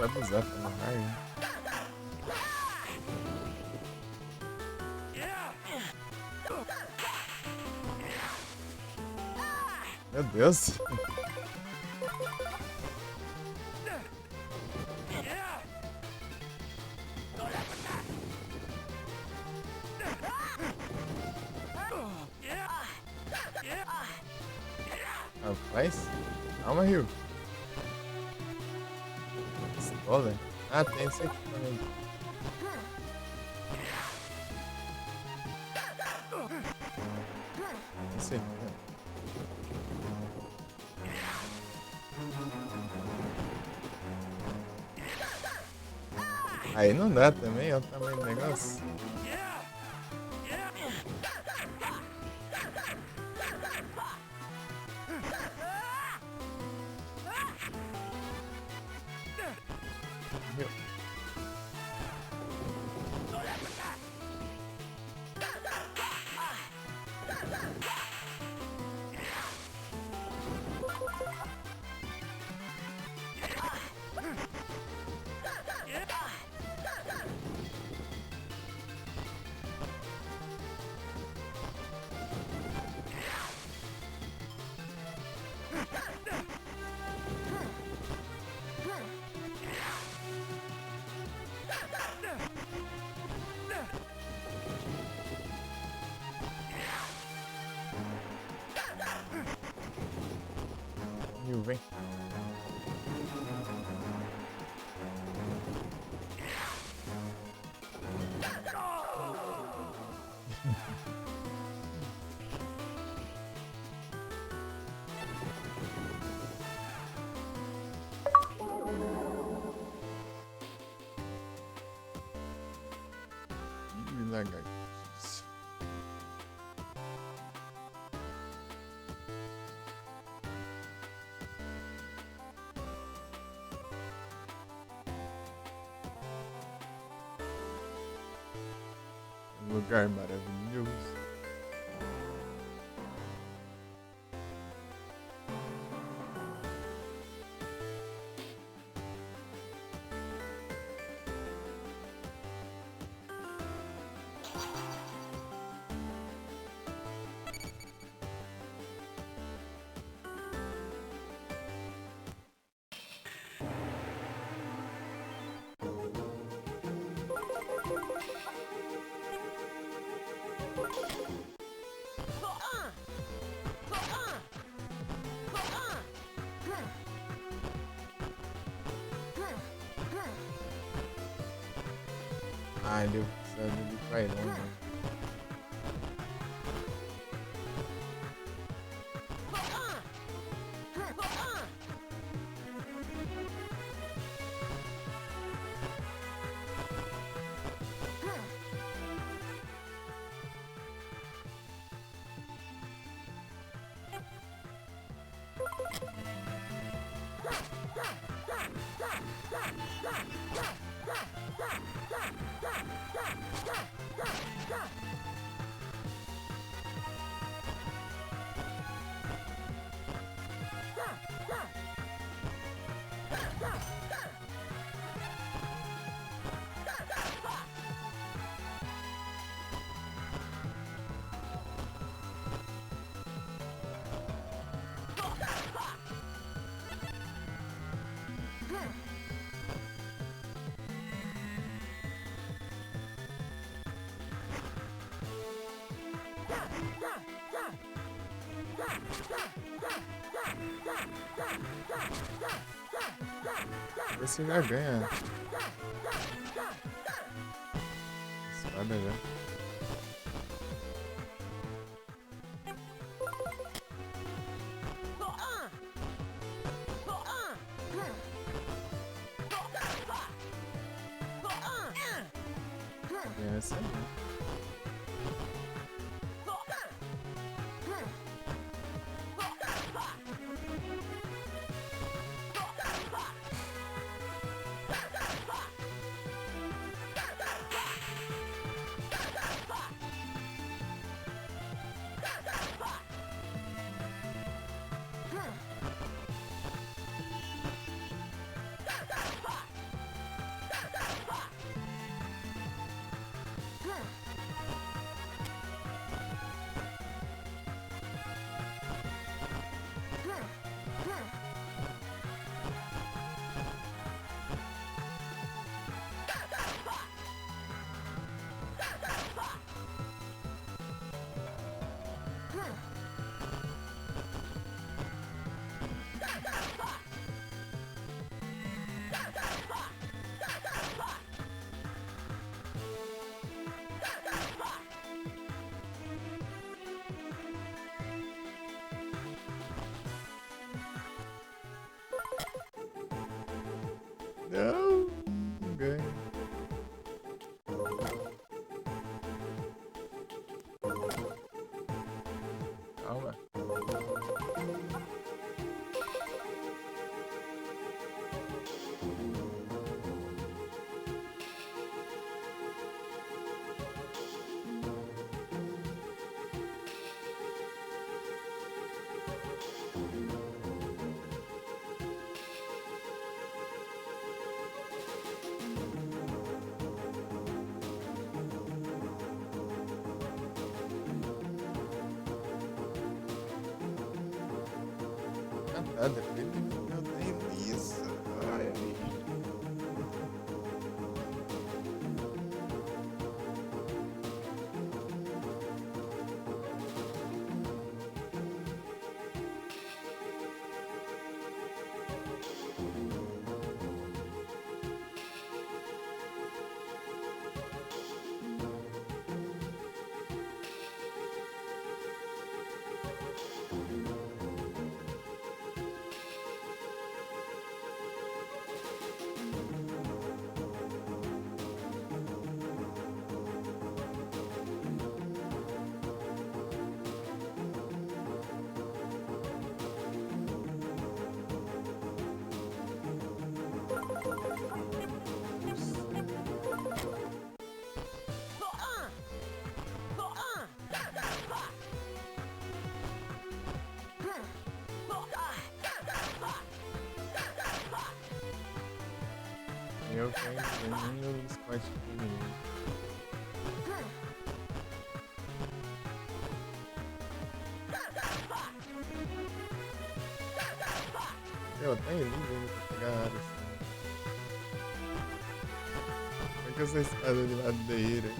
sabe usar pra narrar, hein? Meu Deus. Rapaz, calma, Rio. Pistola? Ah, tem esse aqui também. Esse aqui, ó. Aí não dá também, olha o tamanho do negócio. Meu. Rio, vem. Ih, lagartixa. Um lugar maravilhoso. Ah, ele precisa de Pailão, né? Esse já ganha. Espada já. Ganha essa aí. Calma. Ah, tá, depende do que eu tenho nisso. Ai, eu tenho nenhum spot comigo. Eu tenho ninguém pra pegar nada assim. Como é que essa espada de madeira?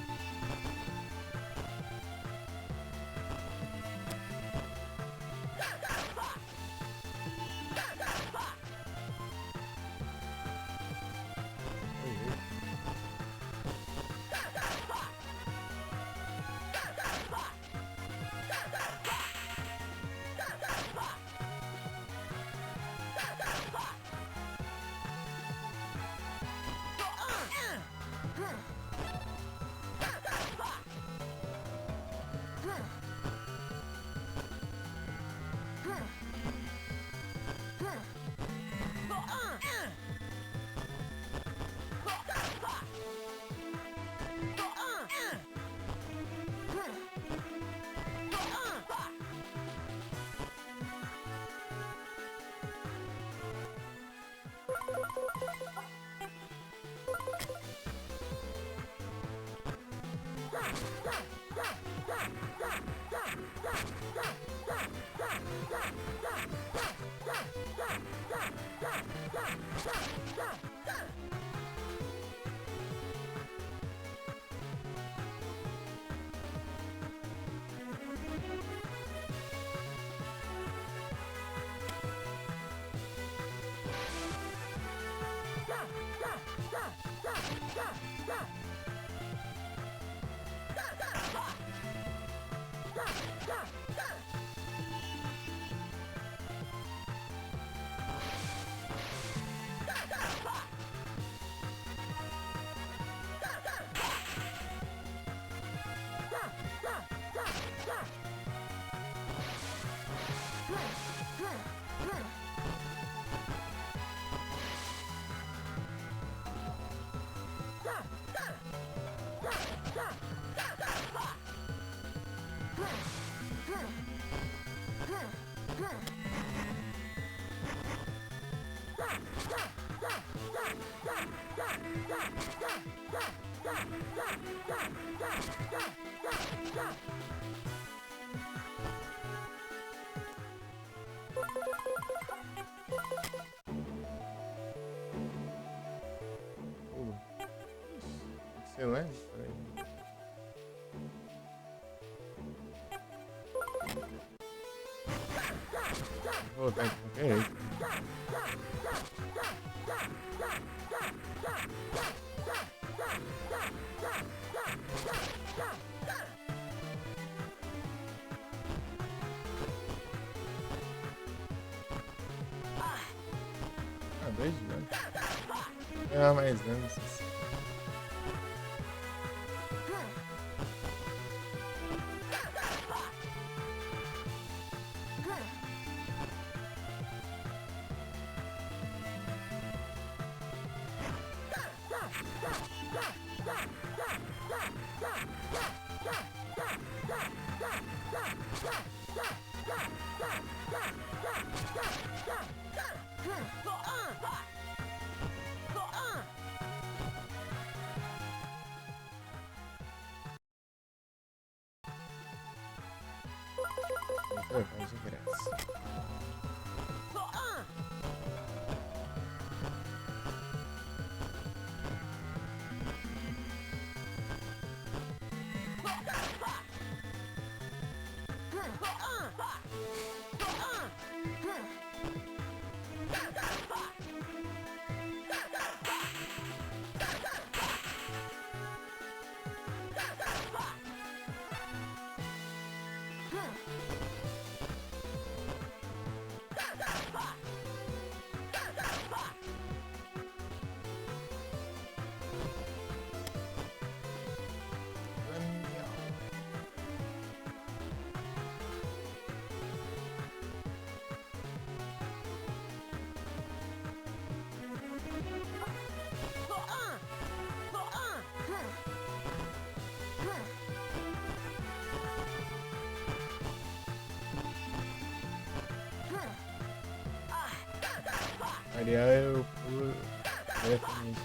Você não é? Peraí. Vou voltar de qualquer jeito. Ah, 2 de dano. Ah, mais dano. Vou levar de graça. Ariel eu pulo diretamente.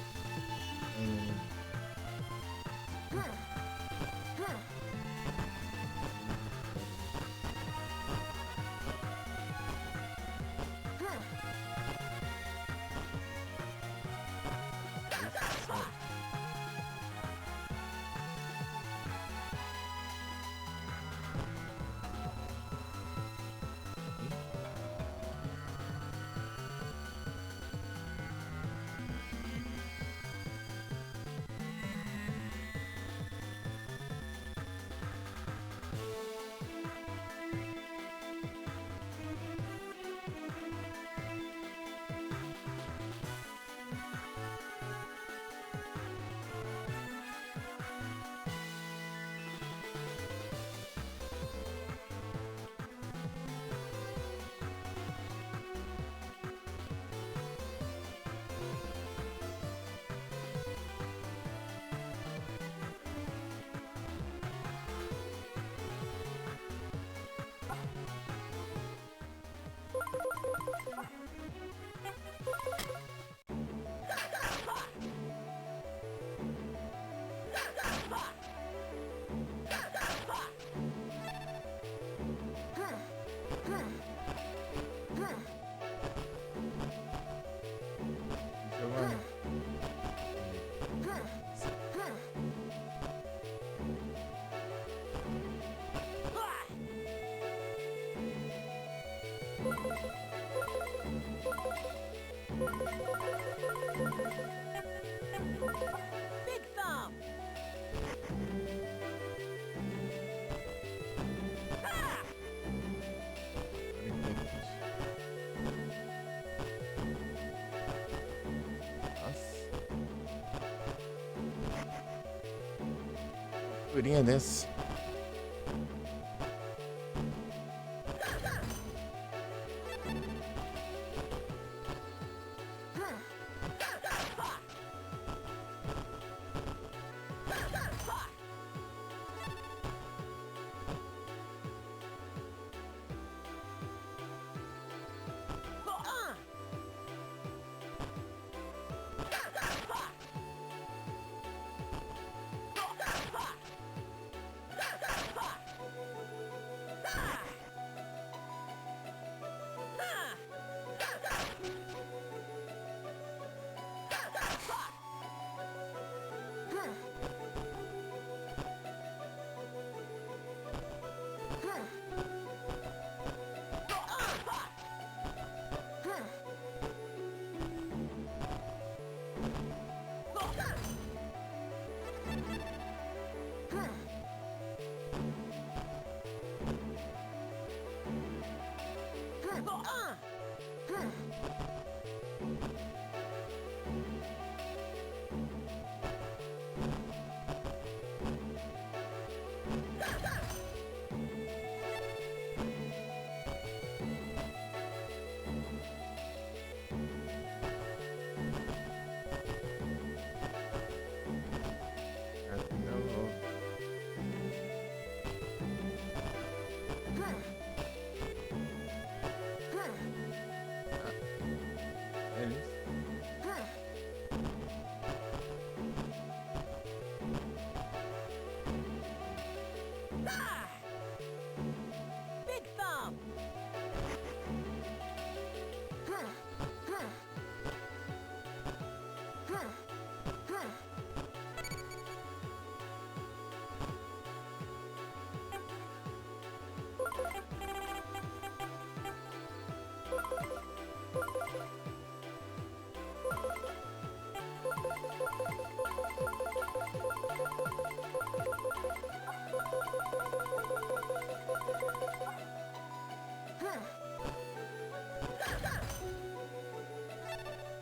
Giovanni. Big thumb. Ah! Furinha dessa.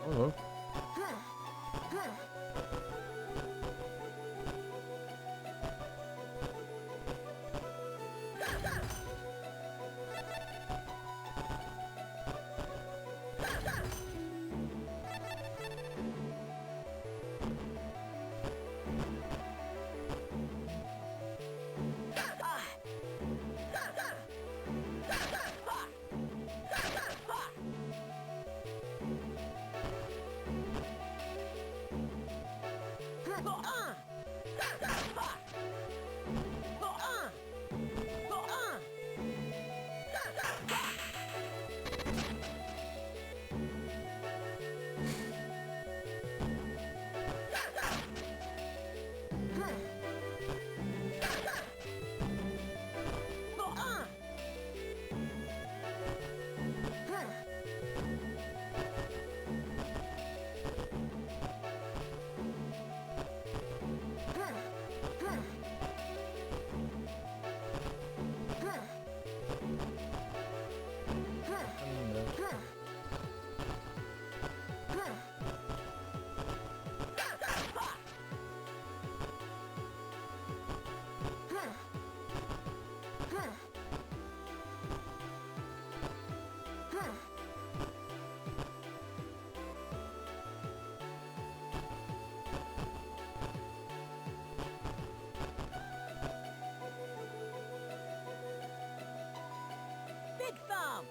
Ô, louco. Big thumb.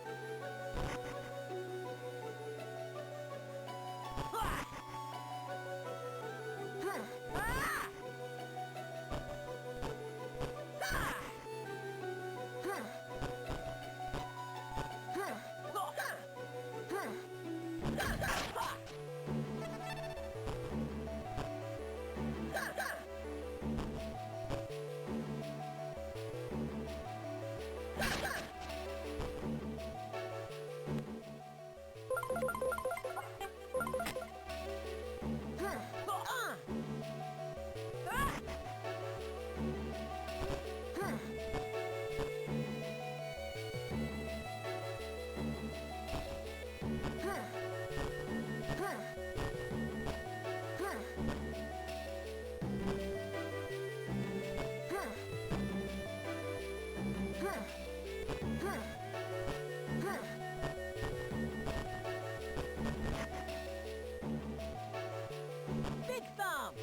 Big thumb.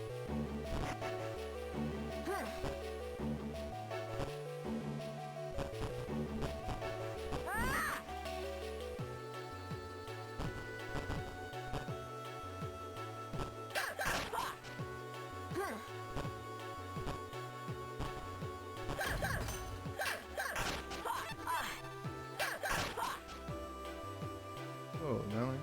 Oh, não, hein?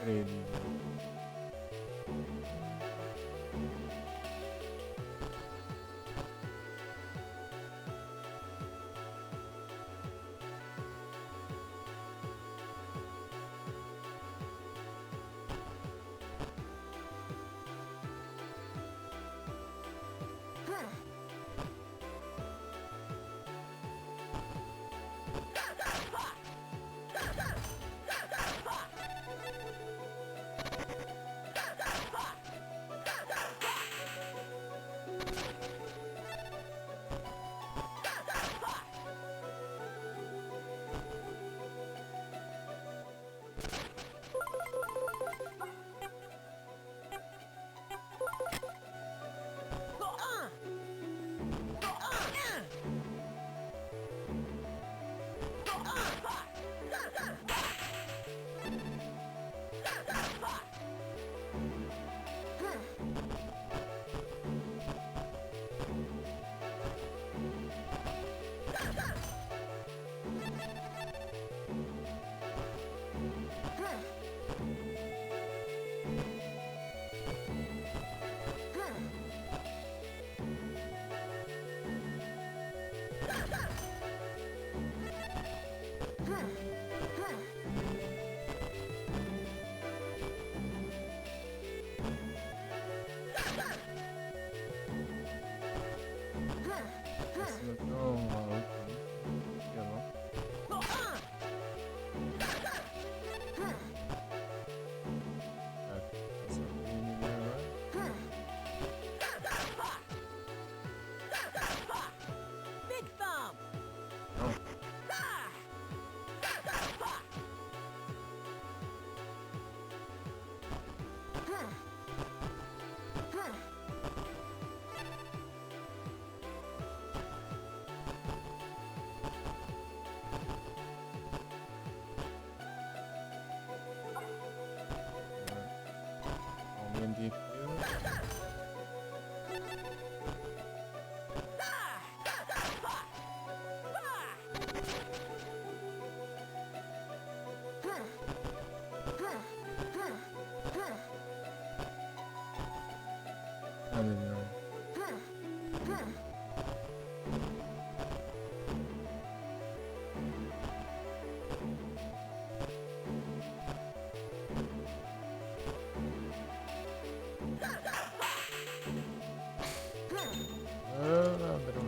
pra ele. Esse não é tão maluco, né? Eu não. Tá, essa menina agora. Big thumb. Não. Aumentei aquilo. Ah, legal. Ah, ladrão.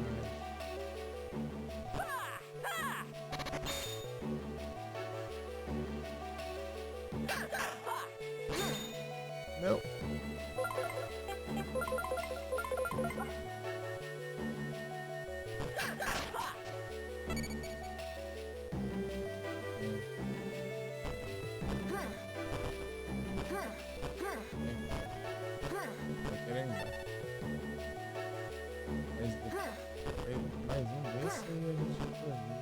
Não. Tá querendo dar. Mais um desse e a gente termina.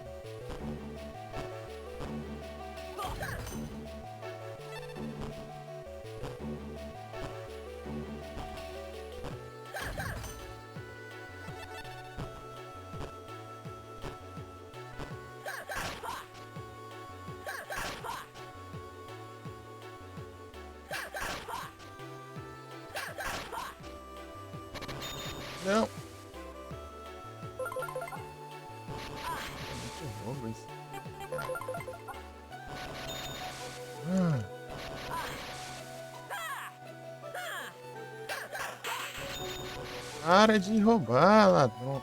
Não! Que roubo isso. Para de roubar, ladrão.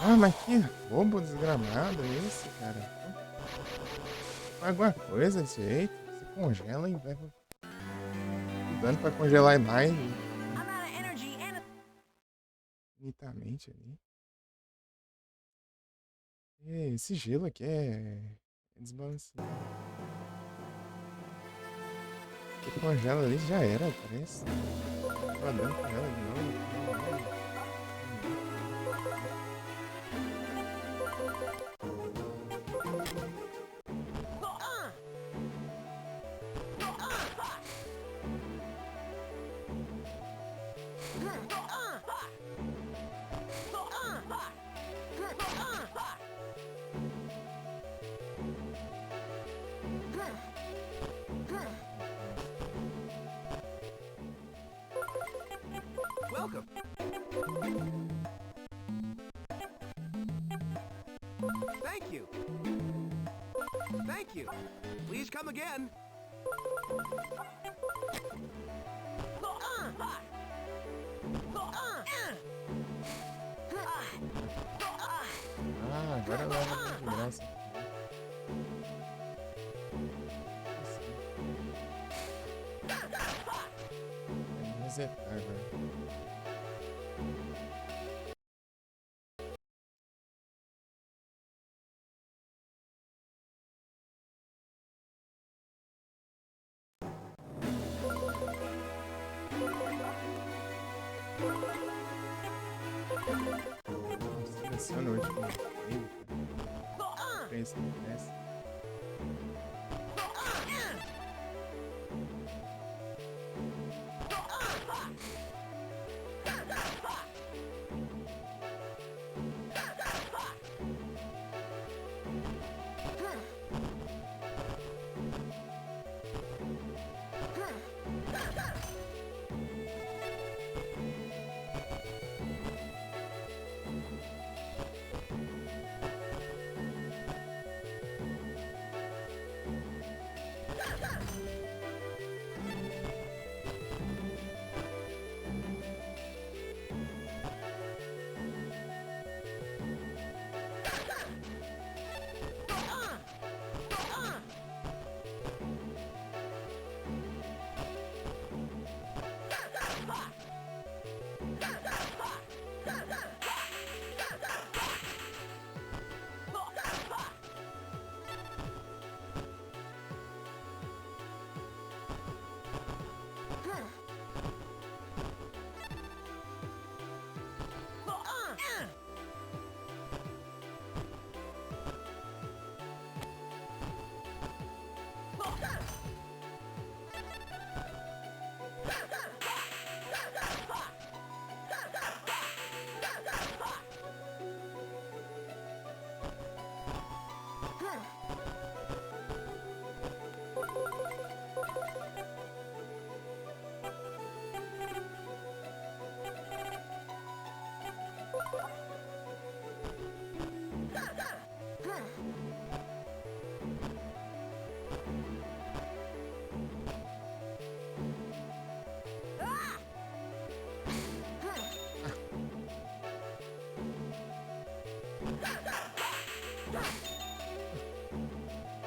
Ah, mas que roubo desgramado é esse, cara? Faz alguma coisa desse jeito. Você congela e vai dando pra congelar mais I'm out of energy and infinitamente ali. Esse gelo aqui é desbalanceado. Você congela ali já era, parece. Tá dando congela de novo. welcome. Thank you. Thank you. Please come again. Ah, agora leva de graça. Vai resetar agora. Seleciona o último nível. Pra isso acontece.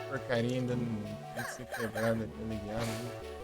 Porcaria ainda não tem que ser quebrada aquele diabo.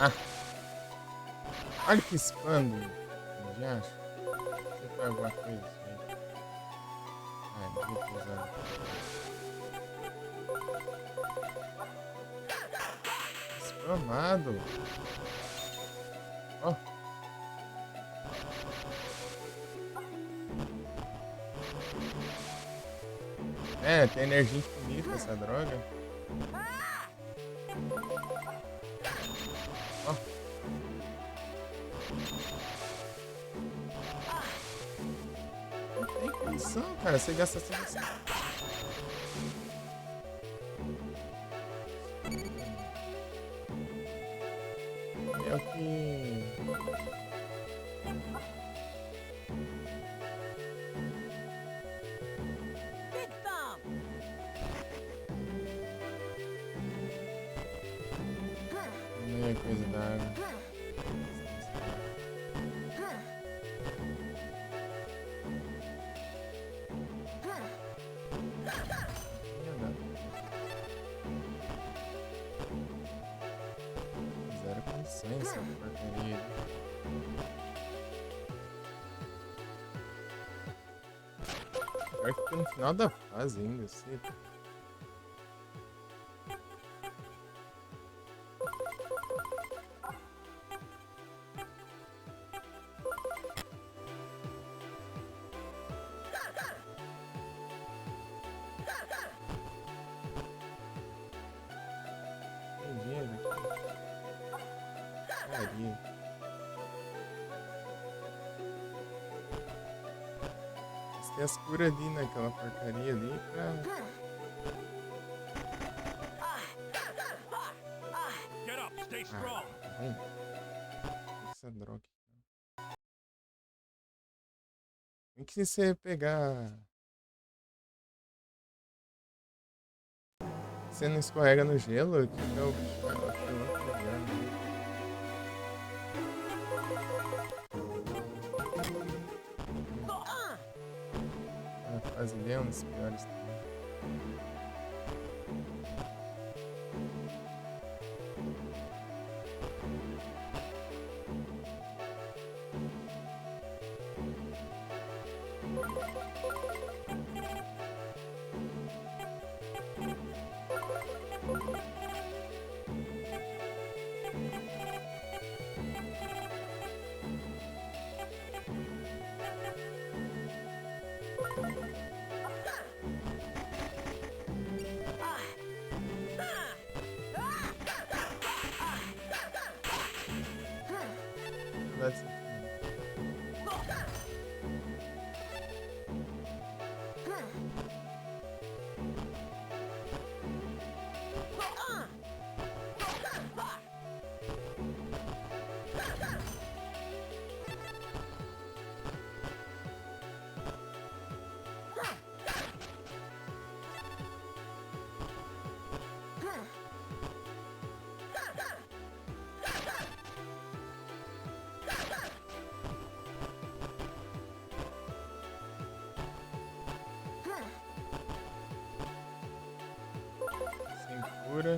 Ah! Olha que spam de acho. Deixa eu fazer alguma coisa aí. Ah, não vou usar. Spamado! Ó! É, tem energia infinita essa droga. Ó! Não tem condição, cara. Você gasta tudo assim. É o que... Big Thumb. Não é coisa da água. estranha essa porcaria aí. Pior que fica no final da fase ainda, assim. Tem dinheiro aqui. Porcaria. Mas tem as curas ali naquela porcaria ali pra... Get up. Stay strong. Tá vendo? Essa droga. Tem que você pegar... Você não escorrega no gelo, que é o bicho vai lá pra outro lugar, né? A fase ali é um dos piores também. Let's see. Sem cura.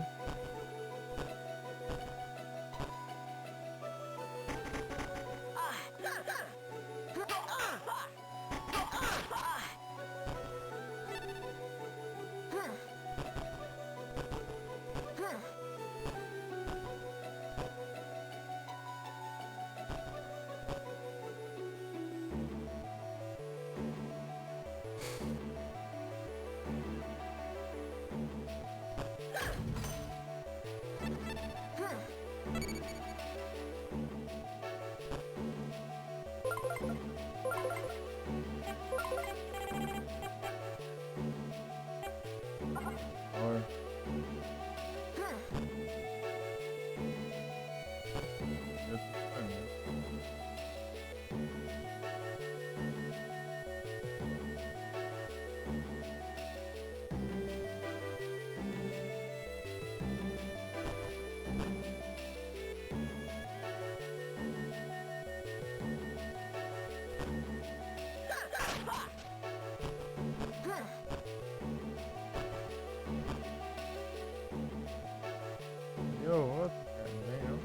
Or... Eu tô falando. E o outro, cara, não vem não.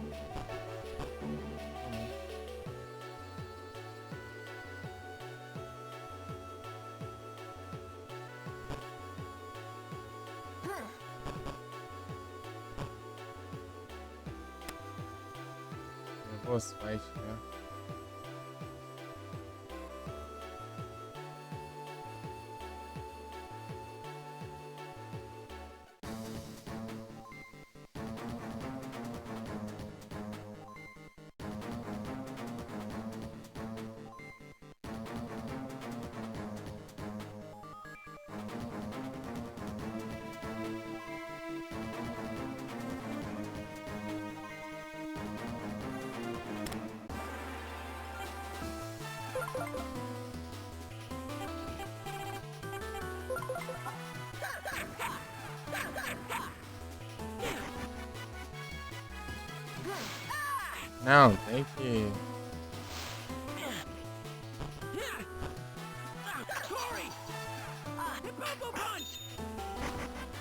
Boss fight, né? Não, tem que... Tori! Hippopo punch!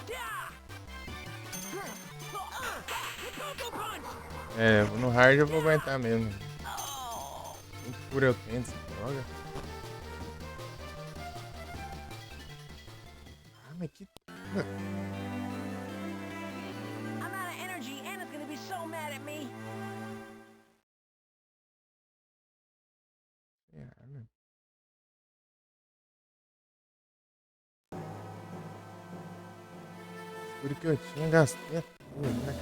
Yeah! Coco Punch! É, eu vou no hard eu vou aguentar mesmo. Oh. Muito cura eu tenho dessa droga. Ah, mas que... I'm out of energy, Anna's gonna be so mad at me. Ferrado. Tudo que eu tinha, gastei tudo, né?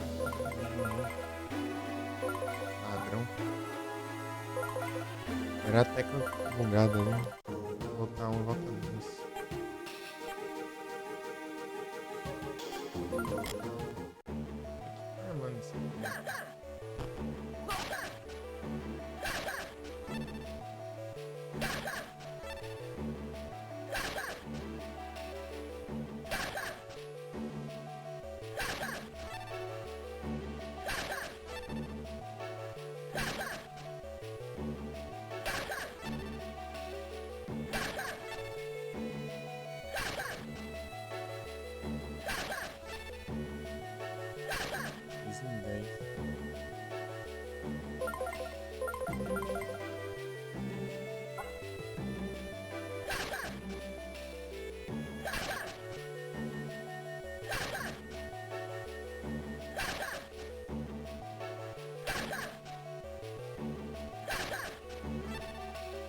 Ladrão. Era até que eu fiquei bugado ali. Vou voltar um, volta dois. Ah, mano, isso aqui. Fiz em 10.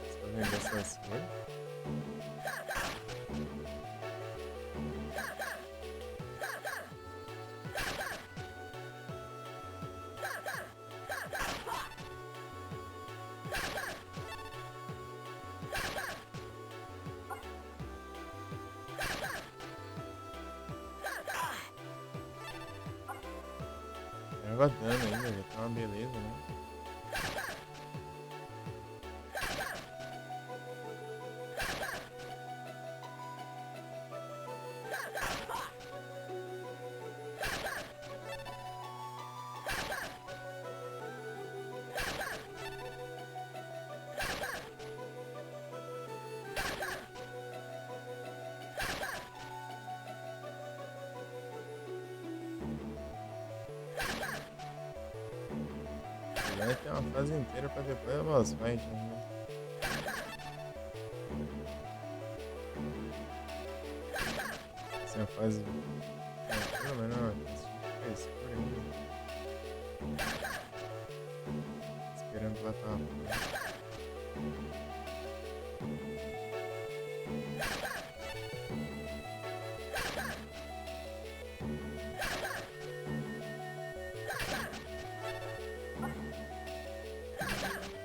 Só vendo essas coisas. Leva dano ainda, já tá uma beleza, né? Vai ter uma fase inteira pra depois a boss fight, né? Essa é a fase. Tranquila, mas não, fica escuro ainda. Esperando plataforma.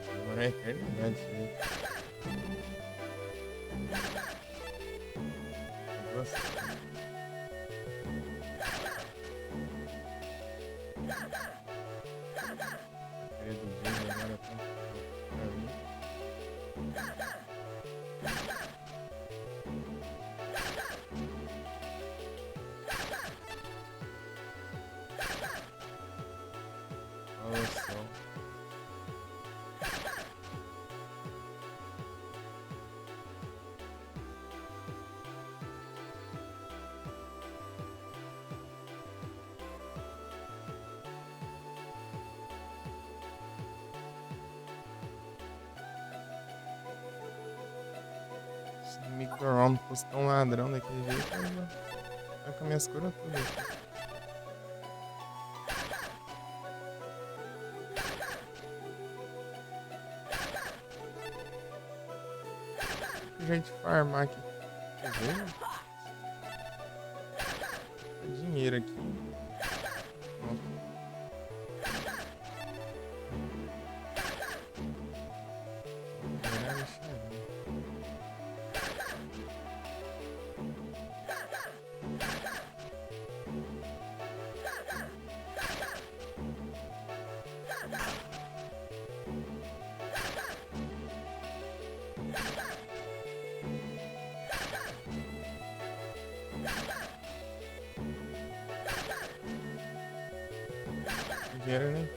Demora a eternidade isso aí. Nossa. Queria do dia, agora tanto pra mim. Olha só. Se o Micro-Rom fosse tão ladrão daquele jeito, eu vai com minhas curas tudo aqui. Que jeito de farmar aqui. Quer ver? Tá dinheiro aqui. Nossa. Caralho, xarope. Dinheiro, né?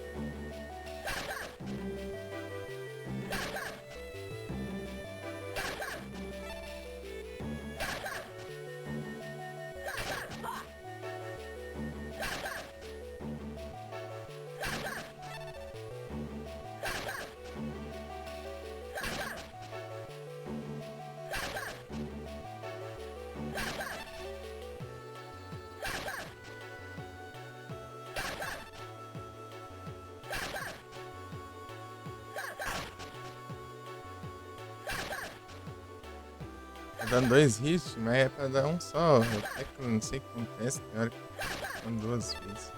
dando 2 hits, mas é pra dar um só. Até que eu não sei o que acontece, tem hora que são 2 vezes.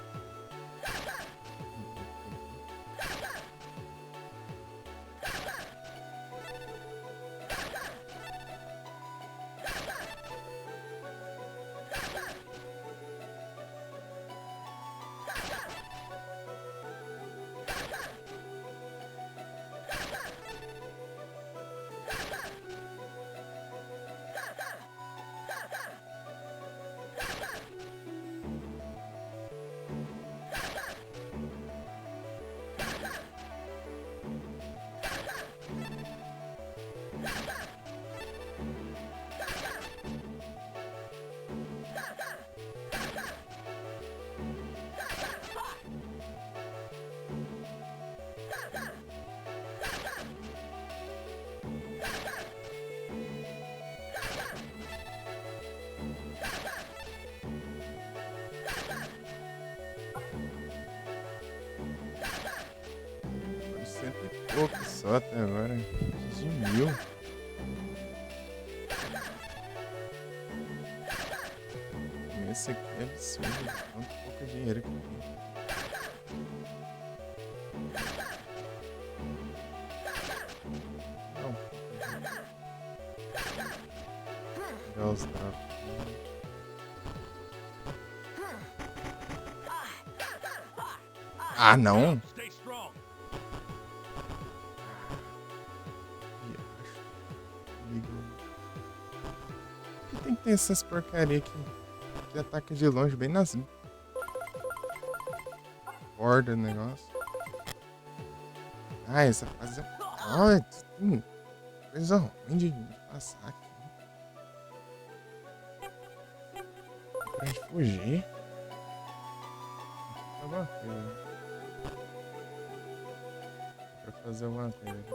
Foi 100 e pouco só até agora. De 1000. Esse aqui é absurdo. Quanto pouco dinheiro que tem. Não. Pegar os dados. Ah, não? Stay strong. Por que tem que ter essas porcaria aqui? Que ataca de longe, bem nas bordas do negócio. Ah, essa fase é... Ah, coisa ruim de passar aqui. Pra gente fugir. Alguma coisa. Pra fazer alguma coisa.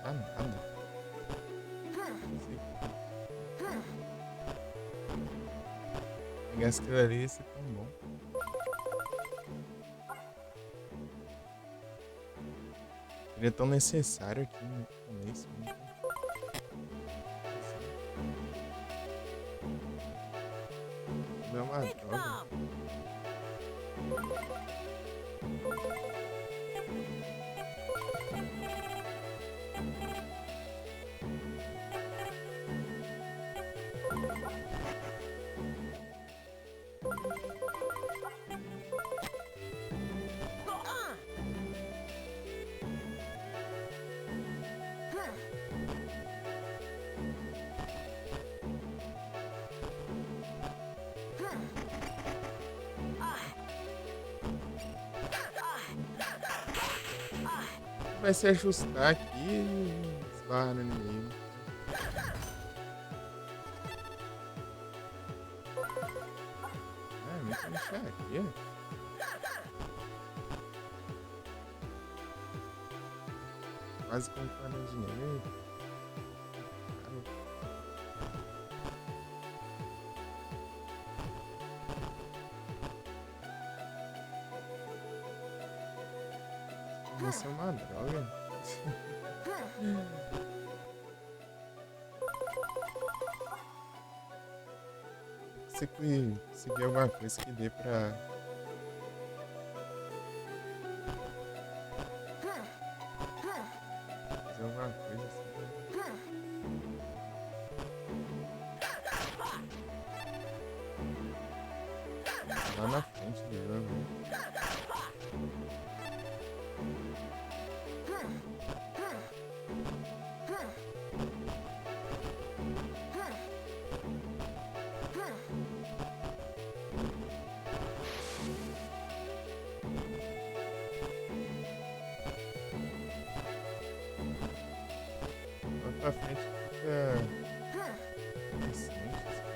Ah, nada. Pegar aquilo ali ia ser tão bom. Seria tão necessário aqui no começo. Né? Dá uma Big droga. Mom. Vai se ajustar aqui e esbarra no inimigo. Ah, muito mexer aqui. Quase comprando dinheiro. Vai ser uma droga. Se conseguir alguma coisa que dê pra... fazer alguma coisa assim. Lá na frente do jogo. Lá pra frente fica... interessante, assim.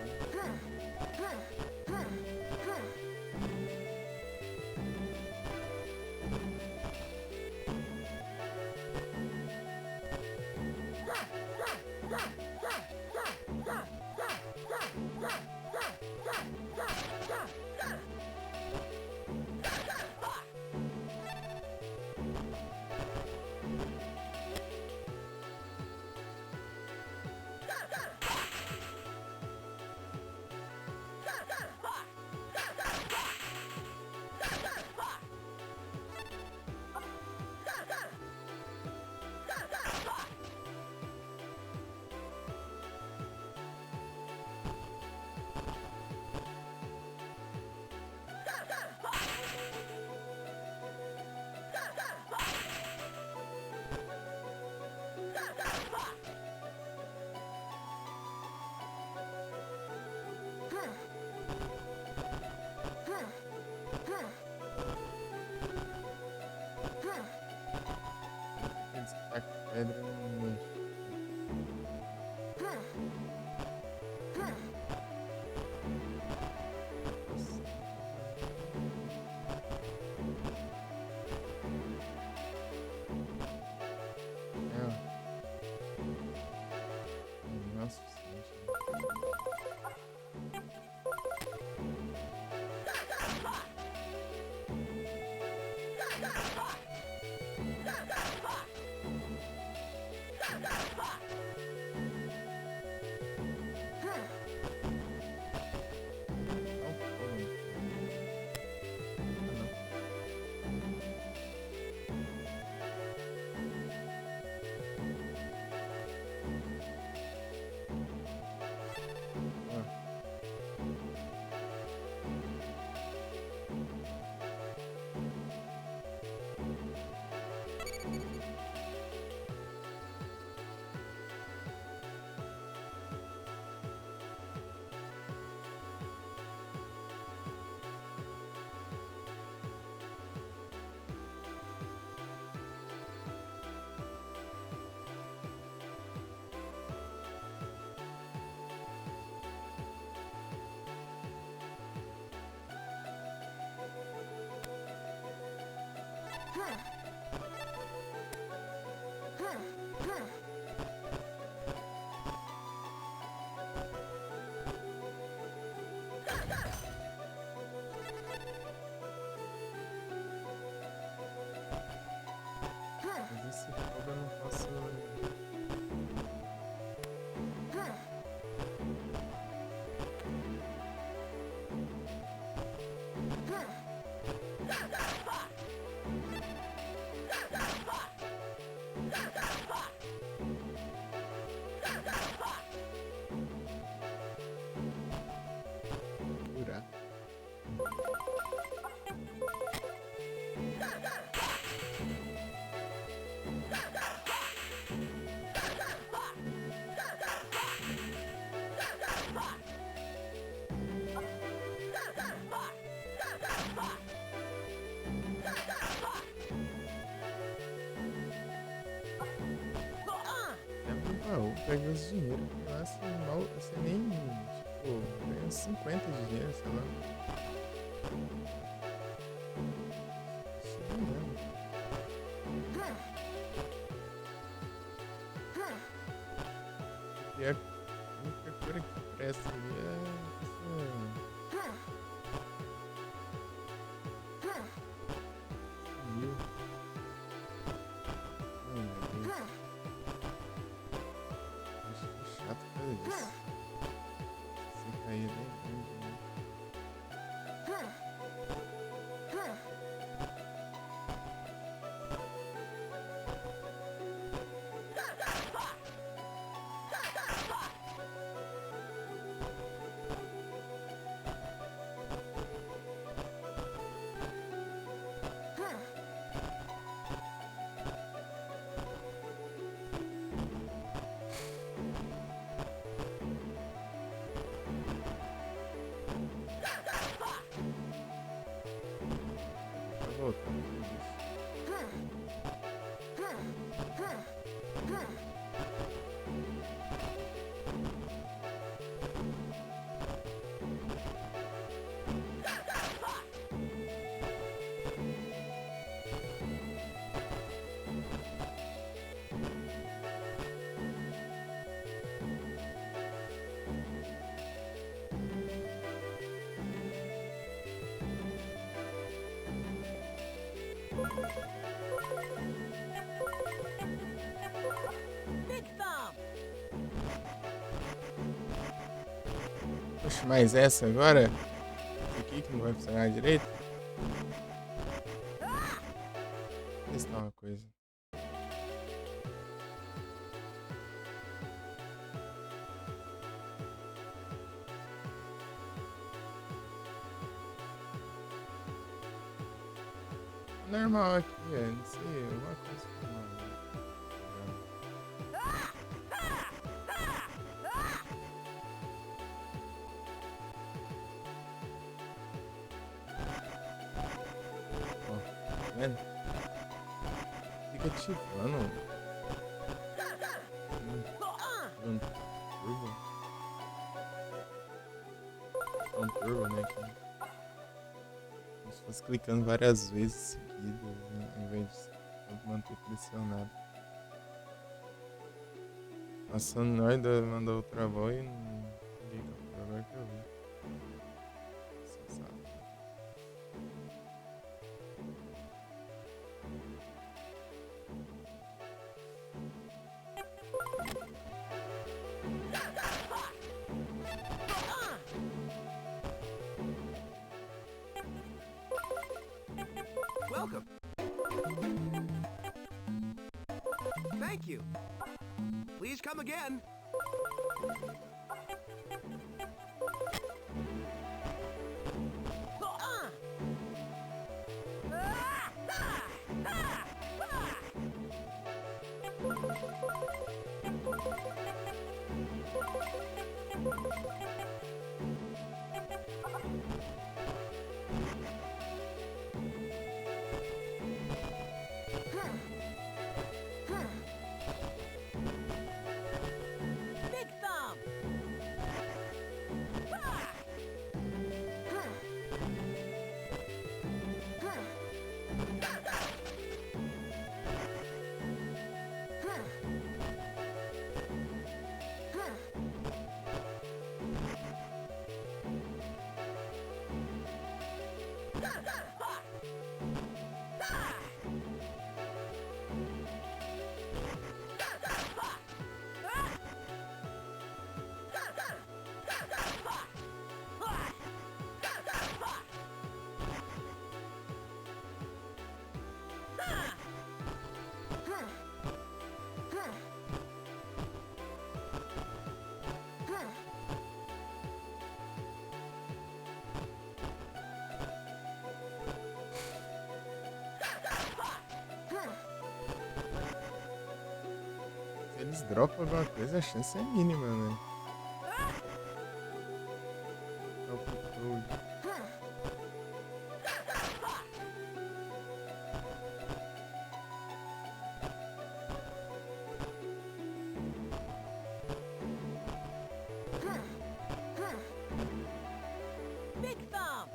Mas esse fogo eu não posso. Curar. É pro baú, pega os dinheiro. Nossa, mal, você nem, tipo, ganha 50 de dinheiro, sei lá. Isso não dá. E a única cura que presta ali é essa. Sumiu. Ai, meu Deus. Acho que é chato fazer isso. Se cair, nem lembro, né? Tá voltando tudo isso. Big Thumb! Poxa, mas essa agora? Aqui que não vai funcionar direito? Vou testar uma coisa. Normal aqui, não sei, alguma coisa normal. Ó, tá vendo? Fica ativando. Um turbo. Um turbo, né? Aqui. Como se fosse clicando várias vezes seguidas, né, ao invés de manter pressionado. Nossa, o Noida mandou outra voz e ninguém captou, agora que eu vi. Sensato. Welcome. Thank you. Please come again. Big Thumb! eles dropam alguma coisa, a chance é mínima, né? É o Toad. Big thumb.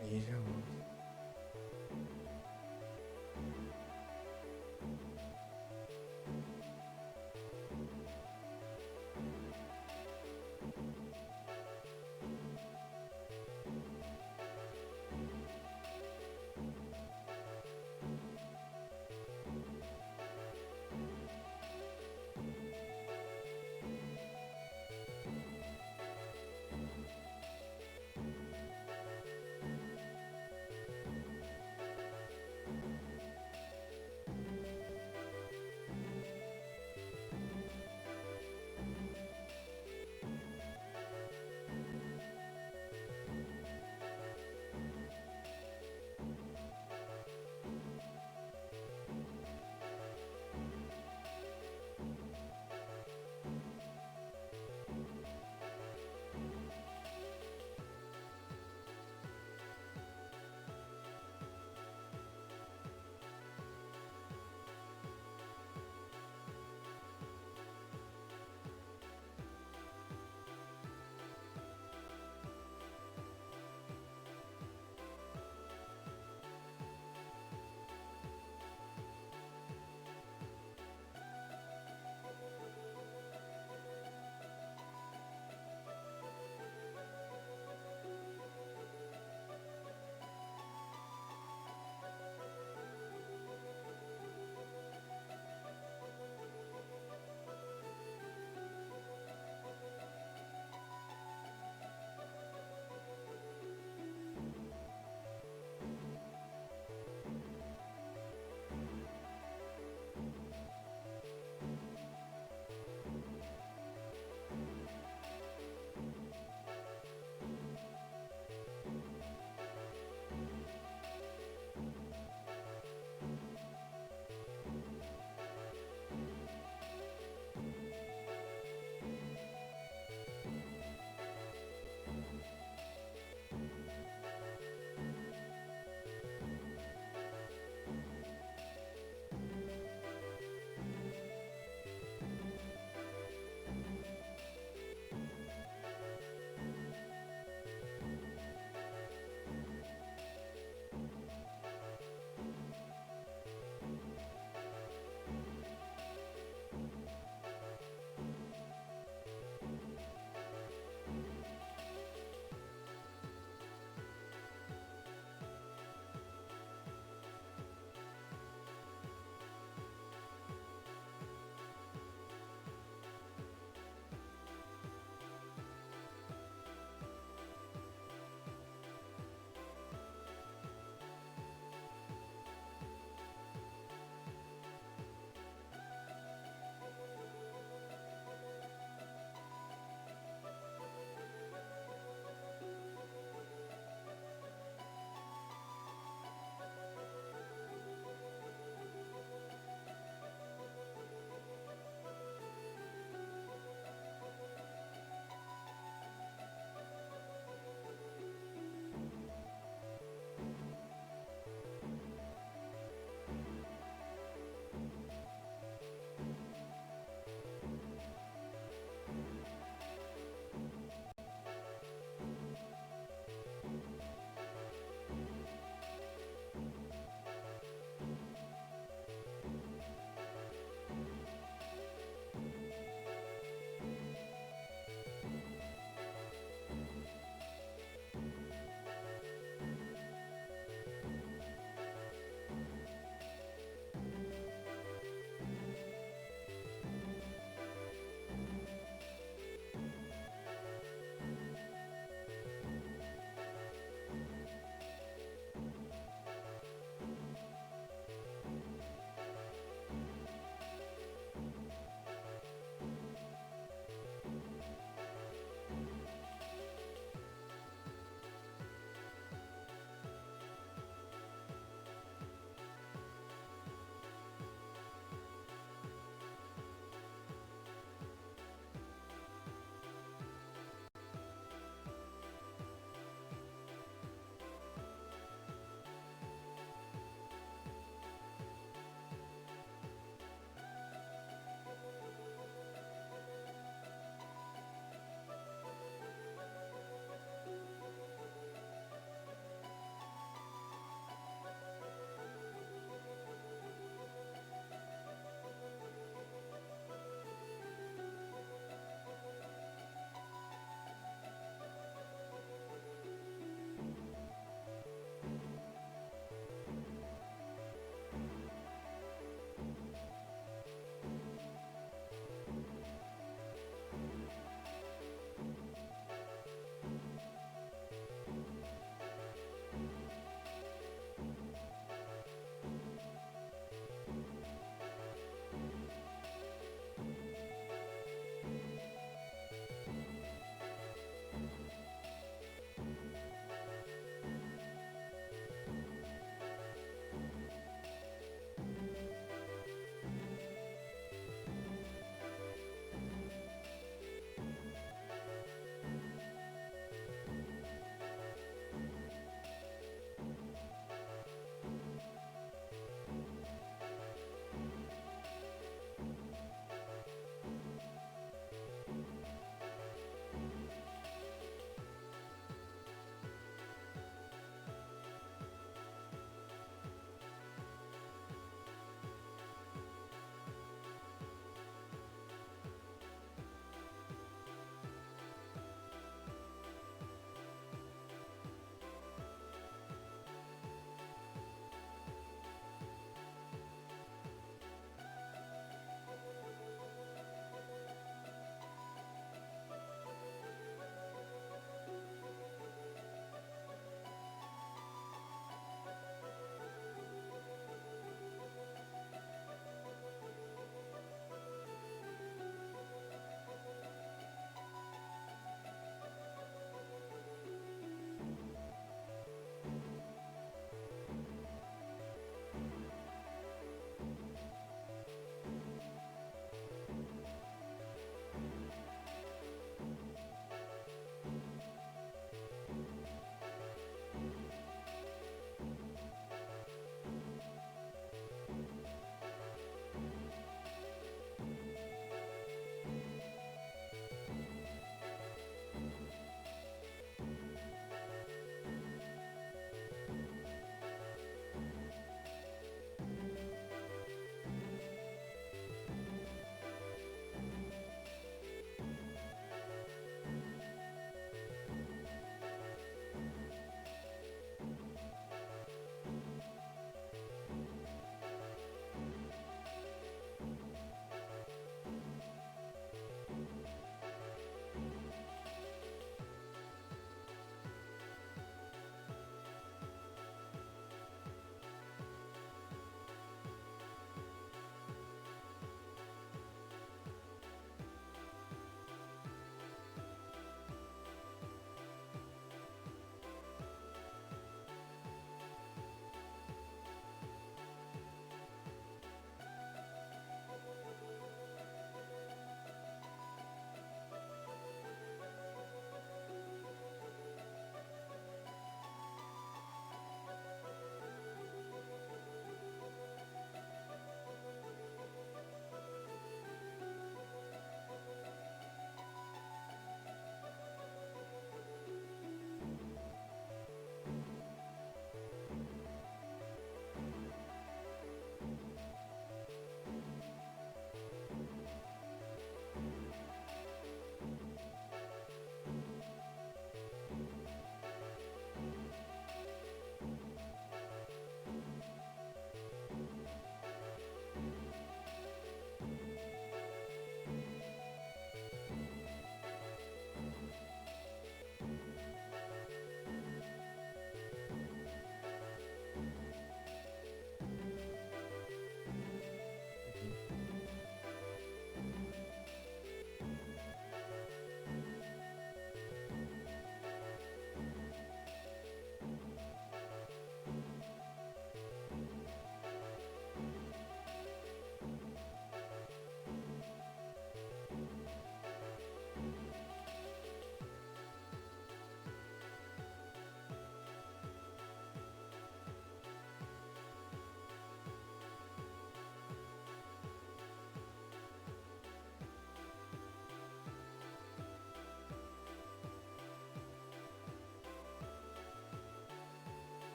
Aí já vamos.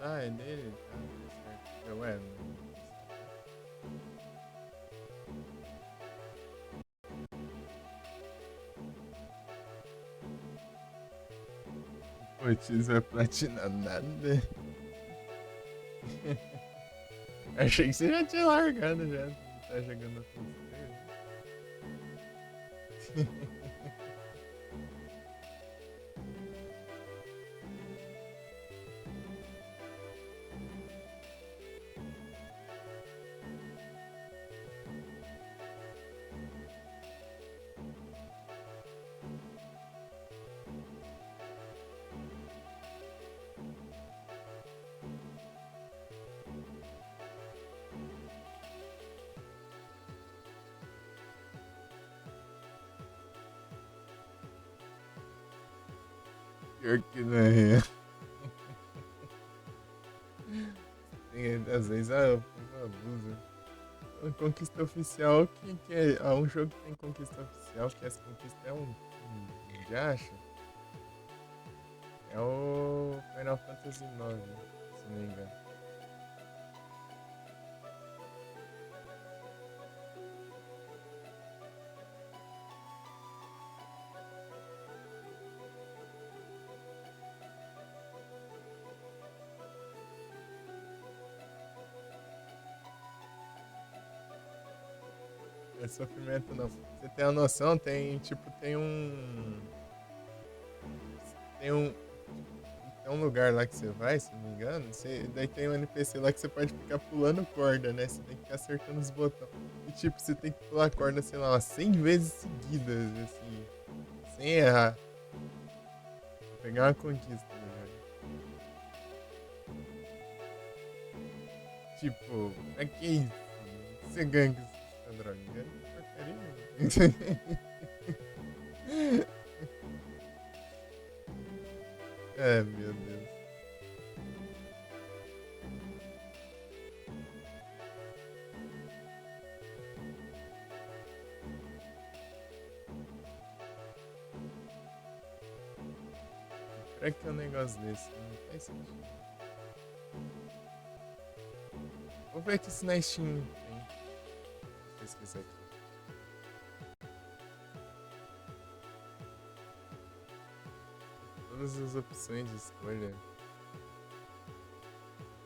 Ah, é dele? Tá, certo. Ué, não. O Otis vai platinar nada. Achei que você já tinha largado já. Você tá jogando tudo. Pior que não é. Às vezes o povo abusa. A conquista oficial, que é? Há um jogo que tem conquista oficial, que essa conquista é um de acha. É o Final Fantasy IX, se não me engano. É sofrimento não. Você tem a noção, tem tipo, tem um tem um lugar lá que você vai, se não me engano, daí tem um NPC lá que você pode ficar pulando corda, né? Você tem que ficar acertando os botões. E tipo, você tem que pular corda, sei lá, umas 100 vezes seguidas, assim, sem errar. Pra pegar uma conquista, né? Tipo, pra que isso? Você ganha com essa droga? Ganha porcaria. É, meu Deus. Pra que é um negócio desse? Não faz sentido. Vou ver aqui se na Steam tem. Pesquisar aqui. Todas as opções de escolha.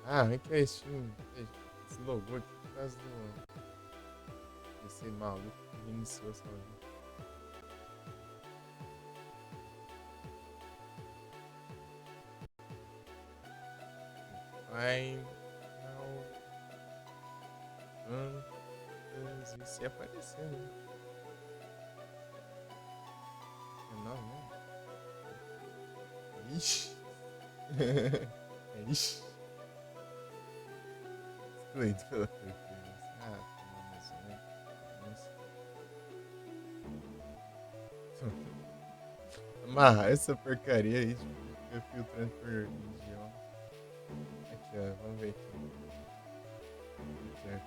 Ah, é que a Steam. Esse logo aqui por causa do. Esse maluco que iniciou essa logo. Final Fantasy. Se aparecer, né? Não, né? Ixi. Ixi. Excluído pela performance. Ah, vamos, né? Amarrar essa porcaria aí, tipo, fica filtrando por região. Aqui, ó, vamos ver aqui. Aqui,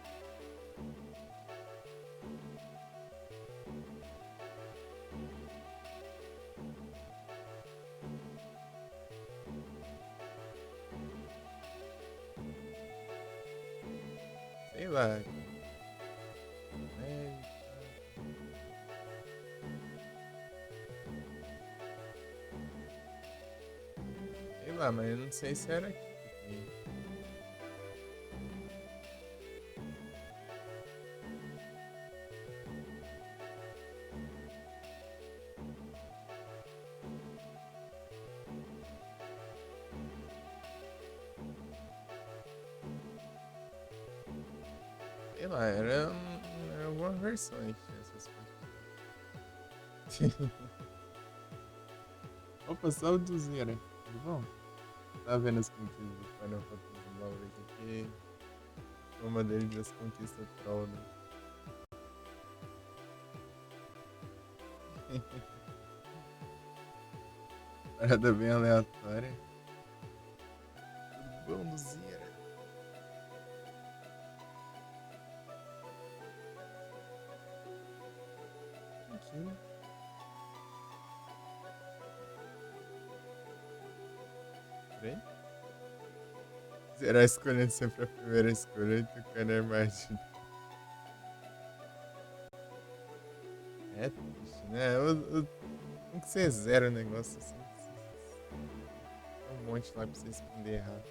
sei lá. É, sei lá, mas eu não sei se era aqui. Sei lá, era alguma versão aí que tinha essas coisas. Opa, salve, tudo bom? Tá vendo as conquistas do Final Fantasy IX aqui? Uma deles das conquistas troll, né? Parada bem aleatória. Tudo bom, Luzira? Aqui. Vem? Será escolhendo sempre a primeira escolha e tocando a imagem. É triste, né? Tem que ser zero o negócio assim. Tem um monte lá pra você responder errado.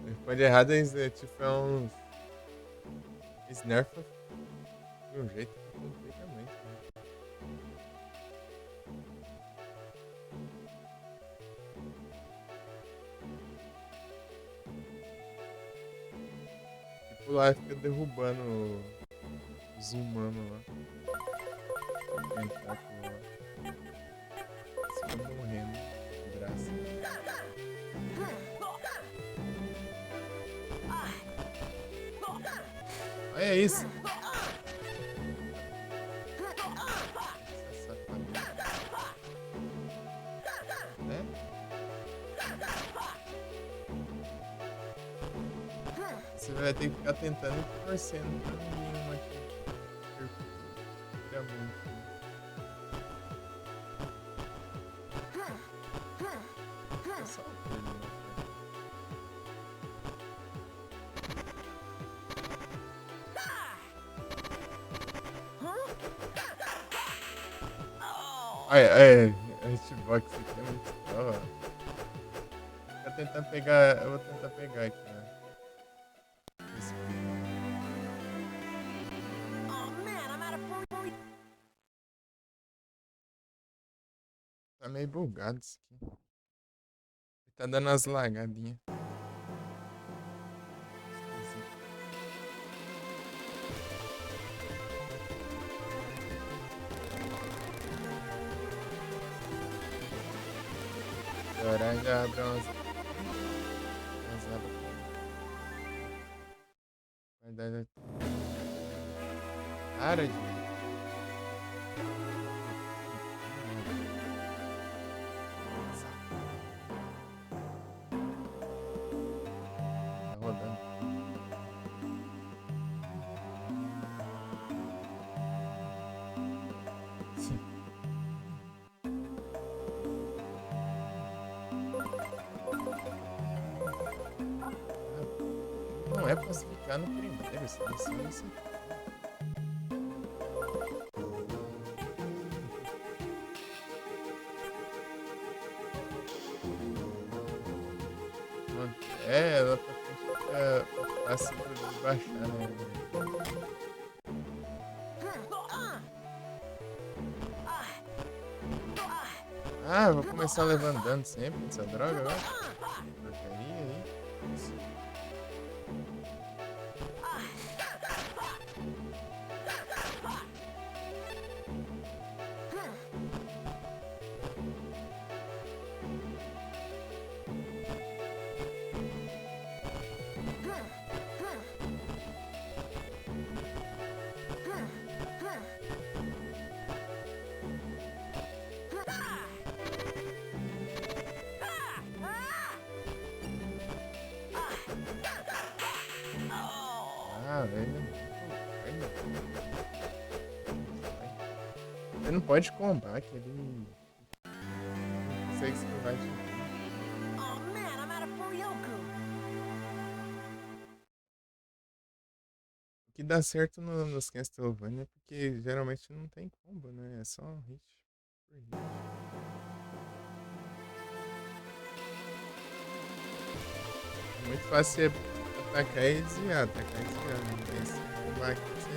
Responde errado é tipo uns. Snarfa de um jeito completamente. Né? Tipo lá fica derrubando os humanos lá. Tentáculo lá. Você fica morrendo de graça. Olha isso! Essa safadeza. Né? Você vai ter que ficar tentando e torcendo pra nenhuma aqui. Tira muito. É só o filho, né? A hitbox aqui é muito boa. Vou tentar pegar. Eu vou tentar pegar aqui, né? Esse aqui. Oh man, I'm out of food. Tá meio bugado isso aqui. Tá dando umas lagadinhas. Esquisito. Agora já abre umas abas. Vai dar. Para de. Tá rodando. Sim. Não é pra se ficar no primeiro, seleção isso aqui. Lá pra frente fica fácil de baixar, né? Ah, eu vou começar levando dano sempre essa droga agora. Porcaria aí. Isso. Ah, velho. Você não pode combar que ele não consegue esquivar de ninguém. Oh man, I'm out of Furyoku. O que dá certo nos Castlevania é porque geralmente não tem combo, né? É só hit por hit. É muito fácil você atacar e desviar, atacar e desviar. Né? Esse combo aqui você.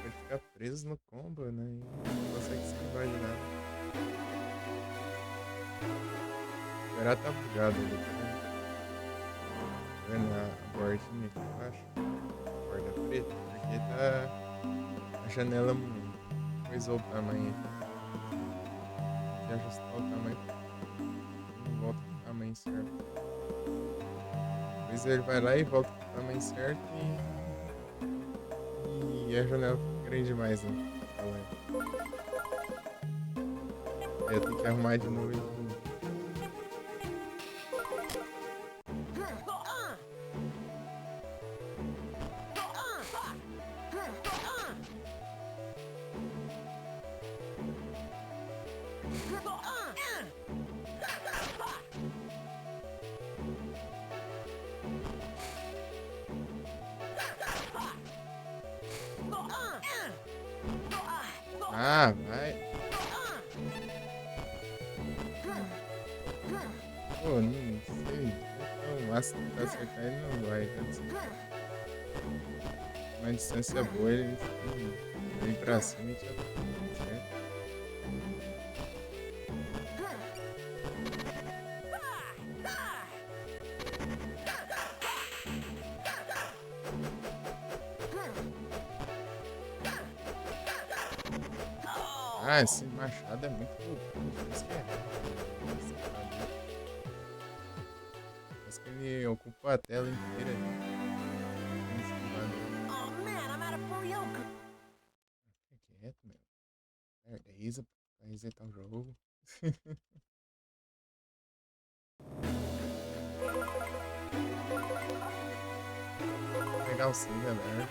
Pode ficar preso no combo, né? E não consegue esquivar de nada. Agora tá bugado ali, tá vendo a bordinha aqui embaixo? A borda preta, porque tá. A janela coisou o tamanho aqui. Se ajustar o tamanho, não volta pro tamanho certo. Depois ele vai lá e volta pro tamanho certo e a janela fica grande demais, né? Aí eu tenho que arrumar de novo e de novo. Ah, vai. Pô, não sei. Então, o máximo pra acertar ele não vai. Uma distância boa, ele vem pra cima e te ataca, certo? Ah, esse machado é muito difícil que é. Parece que ele ocupa a tela inteira. Oh man, I'm out of Furioku. Fica quieto, meu. Reza pra resetar o jogo. Legal sim, galera.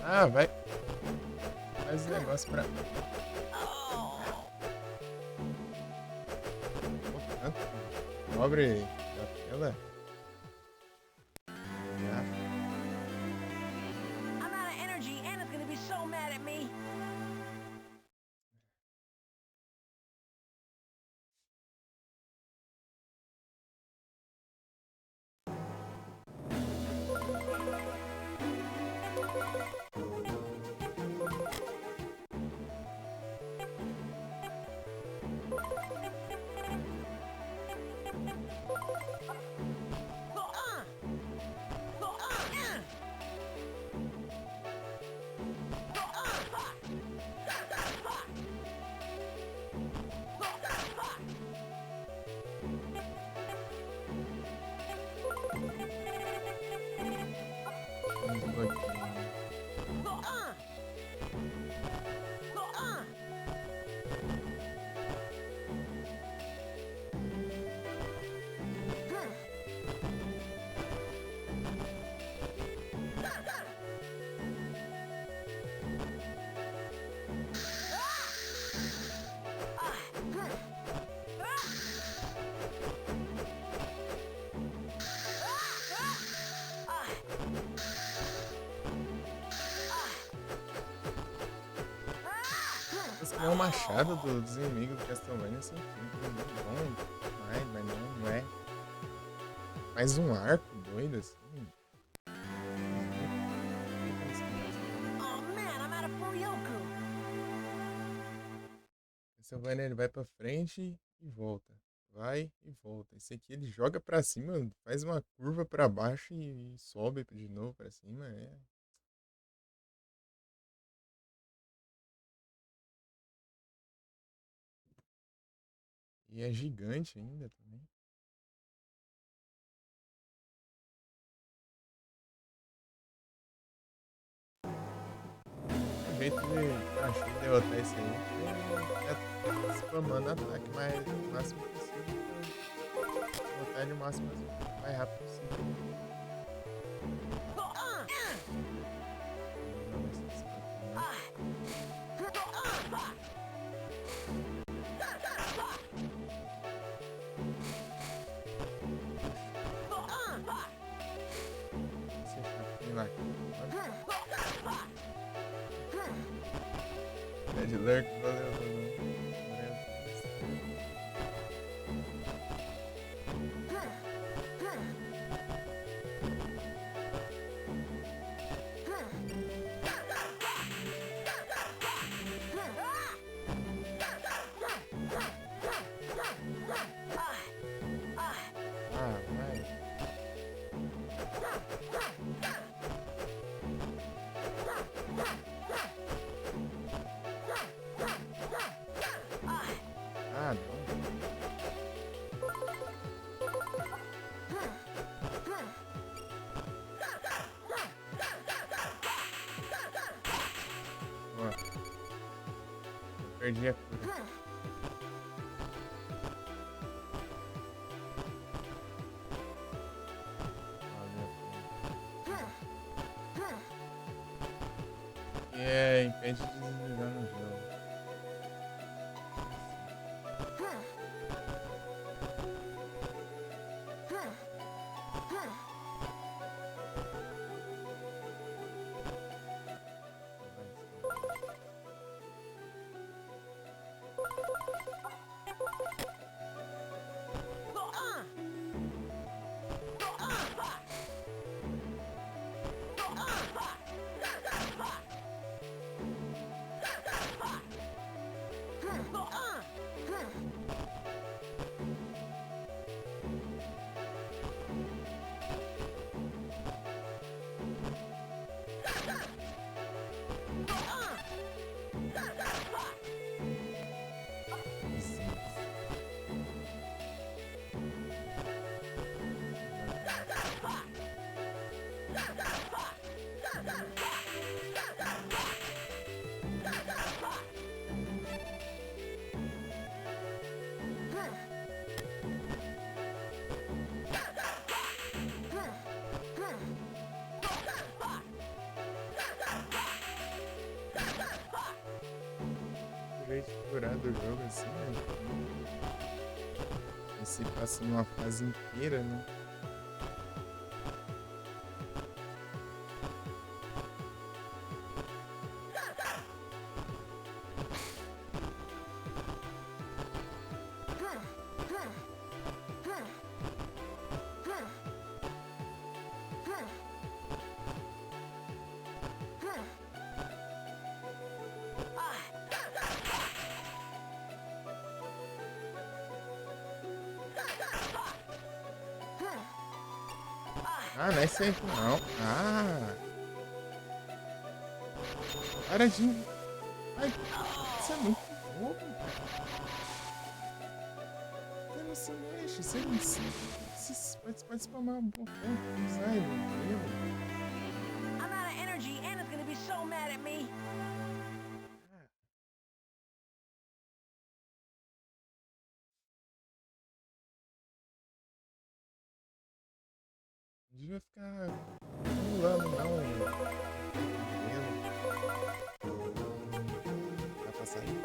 Ah, vai. Faz o negócio pra. Tanto pobre da tela. Ah, I'm out of energy. Anna's gonna be so mad at me. um pouquinho. Esse é o machado dos inimigos do Castlevania assim, muito bom demais, mas não é. Mais um arco doido assim. Oh man, I'm out of Furioku. Castlevania ele vai pra frente e volta. Vai e volta. Esse aqui ele joga pra cima, faz uma curva pra baixo e sobe de novo pra cima. E é gigante ainda também. O jeito de achei derrotar esse aí é spamando ataque o máximo possível pra derrotar ele o máximo mais rápido possível. Não, esse aqui, né? Esse chatinho lá. Red Lurk, valeu, Ah, vai. perdi a cura. É, impede de desligar no jogo. Curar do jogo assim, né? E se passa numa fase inteira, né? Ah, não é safe não. Ah! Para de... Ai, você é muito bobo. Você não se mexe, você não se... Pode spamar um pouco, sai, meu. I'm out of energy. Anna's gonna be so mad at me. Não devia ficar pulando, não. Dá pra sair?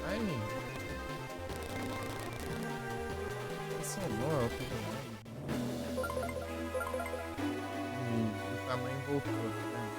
Ai, isso é bom, é o que o tamanho voltou, tá vendo?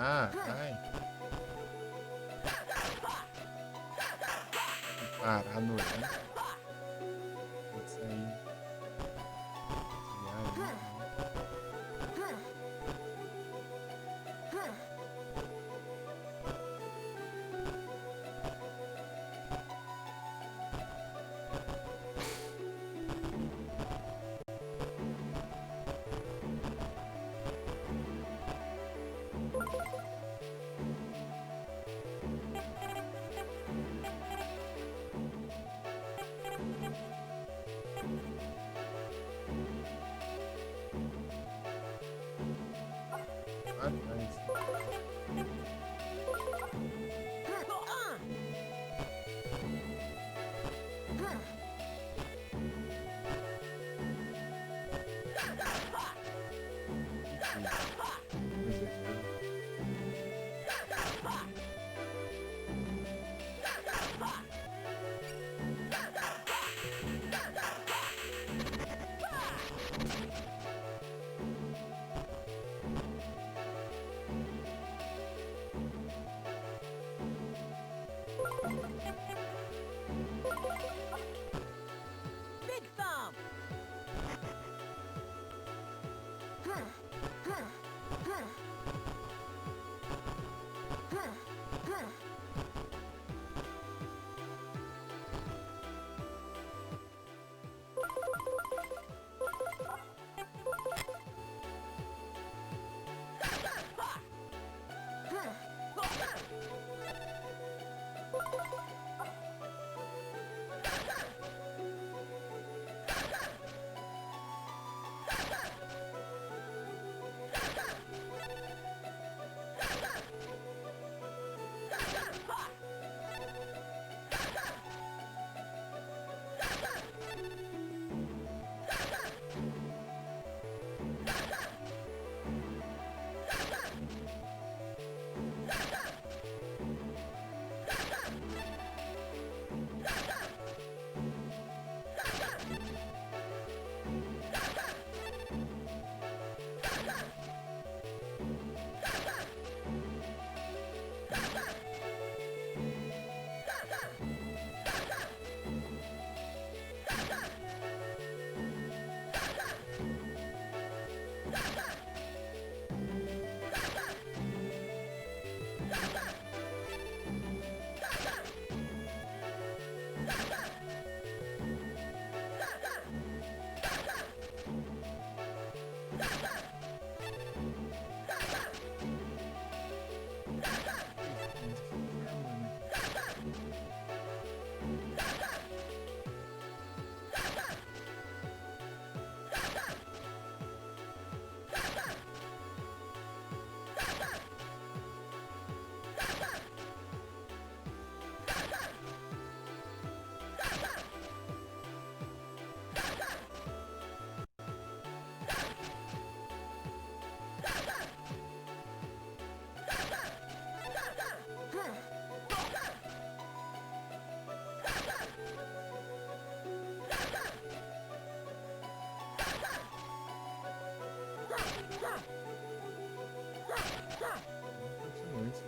Ah, ai. Parar no ar. Pode sair. Desviar ali, né? Lá atrás. Big thumb. Continua isso.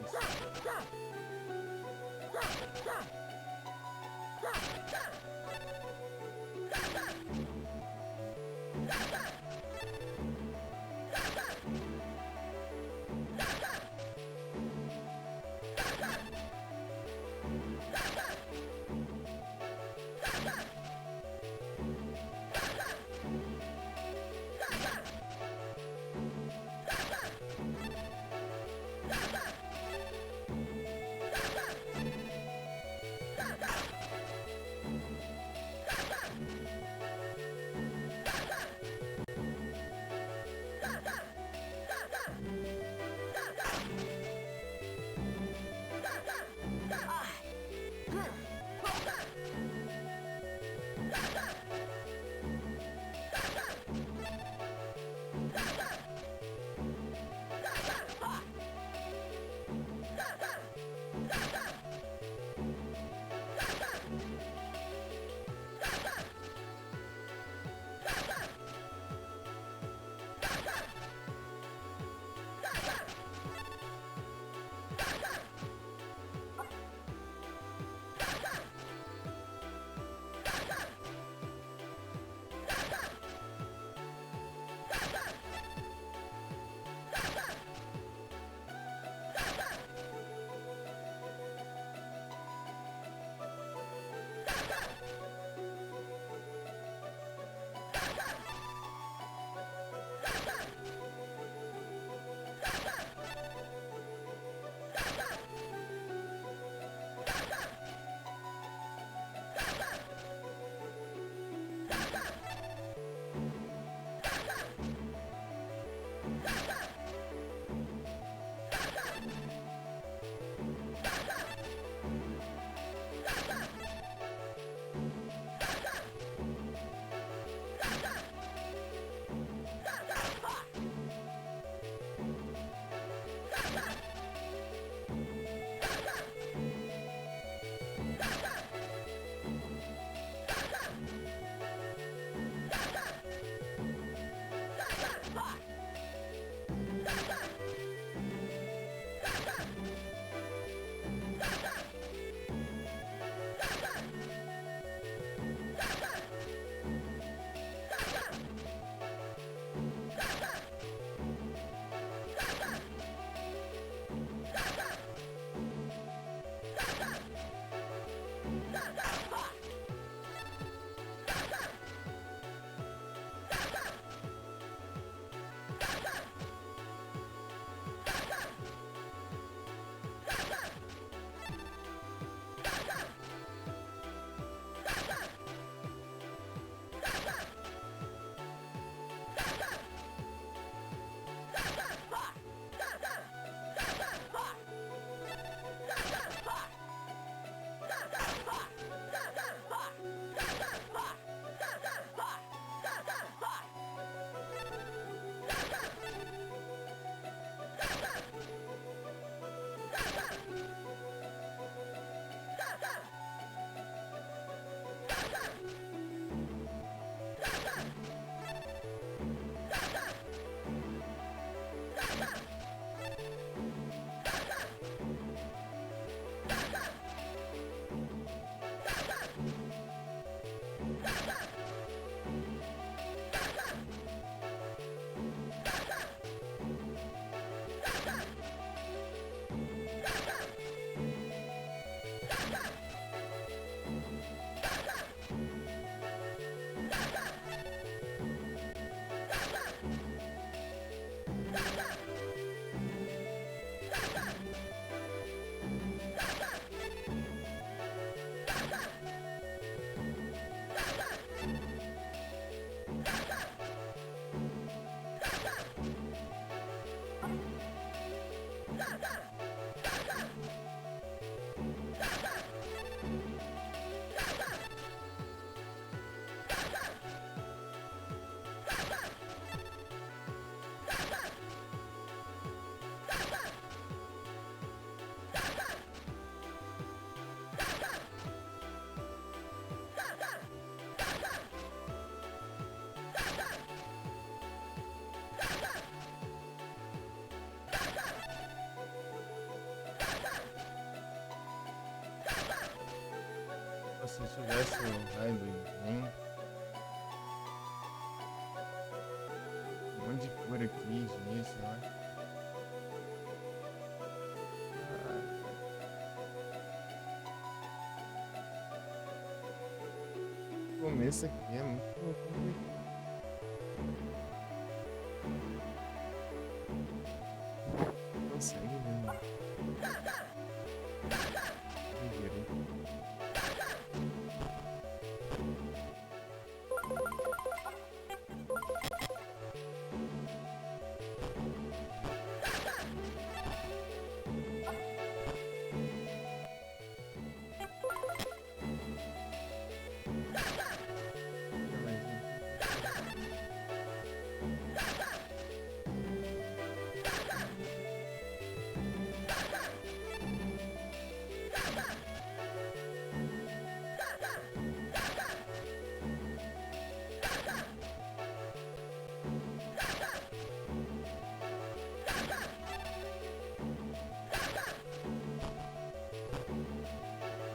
se tivesse o raio do Yen, um monte de cor aqui, gente, sei lá. O começo aqui é muito complicado. Não consegue ver. Doideira, hein? Não, mas,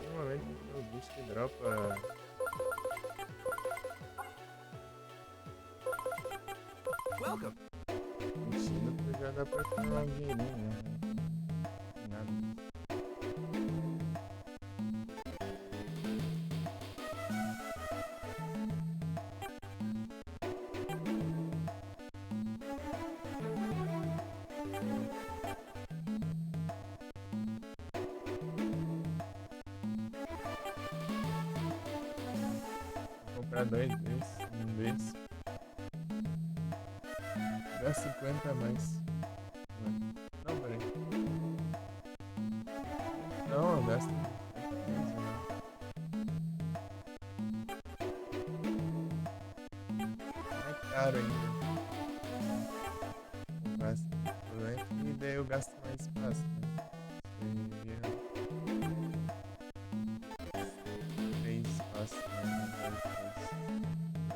normalmente o bicho que dropa. Welcome. Antídoto já dá pra formar um dinheirinho, né? Nada. Vou comprar dois desses, um desses. Dá 50 a mais. Não, peraí. Não, gasta 50 a mais, né? É caro ainda. Comprar esse equivalente e daí eu gasto mais espaço, né? Seria 3 espaços, né?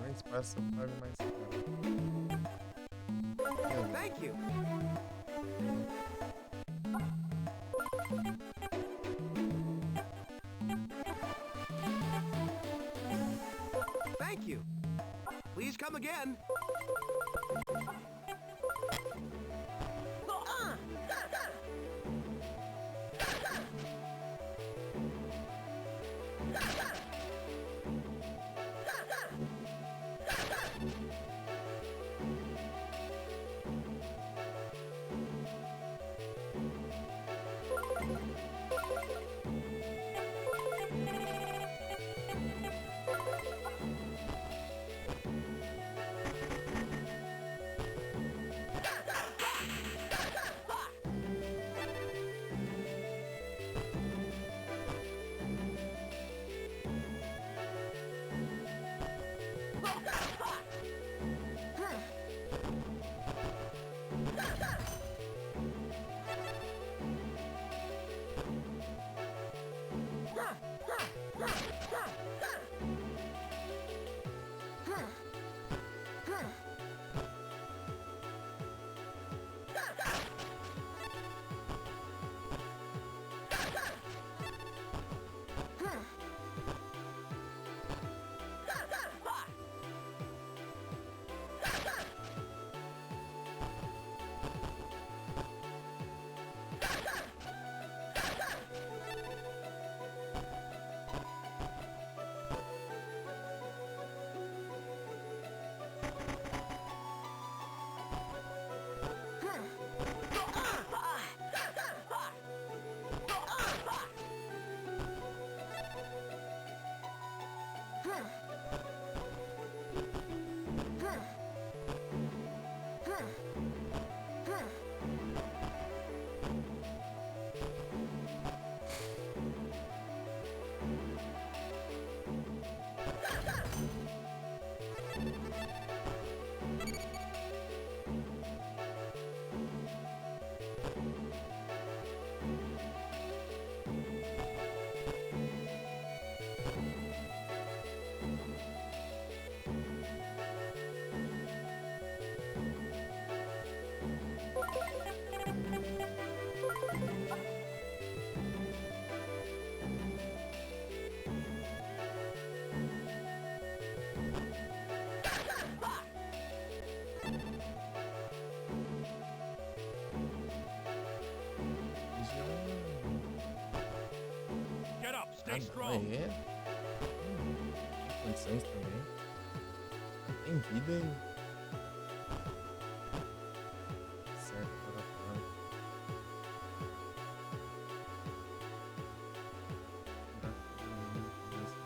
Mais espaço eu pago mais caro. Thank you. Thank you. Please come again. Stay Ah, não, strong. é. Tem condições também. Não tem vida e. Certo, para falar. Dá todo mundo começa.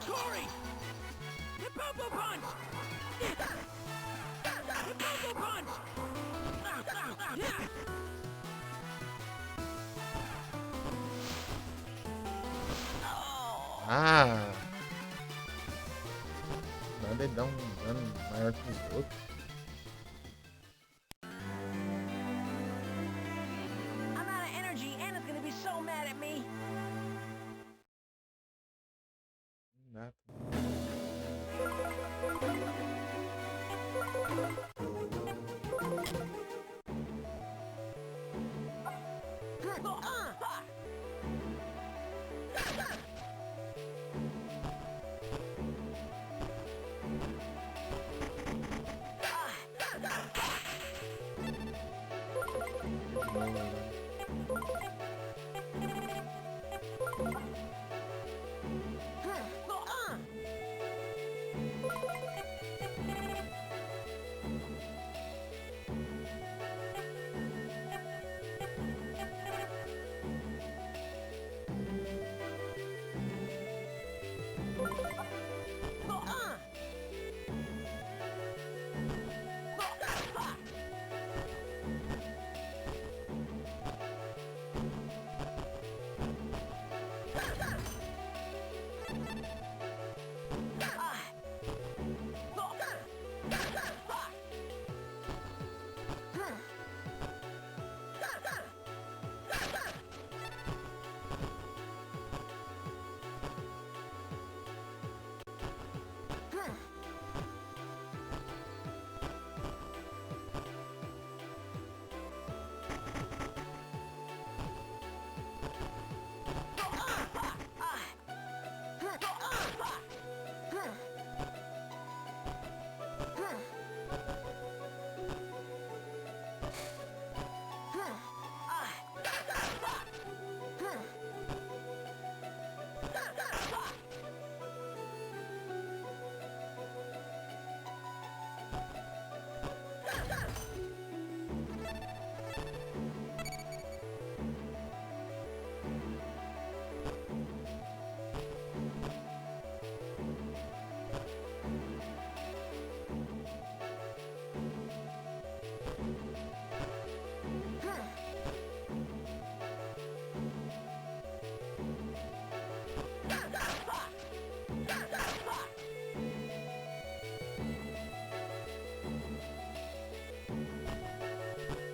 Tori! Hippopo punch! Hippopo punch! Ah! Nada ele dá um dano maior que os outros. I'm out of energy. Anna's gonna be so mad at me. Não dá.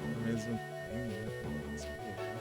Ao mesmo tempo, né? Tem que se ferrar.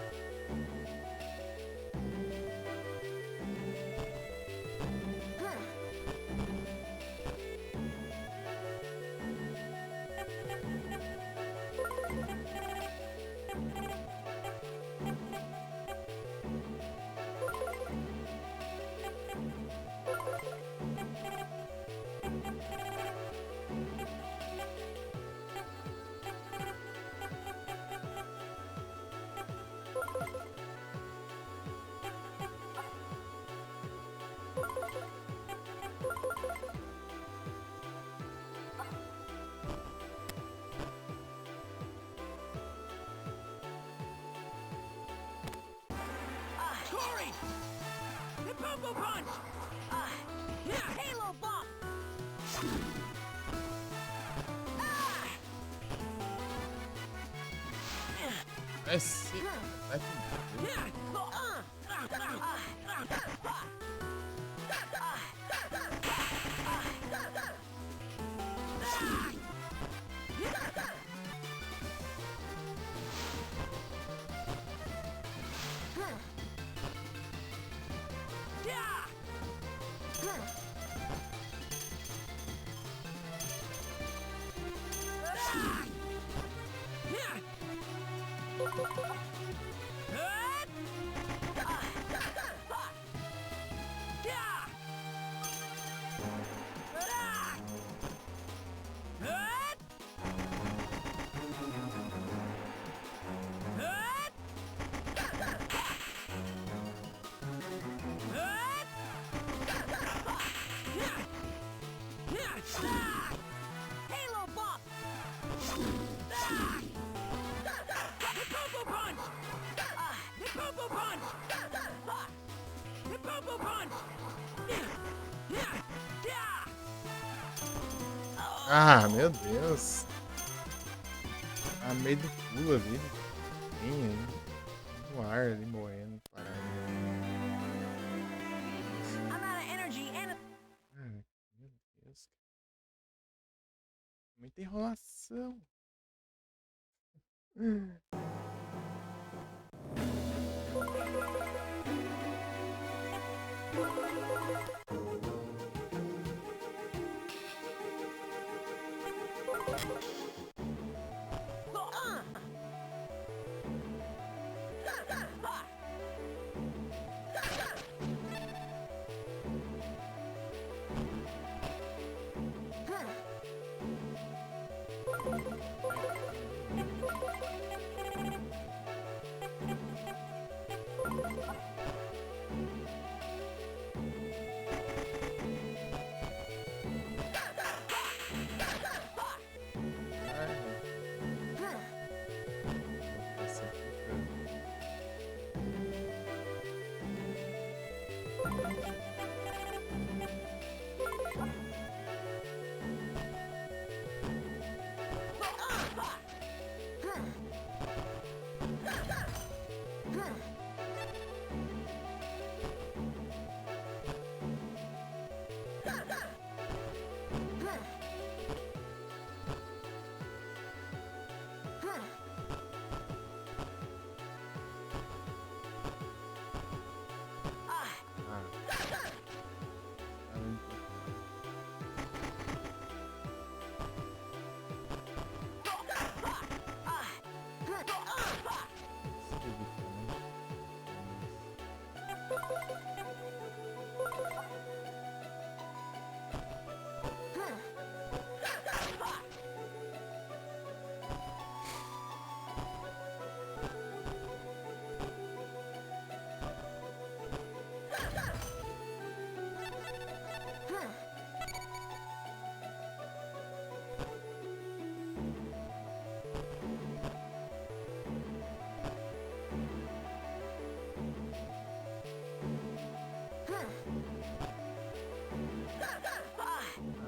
Tori! Hippopo punch! Halo bomb. Vai se. Vai que. Halo bop. Hippopo punch! Hippopo punch! Hippopo punch! Ah, meu Deus. A meio do pulo ali. Tem aí. No ar ali morrendo. Parado. I'm out of energy and Cara, meu Deus. Muita enrolação.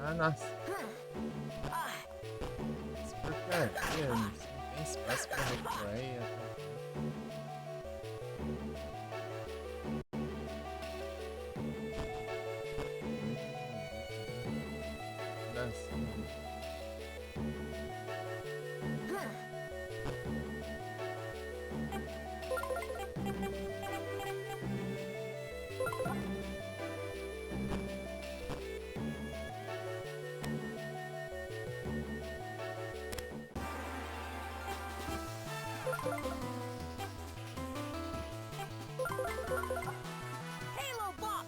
Ah, nossa. Essa porcaria, não tem espaço pra recuar e atacar. Nossa. Halo bop.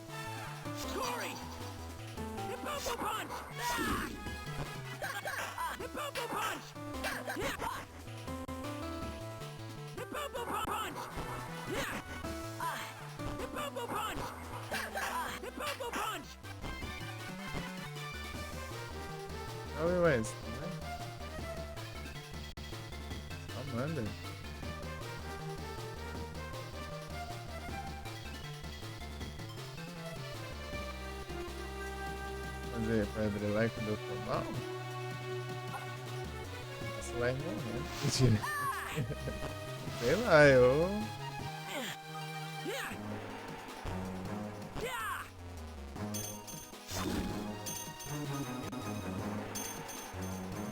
Corey! Hippopo punch! Hippopo punch! Hippopo punch! Hippopo punch! Hippopo punch! Olha o West, né? Só manda. Fazer pra abrir lá quando eu tô mal? Posso lá e morrer. Mentira. Sei lá, eu.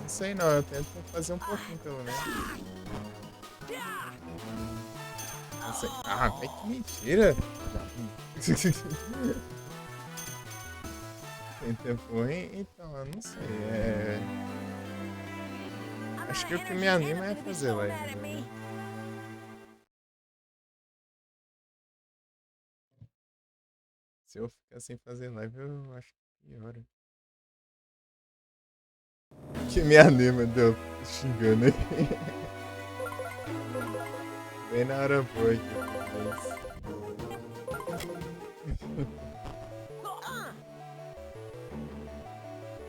Não sei não, eu tento fazer um pouquinho pelo menos. Não sei. Ah, ai que mentira! Tem tempo ruim? Então, eu não sei. I'm Acho out que of o que me energy anima and é to be fazer so live. mad at me. Né? Se eu ficar sem fazer live, eu acho que piora. Que me anima, deu xingando aqui. Bem na hora boa aqui, mas...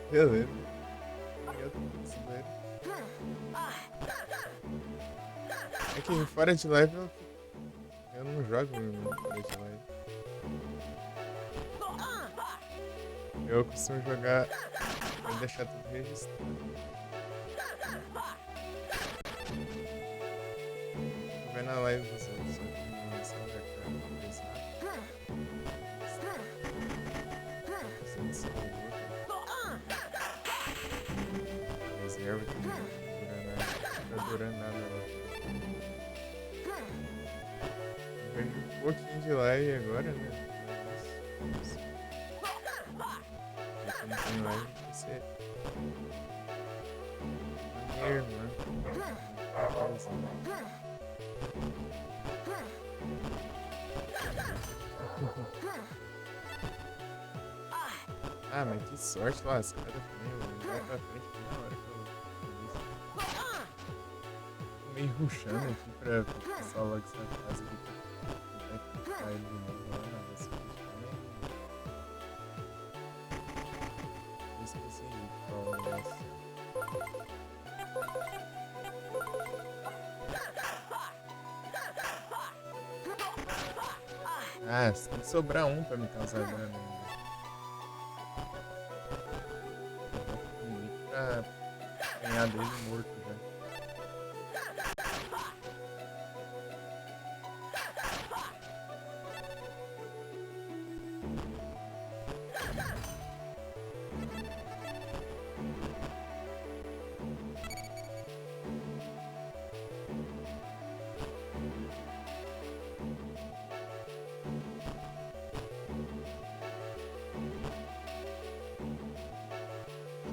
Beleza. Obrigado por isso, velho. É que fora de live eu não jogo fora de live. Eu costumo jogar e deixar tudo registrado. Tô vendo a live dos outros, só que não sei onde é que vai começar. Reserva que não tá durando nada lá. Eu vejo um pouquinho de live agora, né? Mas não tem live, vai ser a minha irmã. Ah, mas que sorte lascada também, mano. Vai pra frente na hora que eu fiz. Tô meio rushando aqui pra passar logo essa casa aqui pra tentar ele de novo lá na nossa também. Eu esqueci qual é o negócio. Ah, tem que sobrar um pra me causar dano ainda. Pra ganhar dele morto já.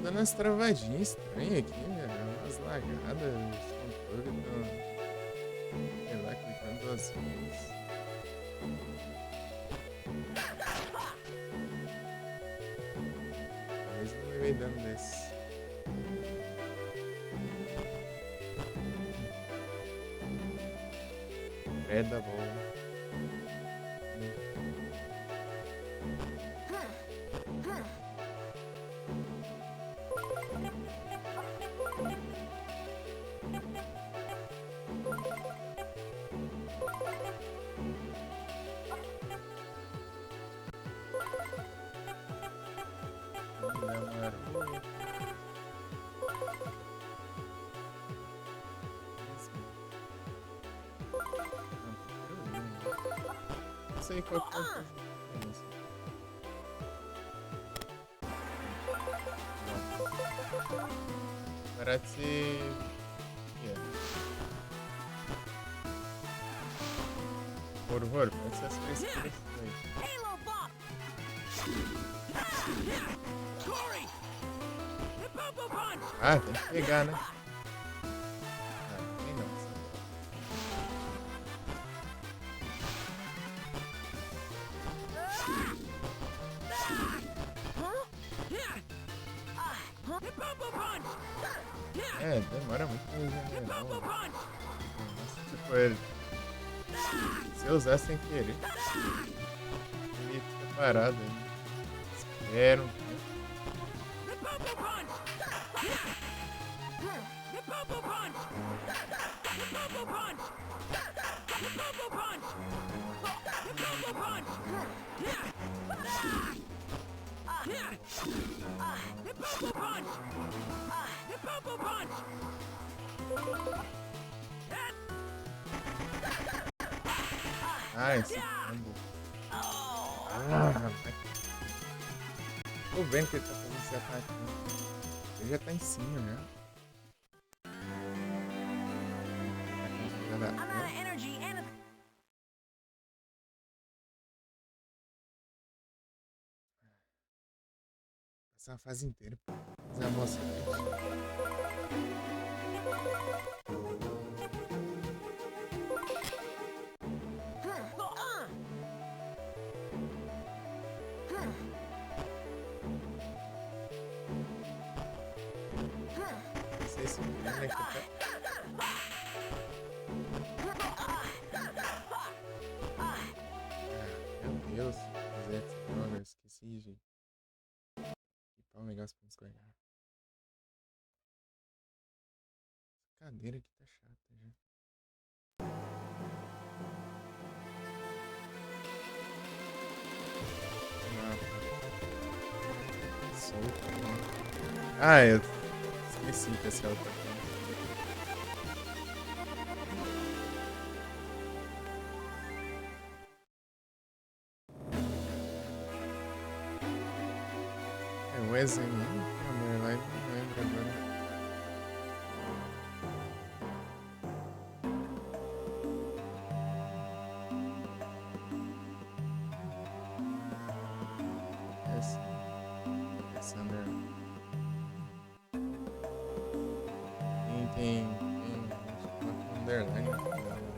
Dando umas travadinhas estranhas aqui, velho. Umas lagadas, os controles estão, sei lá, clicando duas vezes. Talvez não levei dano desse. É da bola. Não sei qual que é a diferença. Parar de ser... Voro, pode ser as frescuras aí. Halo Bop! Corey! Hit Popo Punch! Ah, tem que pegar, né? Ah, tem não. Hit Popo Punch! É, demora muito pra Hit regenerar. Popo Punch! Tipo, ele... Se eu usar sem querer, ele fica parado aí. Espera um tempo. Hit Popo Punch! Hit Popo Punch! Hit Popo Punch! Hit Popo Punch! Hit Popo Punch! Hit Popo Punch! Hit Popo Punch! Ah, esse combo. Ah, rapaz. Tô vendo que ele tá fazendo esse ataque. Ele já tá em cima, né? I'm out of energy and Essa fase inteira. Fazer a moça. sei se né, que meu Deus, Zé, droga, eu esqueci, gente. Limpar um negócio pra nos guardar. Essa cadeira aqui tá chata já. Solta, né? Ah, eu esqueci que essa é outra coisa. É o Wesley, amor, lá não lembro agora. Alexander. Acho que coloca um underline.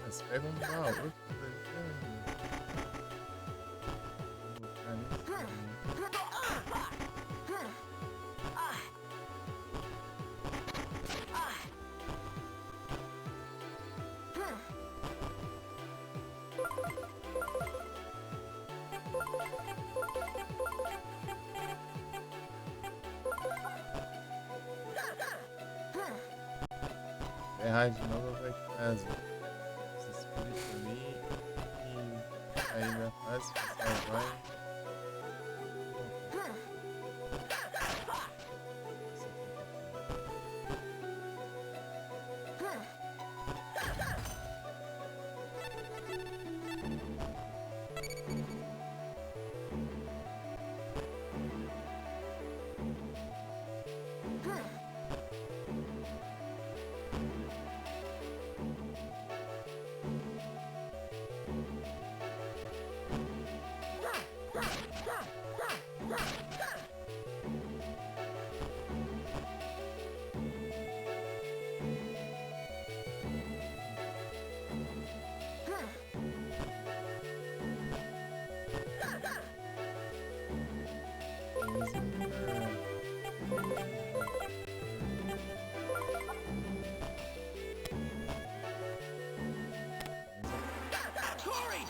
Mas pega um baú. Errar de novo vai casa. Esse espírito ali e aí na fase você vai. Tori!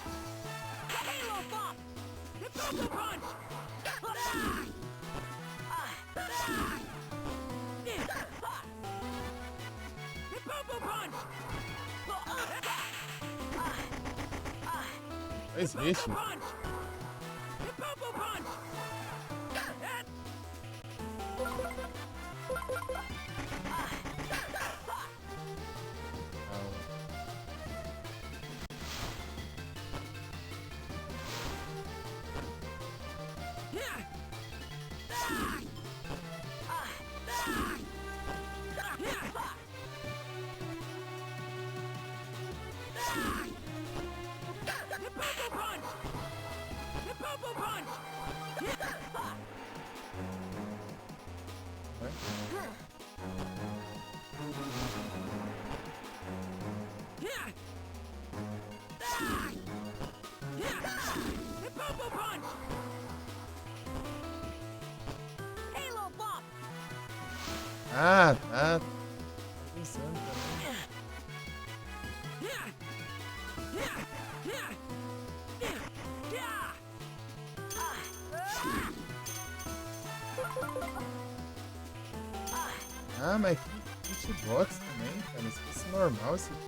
Halo Bop! Hippopo Punch! Hippopo Punch! Existe. Punch! Hippopo Punch! Hippopo Punch! Hippopo Punch! Hippopo Punch! Halo Bop! Ah, tá. Tô pensando também. Ah, mas que hitbox também, cara. Se fosse normal esse aqui.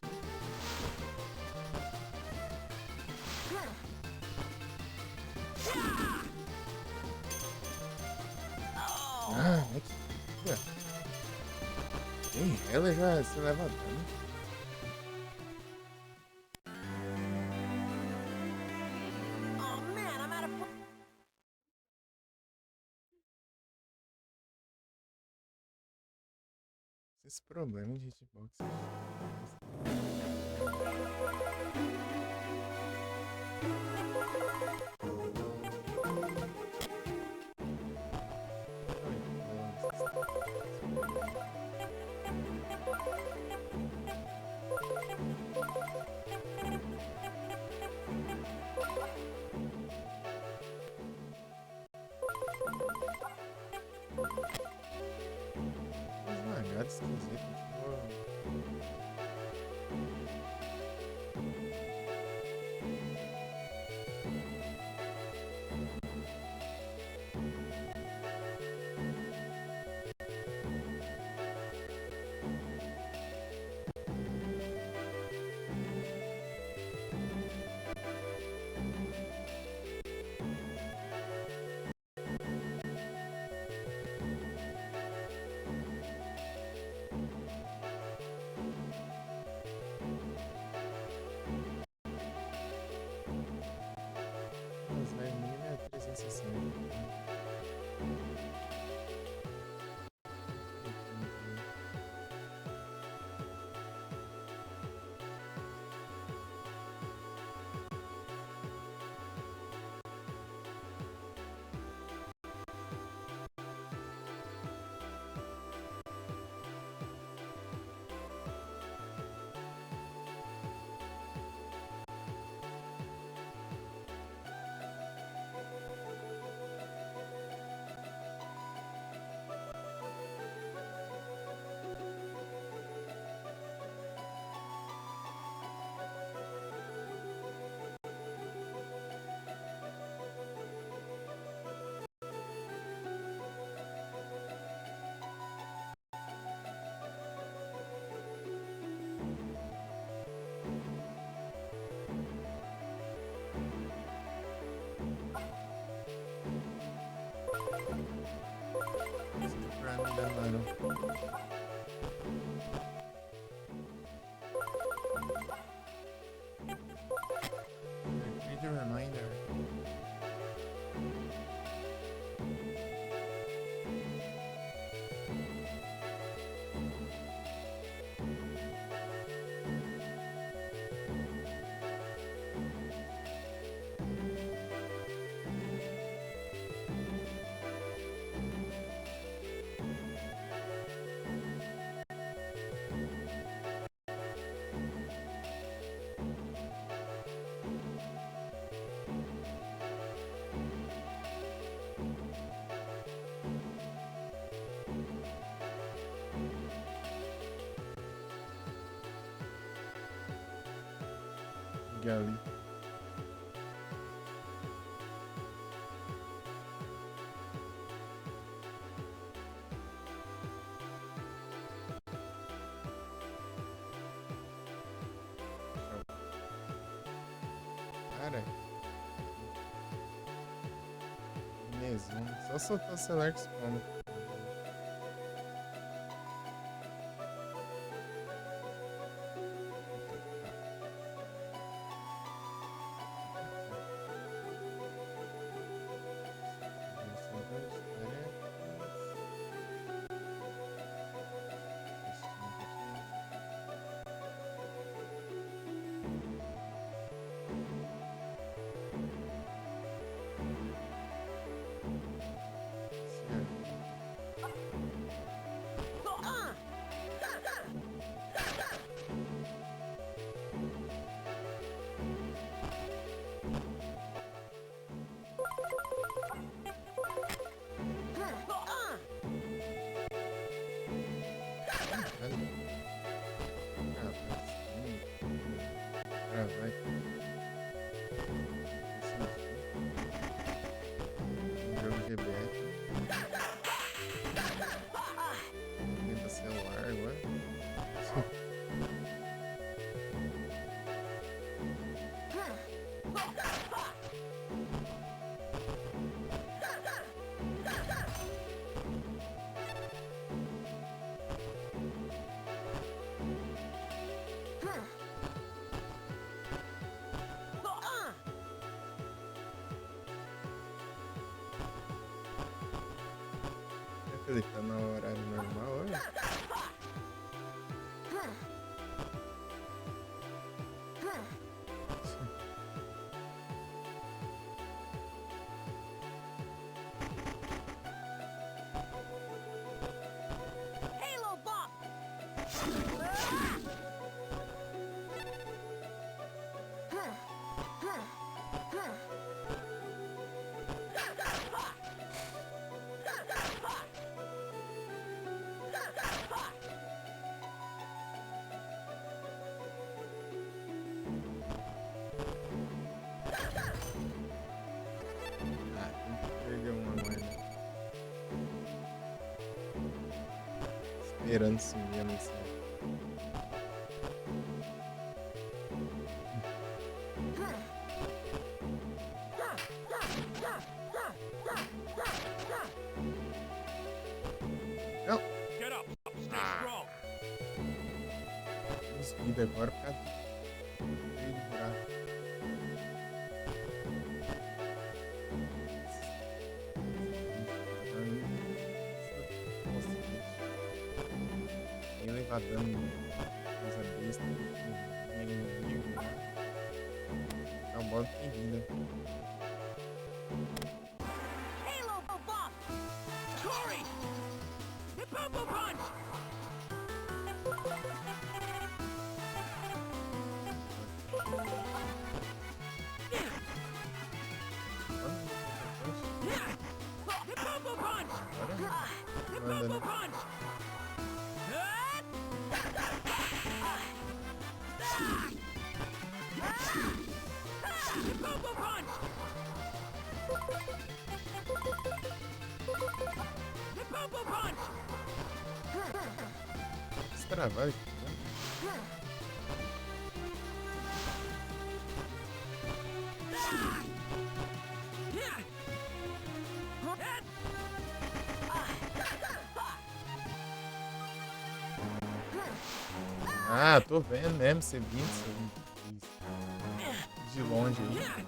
Ah, é que. Tem ela já se leva dano. Oh man, I'm out of. Esse problema de hitbox. Uns lagados esquisitos. Mas vai mínimo é 360. Pra me dar mano. Read the reminder. Gali. Cara. Mesmo. Só soltar o celular que spawna. Certo. Ele tá no horário normal, olha. Halo Bop! Ah, tem que perder uma moeda. Esperando isso mesmo, assim. Não! Get up. Stay strong. Fiz vida agora por causa do meio de buraco. Nossa, nem levar dano, coisa besta, inimigo, né? Tá bom, tem vida. Halo Bop! Corey! Hit Bumble Punch! Yeah! Hit Bumble Punch! Hit Manda, Bumble né? Punch! Hit Bumble Punch! Hit Bumble Punch! Destravar aqui, né? Yeah! Hit! Ah, tô vendo mesmo você vindo, de longe aí. Yeah!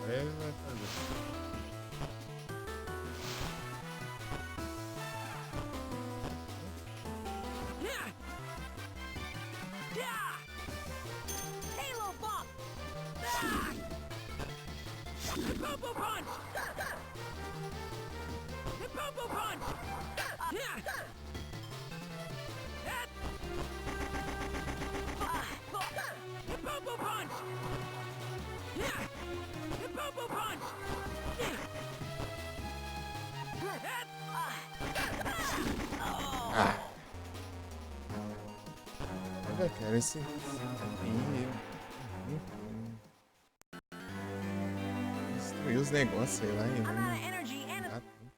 Aí ele vai fazer. Yeah! Yeah! Halo Bop! Hit Bumble Punch! Hit Bumble Punch! Yeah! Hit! Hit Bumble Punch! Yeah! Hit Bumble Punch! Yeah! Hit! Ah! Olha, cara, esse aí. Destruiu os negócios, sei lá, e I'm out of não. energy and Ah, tem.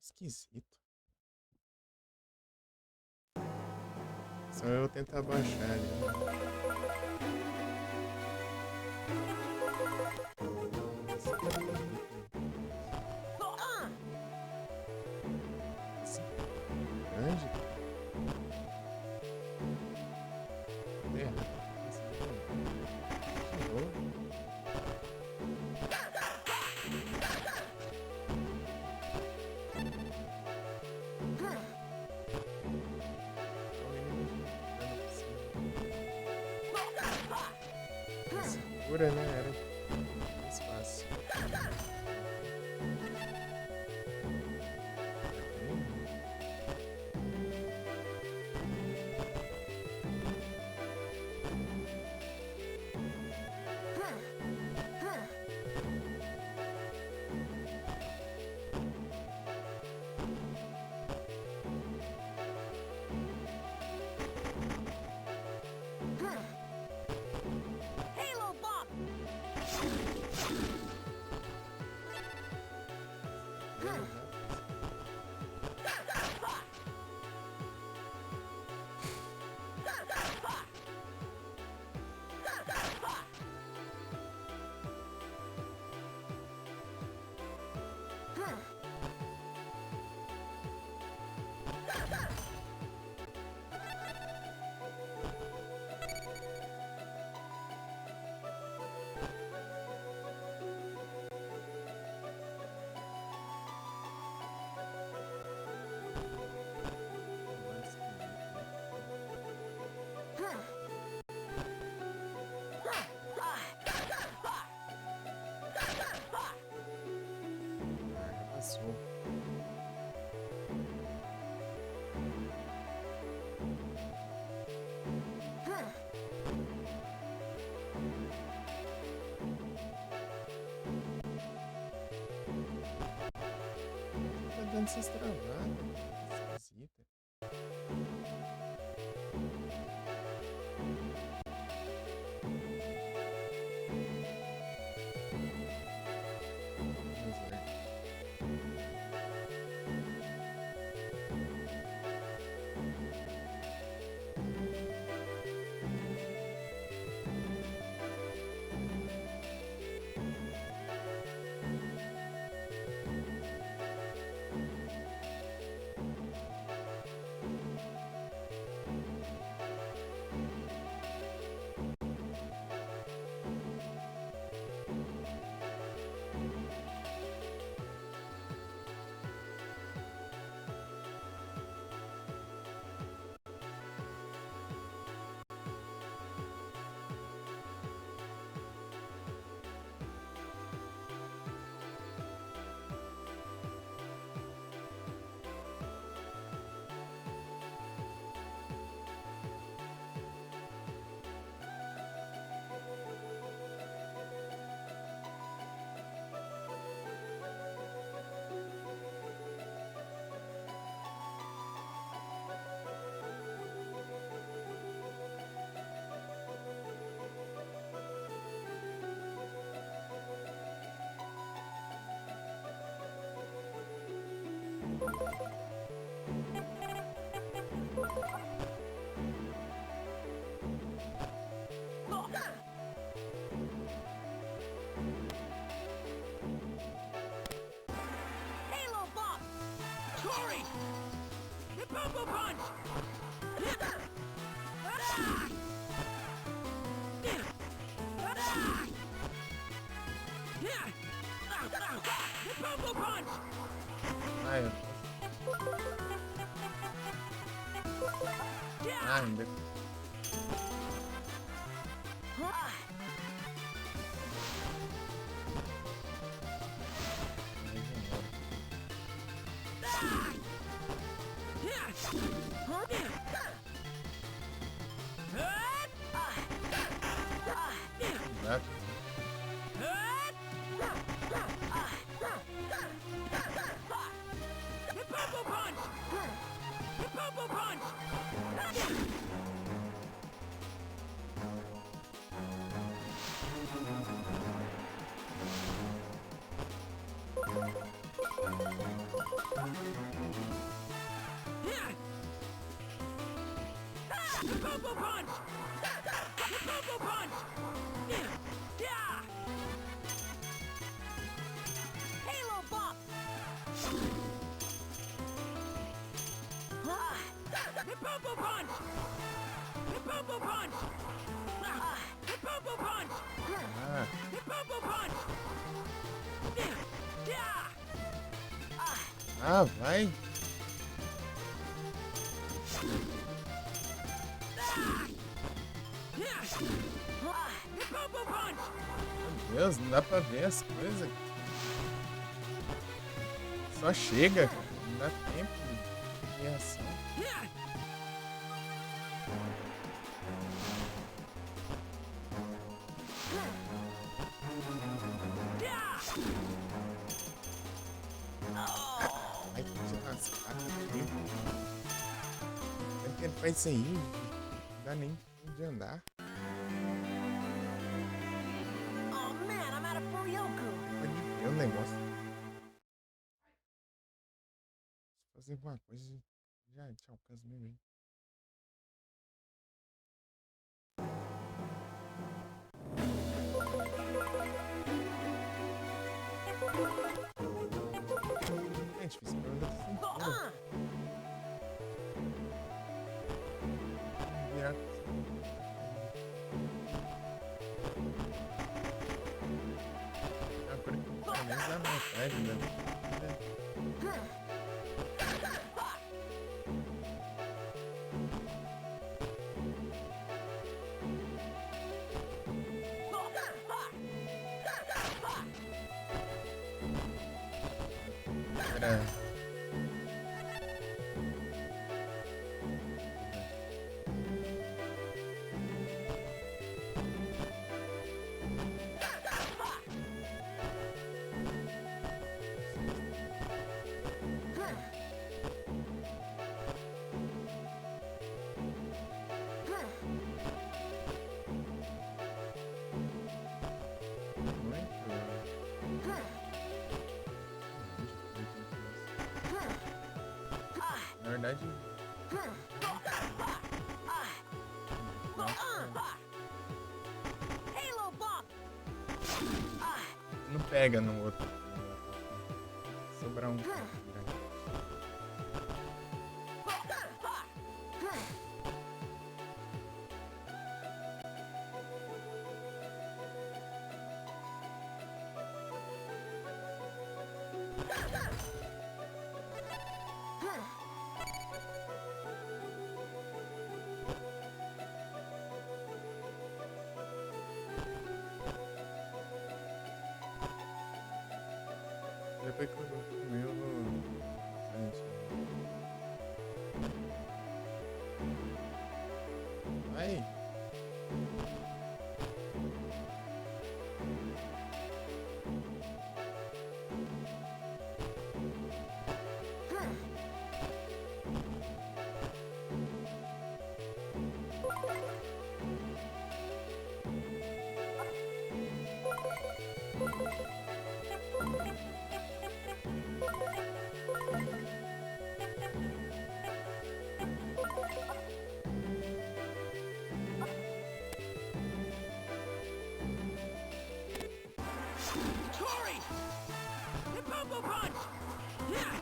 Esquisito. Só eu tentar baixar ali. Grande? É. De novo? Segura, né? Era mais fácil. Halo Bop! dando essas travadas. Esquisita. Vamos ver. Halo Bump! Corey! The Popo Punch! The Popo Punch! Ah, eu... Ah, ainda. Exato. The Popo Punch! The Popo Punch! The Popo Punch! The Popo Punch! Halo Bump! The Popo Punch! The Popo Punch! The Popo Punch! Ah, The Popo Punch! ah, vai. The Popo Punch! Meu Deus, não dá pra ver as coisas. Só chega, cara. Não dá tempo de reação. Ai, que lascada. Como que ele faz isso aí? Não dá nem tempo de andar. Oh man, I'm out of Furyoku! Pode ver o negócio. Se fazer alguma coisa, já te alcança mesmo, hein? É difícil pra andar assim. Virar. Agora que pelo menos dá metade da vida. Era. verdade. Halo Bomb! Não pega no outro. Sobrar um. Depois que eu comi, eu vou. Vai. Tori! The Popo Punch! Yeah!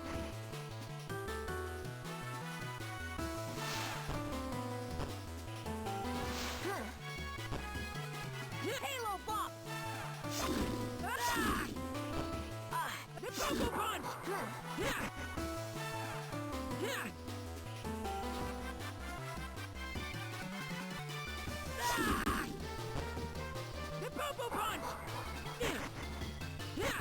Halo Bomb! The Popo Punch! Yeah! Yeah! The Popo Punch! Yeah! Yeah! Yeah!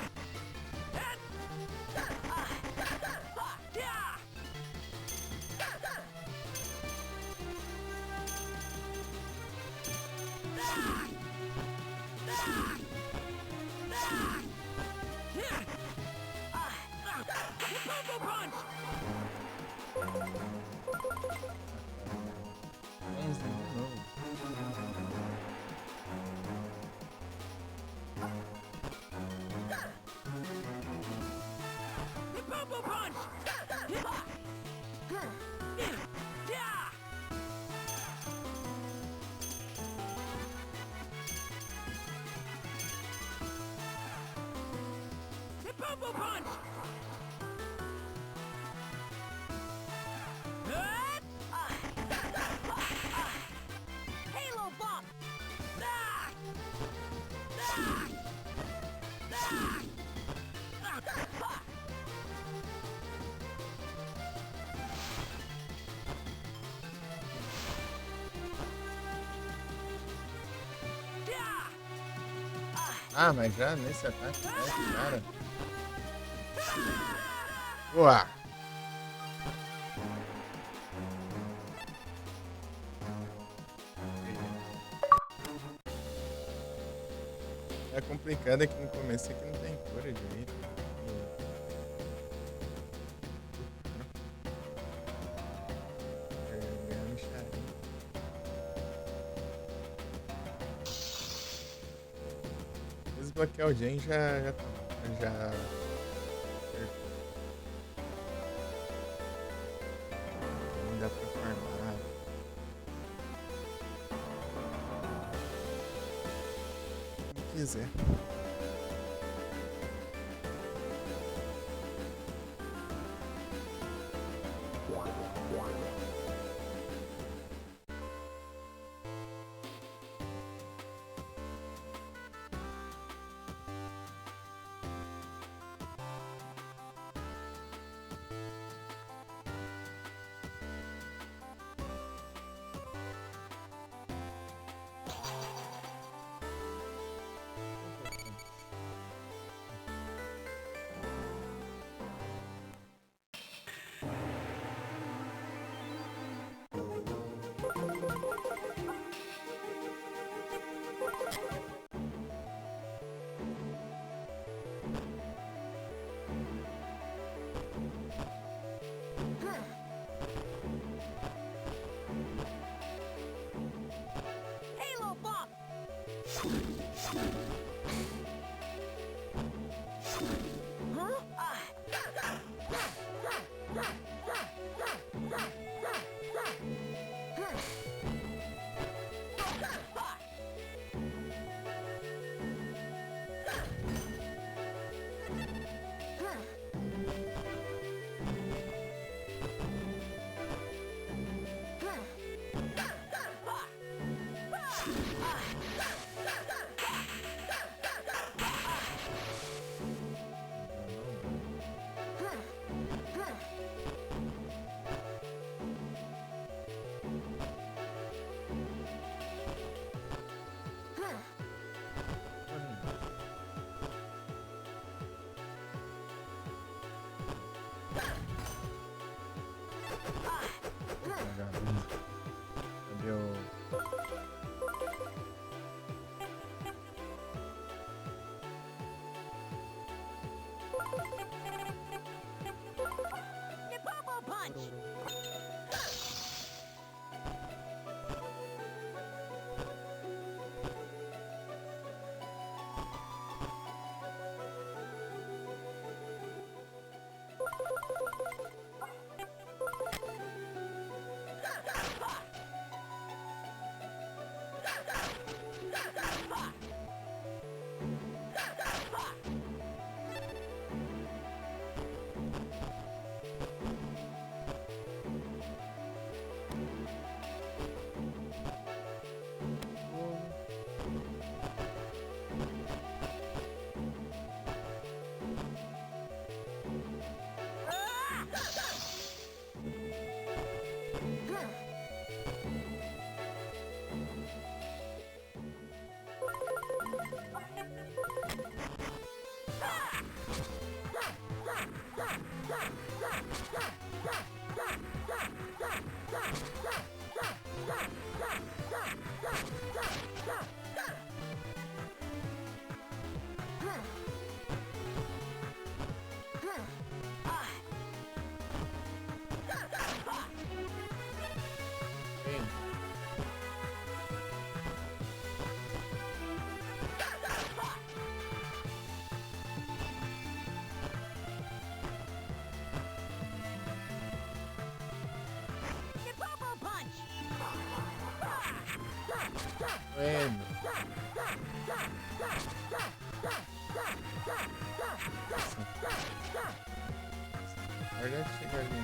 The Popo Punch! 11 de novo. The Popo Punch! Yeah! The Popo Punch! Halo Bomb! Ah, mas já nesse ataque, né, cara? Boa! É complicado aqui no começo, aqui não tem cura direito. Ganhando charinho. Desbloquear o Gen já. Não dá pra farmar. Como quiser. Halo Bomb! Huh? The Popo Punch! Vem. The Popo Punch! Bueno. Olha, chega ali.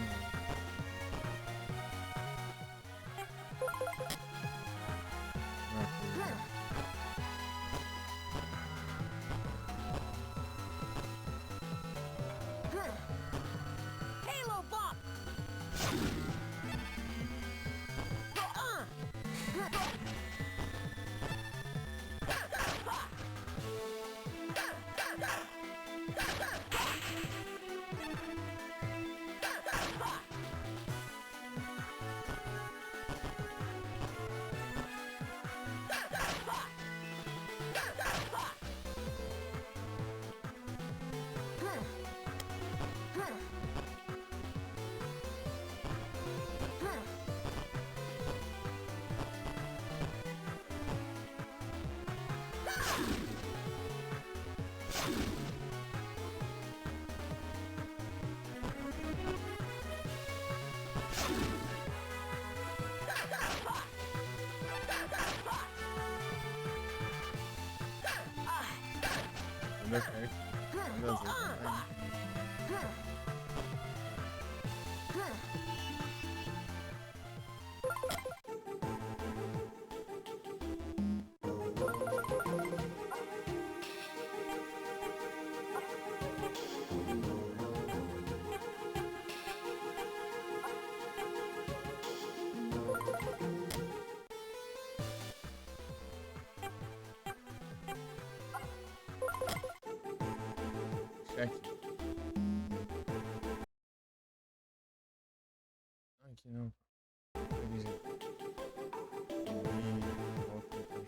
Halo Bump! Não deu certo. Não deu certo. Ai. Cheque. Aqui não. Aqui, gente. E volta depois.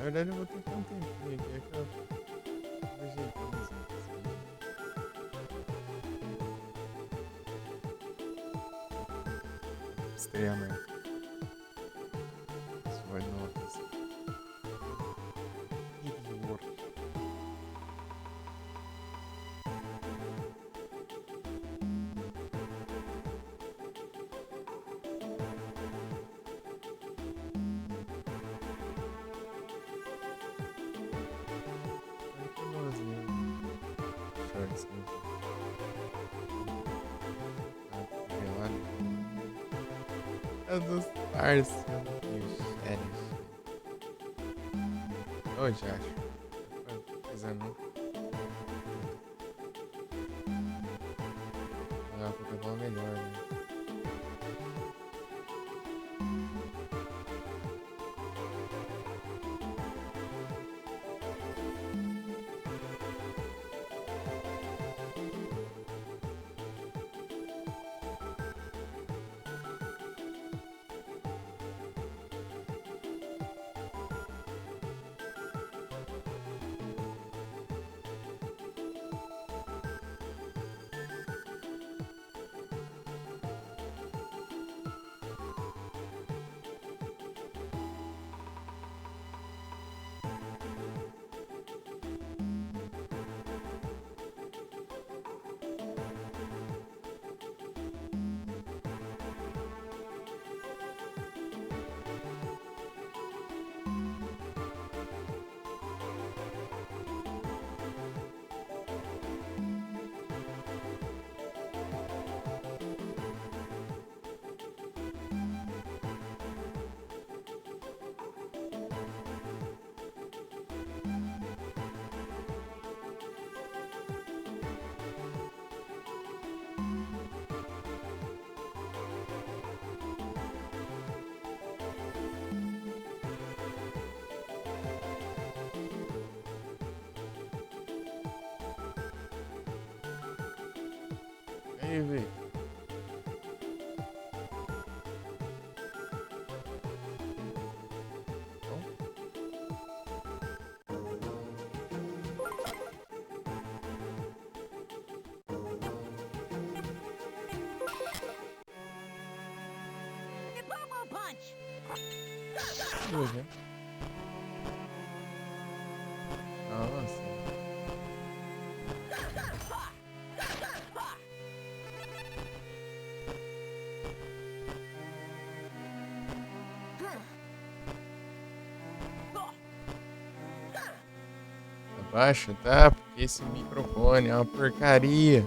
verdade eu vou ter que ter um tempinho aqui, é que eu tô ajeitando assim. Extremamente. Isso vai notas. Idiota. Olha que boazinha. Shorts, né? Ah, gelado. É dos parceiros. Sérios. Ô, já acho. Coisa não. Jogar Pokémon é melhor, né? Aí, velho. The Popo Punch! Duas, né? Nossa. Abaixa, tá? Porque esse microfone é uma porcaria.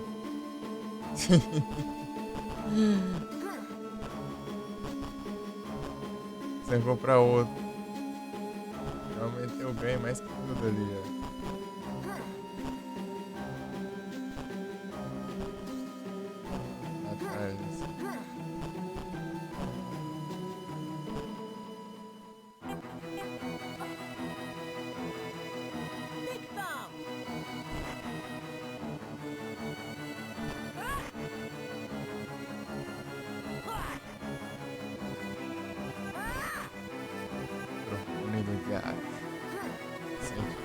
Você comprar outro. Realmente eu ganho mais que tudo ali, ó. Atrás, assim. Big Thumb! Microfone ligado. Sente.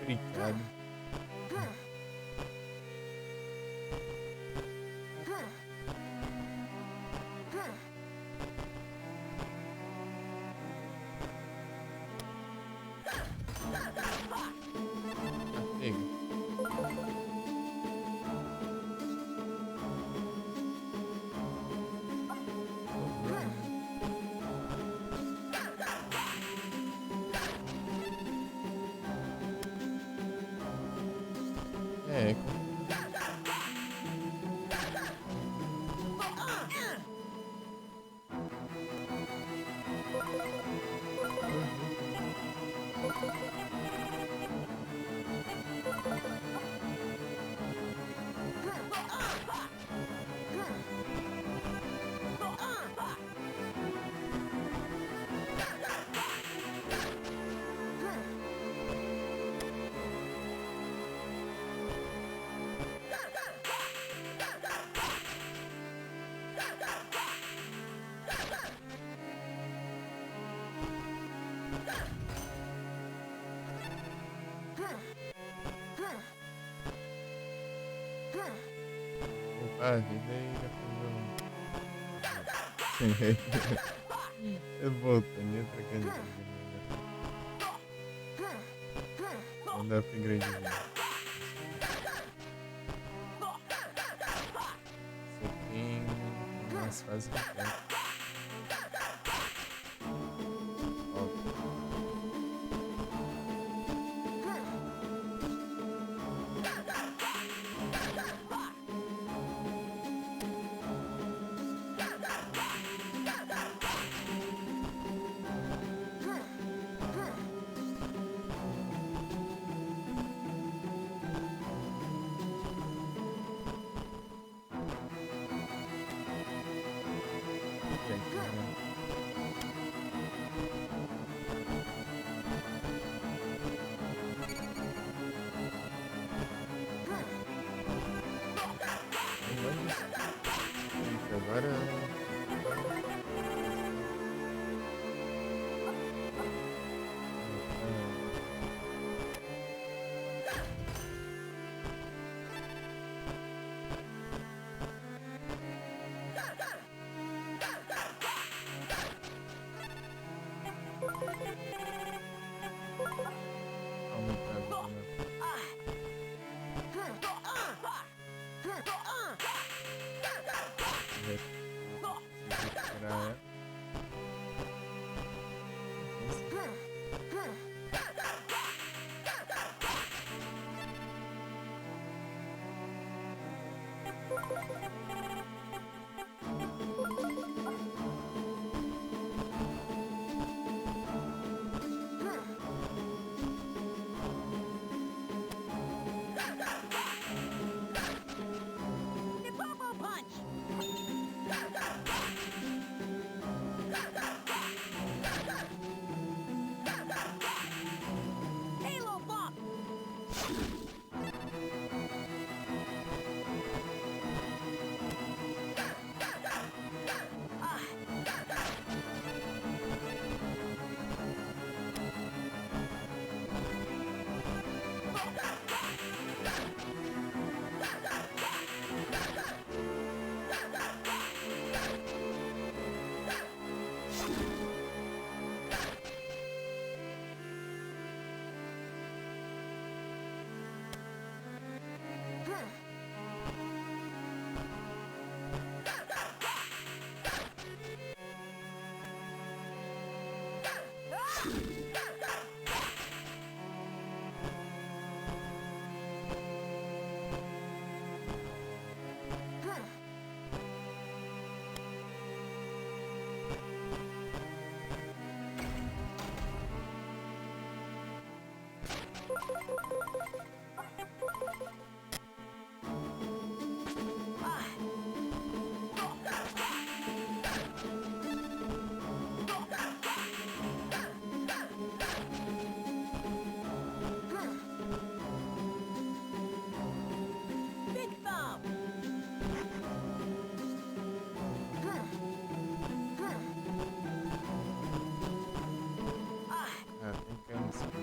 Obrigado. Pega. É, Opa, vida aí já fazer um. Eu voltando, outra canjica. Vamos dar upgradezinho. Soquinho. Mais fácil que tem. Agora. Aumentar a vida, né? Recuperar. Popo punch. Halo bump. Big thumb. Ah, tem que cair nesse aqui.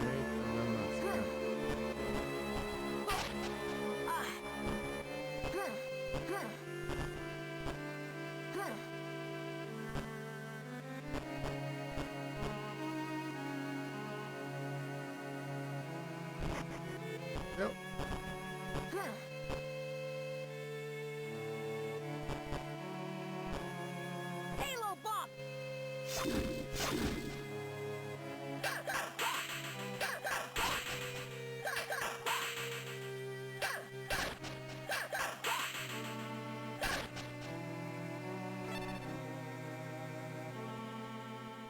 Eita, damasco. Deu. Halo bump.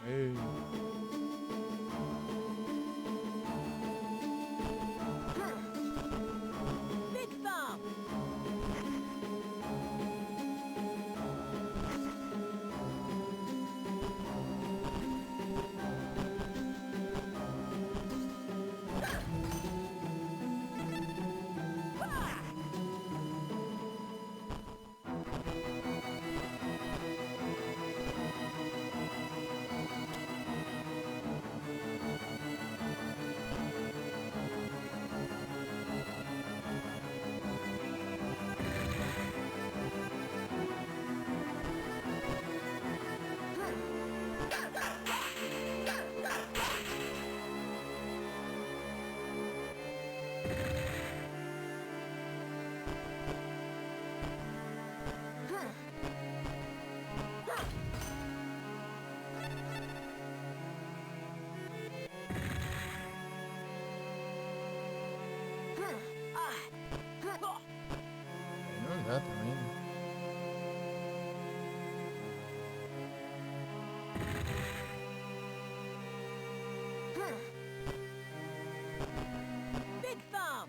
Ei. Big thumb. Big thumb.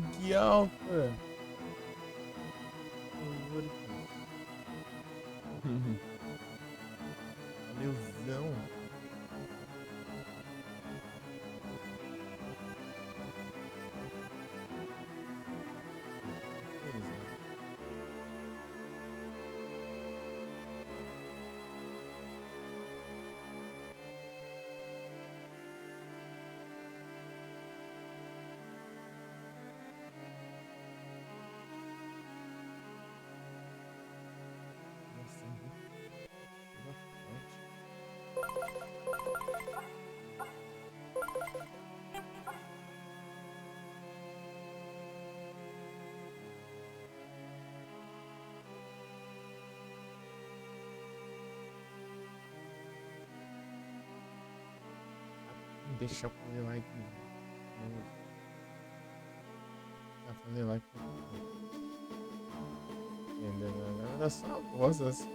que alta! Por favor, cara. Valeuzão. Nossa, coisa forte. Deixa eu fazer like. Tá fazer like. Entendeu? Era só a voz assim.